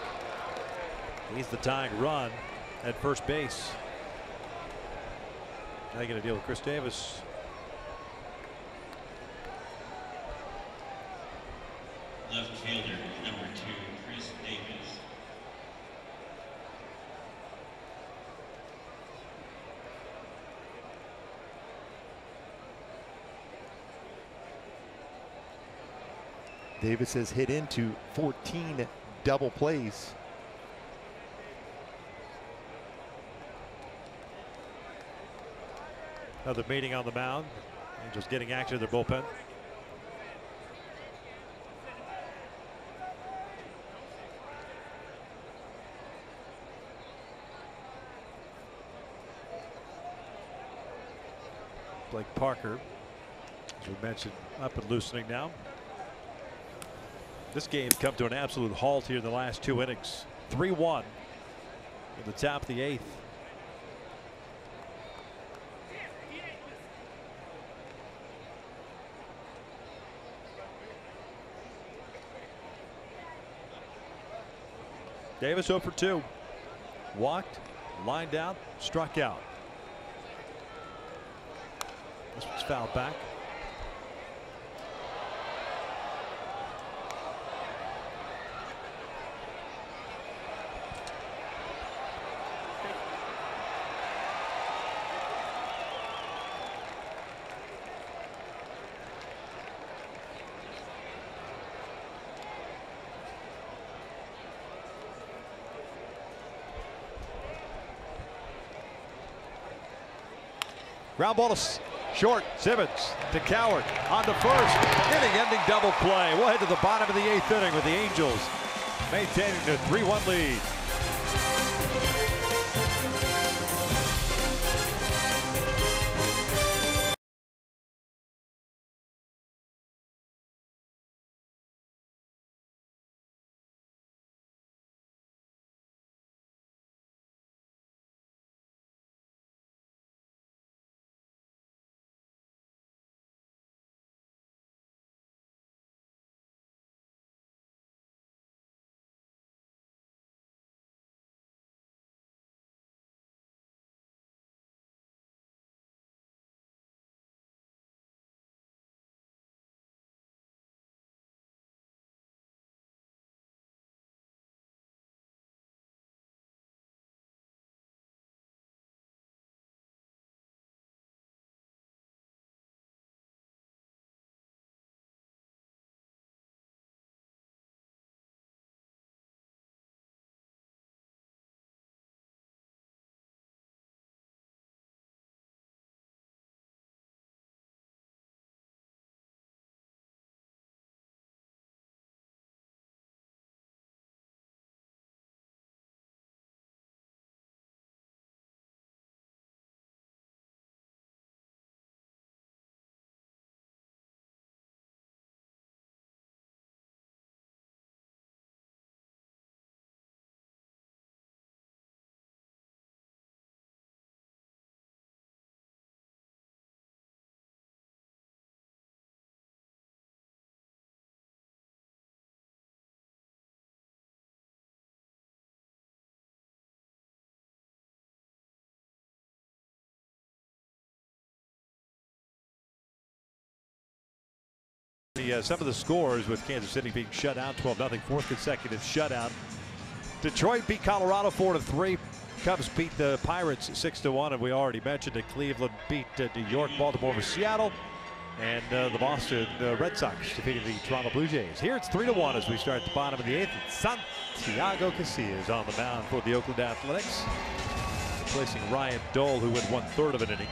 He's the tying run at first base. Now you got to deal with Chris Davis. Left fielder, number 2, Chris Davis. Davis has hit into 14 double plays. Another meeting on the mound. Angels getting action in their bullpen. Blake Parker, as we mentioned, up and loosening now. This game's come to an absolute halt here in the last 2 innings. 3-1 in the top of the 8th. Davis 0 for 2. Walked, lined out, struck out. This one's fouled back. Ground ball to short. Simmons to Coward on the first. Inning-ending double play. We'll head to the bottom of the 8th inning with the Angels maintaining the 3-1 lead. Some of the scores with Kansas City being shut out 12-0, 4th consecutive shutout. Detroit beat Colorado 4-3. Cubs beat the Pirates 6-1, and we already mentioned that Cleveland beat New York, Baltimore over Seattle, and the Boston Red Sox defeated the Toronto Blue Jays. Here it's 3-1 as we start the bottom of the 8th. Santiago Casillas on the mound for the Oakland Athletics, replacing Ryan Dole, who went 1/3 of an inning.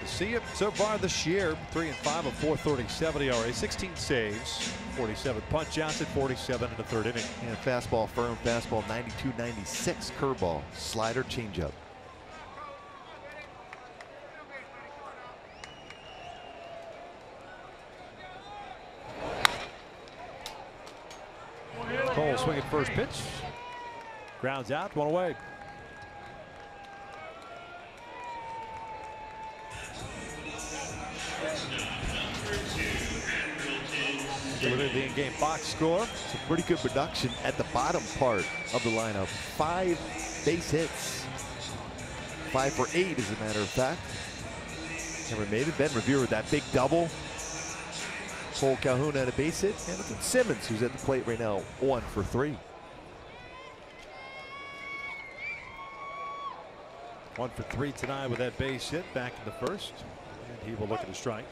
Casilla so far this year, 3-5, a 4.37 ERA, 16 saves, 47 punch outs at 47 in the 3rd inning. And fastball firm, fastball 92-96, curveball, slider, changeup. Cole swinging first pitch, grounds out, 1 away. Look at the in-game box score. Some pretty good production at the bottom part of the lineup. 5 base hits. 5 for 8, as a matter of fact. Cameron Maybin, Ben Revere with that big double. Cole Calhoun had a base hit. Anderson Simmons, who's at the plate right now, 1 for 3. 1 for 3 tonight with that base hit back in the 1st. And he will look at a strike.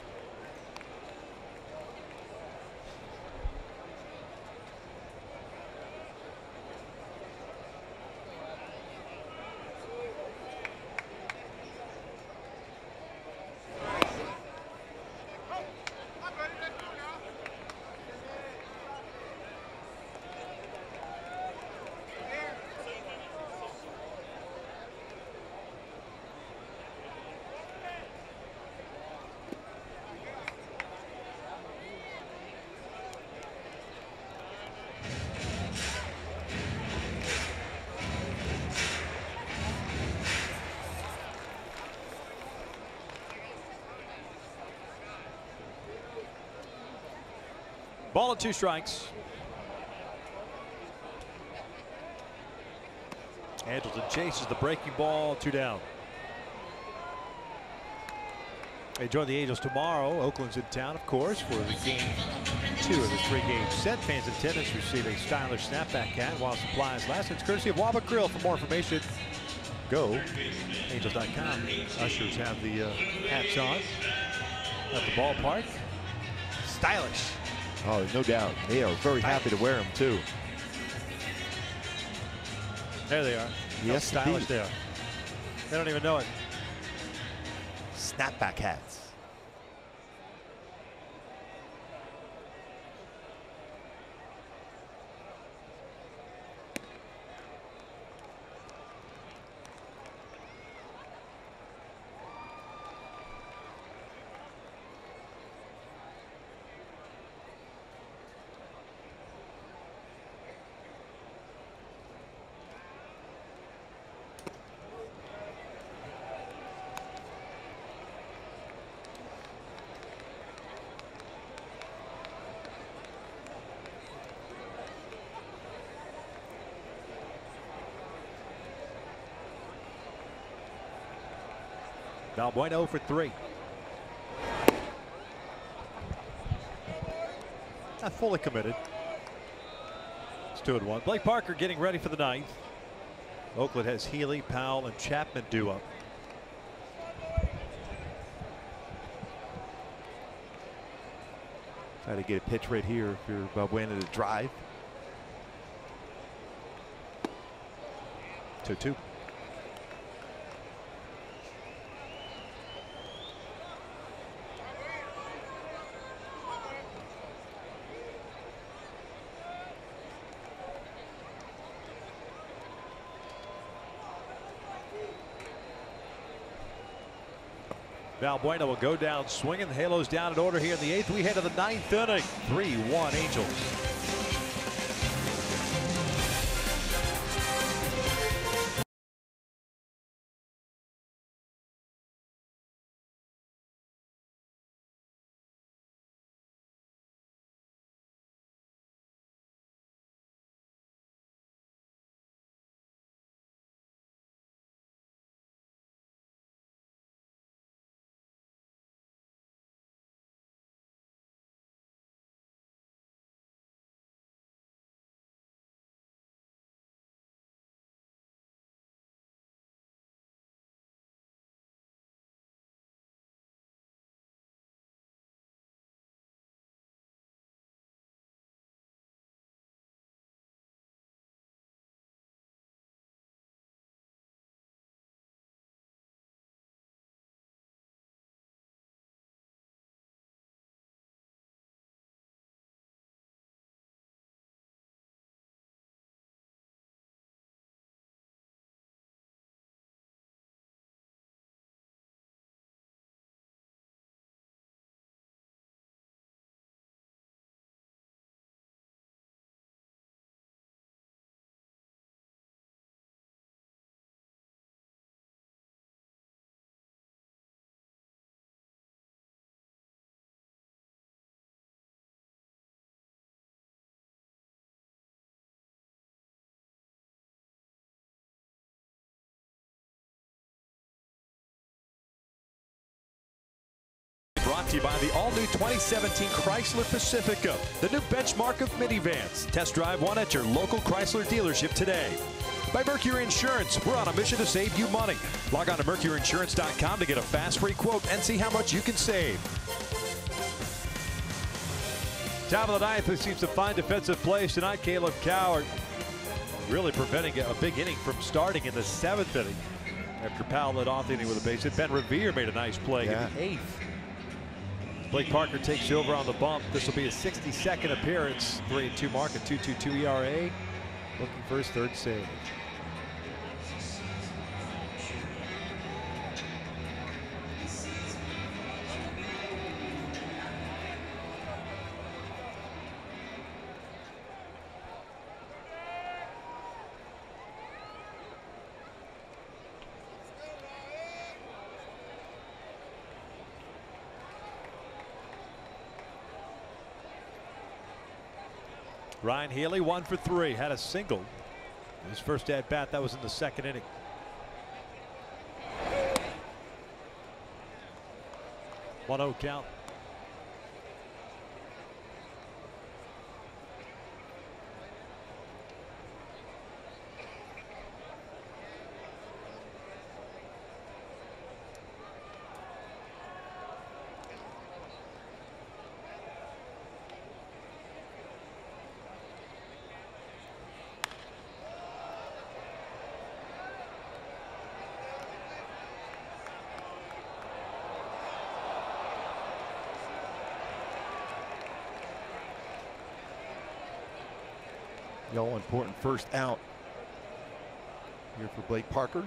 Ball and 2 strikes. Andrelton chases the breaking ball, 2 down. They join the Angels tomorrow. Oakland's in town, of course, for the game 2 of the 3-game set. Fans in attendance receive a stylish snapback hat while supplies last. It's courtesy of Waba Grill. For more information, go Angels.com. Ushers have the hats on at the ballpark. Stylish. Oh, no doubt. They are very happy to wear them, too. There they are. Yes, how stylish indeed. they are. They don't even know it. Snapback hats. Valbuena for 3. Not fully committed. It's 2-1. Blake Parker getting ready for the 9th. Oakland has Healy, Powell, and Chapman due up. Try to get a pitch right here if you're Valbuena to drive. 2-2. Valbuena will go down swinging. The Halos down in order here in the 8th. We head to the 9th inning. 3-1 Angels. to you by the all-new 2017 Chrysler Pacifica, the new benchmark of minivans. Test drive one at your local Chrysler dealership today. By Mercury Insurance, we're on a mission to save you money. Log on to mercuryinsurance.com to get a fast free quote and see how much you can save. Top of the ninth, who seems to find defensive plays tonight, Caleb Cowart really preventing a big inning from starting in the 7th inning. After Powell led off the inning with a base hit, Ben Revere made a nice play in the 8th. Blake Parker takes over on the bump. This will be his 62nd appearance. 3-2 mark, a 2.22 ERA. Looking for his 3rd save. Ryan Healy 1 for 3, had a single. His first at bat, that was in the 2nd inning. One 0 count. The all-important first out here for Blake Parker.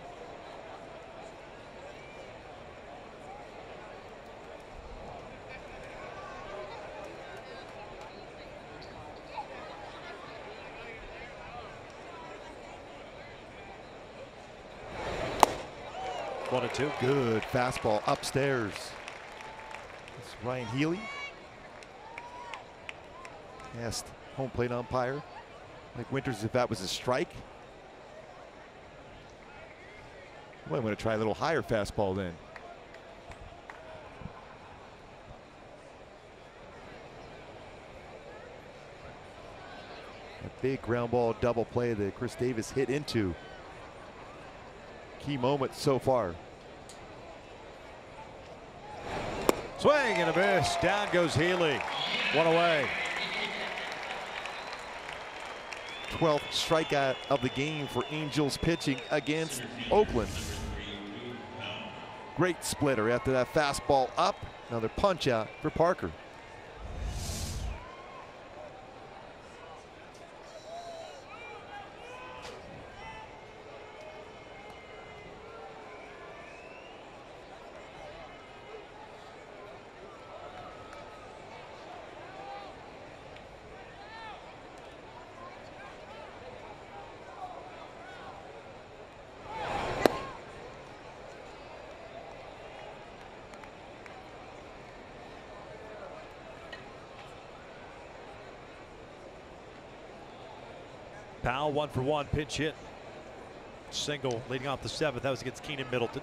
One and two. Good fastball upstairs. It's Ryan Healy. Asked home plate umpire Mike Winters if that was a strike. Well, I'm going to try a little higher fastball then. A big ground ball double play that Chris Davis hit into. Key moment so far. Swing and a miss. Down goes Healy. One away. 12th strikeout of the game for Angels pitching against Oakland. Great splitter after that fastball up. Another punch out for Parker. Powell 1 for 1, pitch hit. Single leading off the 7th. That was against Keenan Middleton.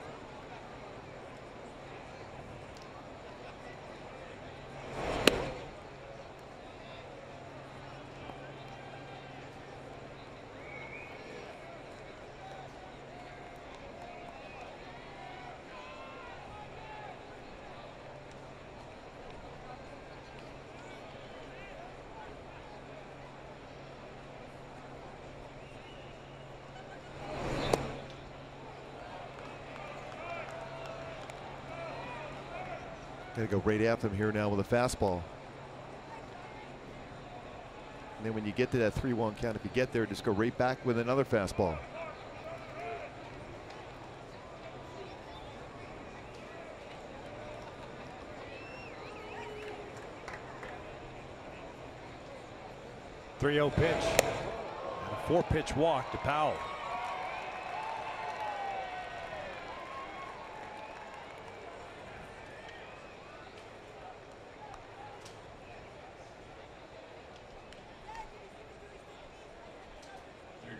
Got to go right after him here now with a fastball. And then when you get to that 3-1 count, if you get there, just go right back with another fastball. .30 pitch. And a 4-pitch walk to Powell.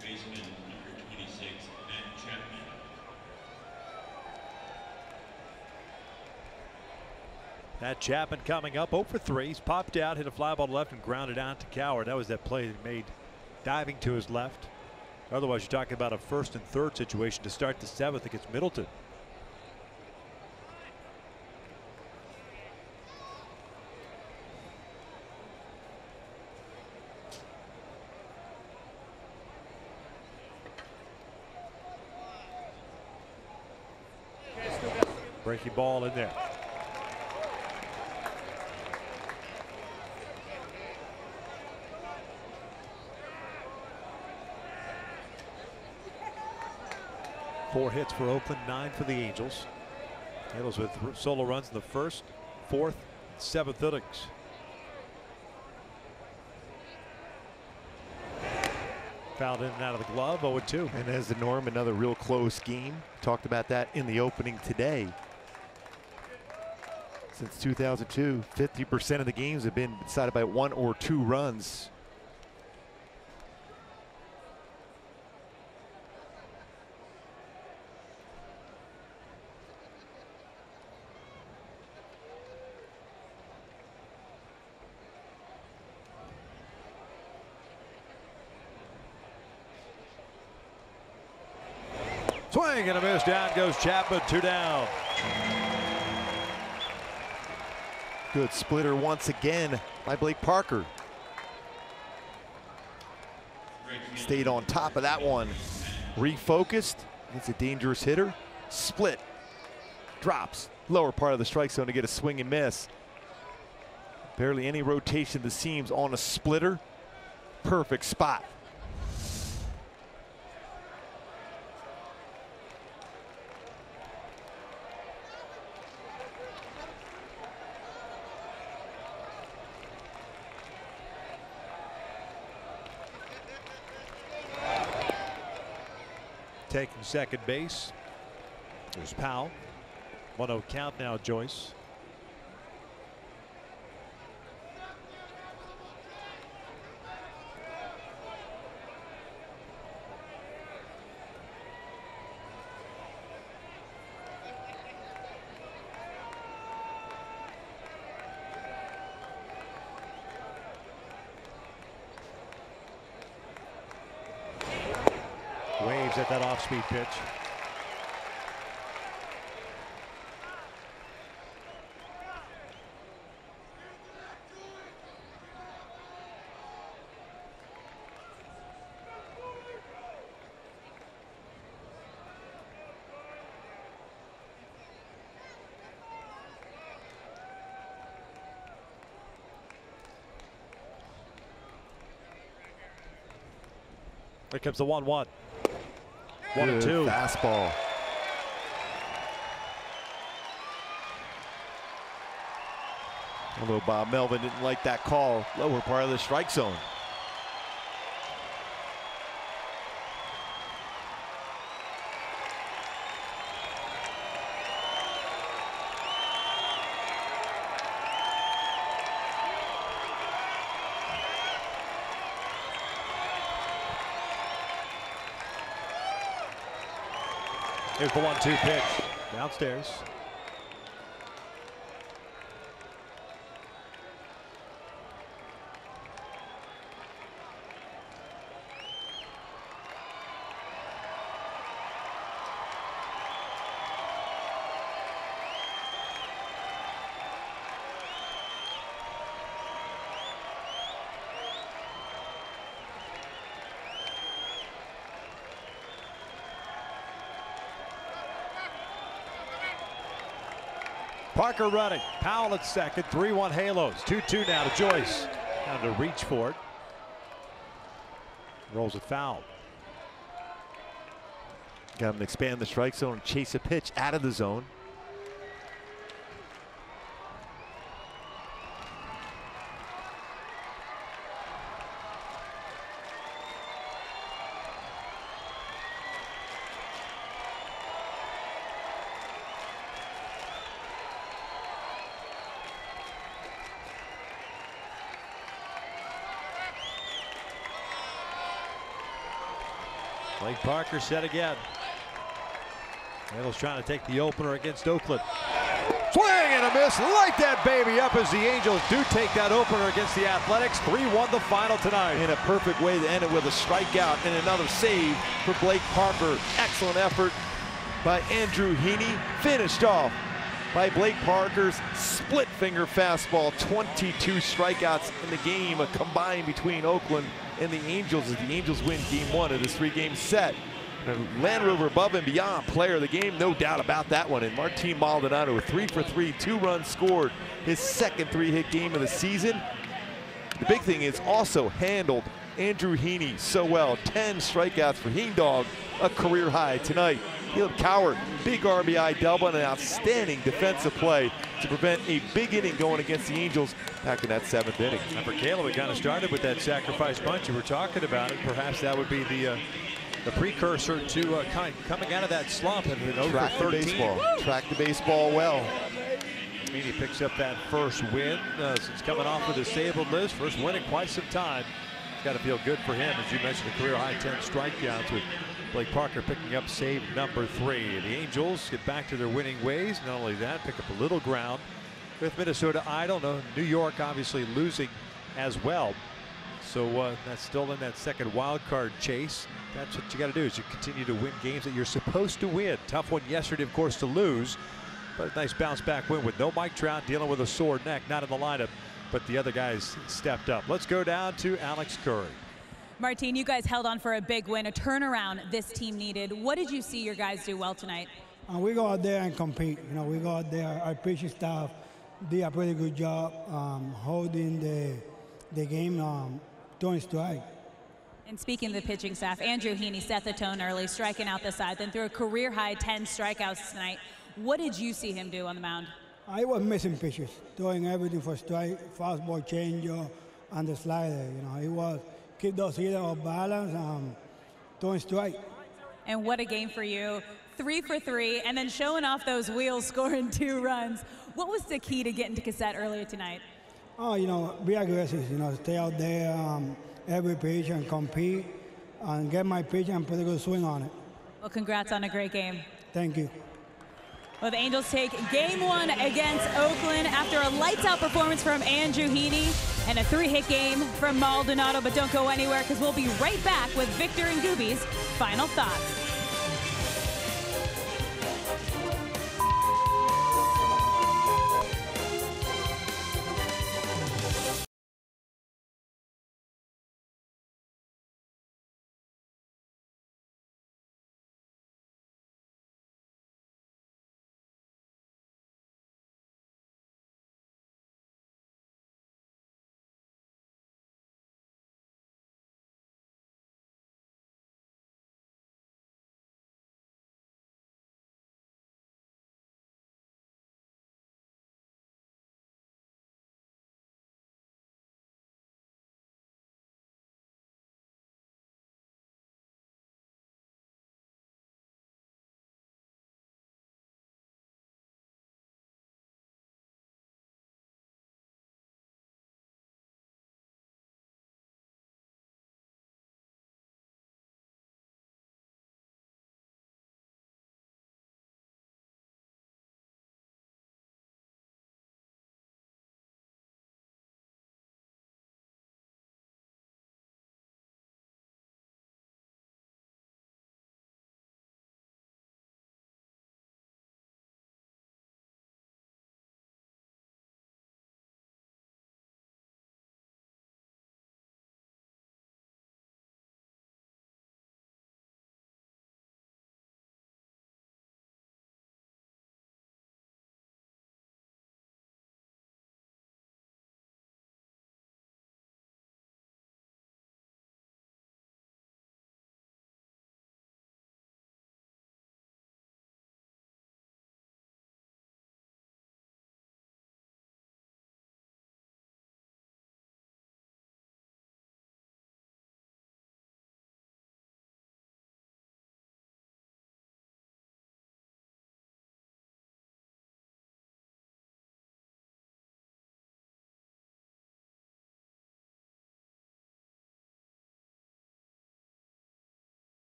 Baseman number 26, Matt Chapman. That Chapman coming up 0 for 3. He's popped out, hit a fly ball to left and grounded out to Coward. That was that play that he made diving to his left. Otherwise, you're talking about a 1st and 3rd situation to start the 7th against Middleton. Breaking ball in there. Four hits for Oakland, 9 for the Angels. Angels with solo runs in the 1st, 4th, 7th innings. Fouled in and out of the glove, 0-2. And as the norm, another real close game. Talked about that in the opening today. Since 2002, 50% of the games have been decided by 1 or 2 runs. Swing and a miss. Down goes Chapman. 2 down. Good splitter once again by Blake Parker. Stayed on top of that one. Refocused. It's a dangerous hitter. Split. Drops. Lower part of the strike zone to get a swing and miss. Barely any rotation of the seams on a splitter. Perfect spot. Taking second base. There's Powell. 1-0 count now, Joyce. Waves at that off-speed pitch. Here comes the 1-1. 1-2. Fastball. Although Bob Melvin didn't like that call, lower part of the strike zone. Here's the 1-2 pitch. Downstairs. Parker running. Powell at second. 3-1 Halos. 2-2 now to Joyce. Down to reach for it. Rolls it foul. Got him to expand the strike zone and chase a pitch out of the zone. Blake Parker set again. Halos trying to take the opener against Oakland. Swing and and a miss. Light that baby up as the Angels do take that opener against the Athletics. 3-1 the final tonight. In a perfect way to end it with a strikeout and another save for Blake Parker. Excellent effort by Andrew Heaney. Finished off by Blake Parker's split finger fastball. 22 strikeouts in the game, a combined between Oakland and the Angels as the Angels win game 1 of this 3-game set. Land Rover above and beyond player of the game, no doubt about that one. And Martin Maldonado, 3 for 3, 2 runs scored, his second 3-hit game of the season. The big thing is also handled Andrew Heaney so well. 10 strikeouts for Heen Dog, a career high tonight. Caleb Cowart, big RBI double and an outstanding defensive play to prevent a big inning going against the Angels back in that 7th inning. And for Caleb, it kind of started with that sacrifice bunt you were talking about, and perhaps that would be the precursor to coming out of that slump and an over 13. Track the baseball well. Heaney picks up that first win since coming off with a disabled list. First win in quite some time. It's got to feel good for him. As you mentioned, a career high 10 strikeouts with Blake Parker picking up save number 3. The Angels get back to their winning ways. Not only that, pick up a little ground with Minnesota idle. No, New York obviously losing as well. So that's still in that second wild card chase. That's what you got to do, is you continue to win games that you're supposed to win. Tough one yesterday, of course, to lose, but a nice bounce back win with no Mike Trout, dealing with a sore neck, not in the lineup, but the other guys stepped up. Let's go down to Alex Curry. Martin, you guys held on for a big win, a turnaround this team needed. What did you see your guys do well tonight? We go out there and compete. You know, we go out there, our pitching staff did a pretty good job holding the game doing strike. And speaking of the pitching staff, Andrew Heaney set the tone early, striking out the side, then threw a career-high 10 strikeouts tonight. What did you see him do on the mound? I was missing pitches, doing everything for strike, fastball, changeup, and the slider. You know, he was keep those hitters off balance, doing strike. And what a game for you. 3 for 3, and then showing off those wheels, scoring 2 runs. What was the key to getting to Cassette earlier tonight? Oh, you know, be aggressive. You know, stay out there every pitch and compete and get my pitch and put a good swing on it. Well, congrats on a great game. Thank you. Well, the Angels take game 1 against Oakland after a lights-out performance from Andrew Heaney and a 3-hit game from Maldonado. But don't go anywhere, because we'll be right back with Victor and Gooby's final thoughts.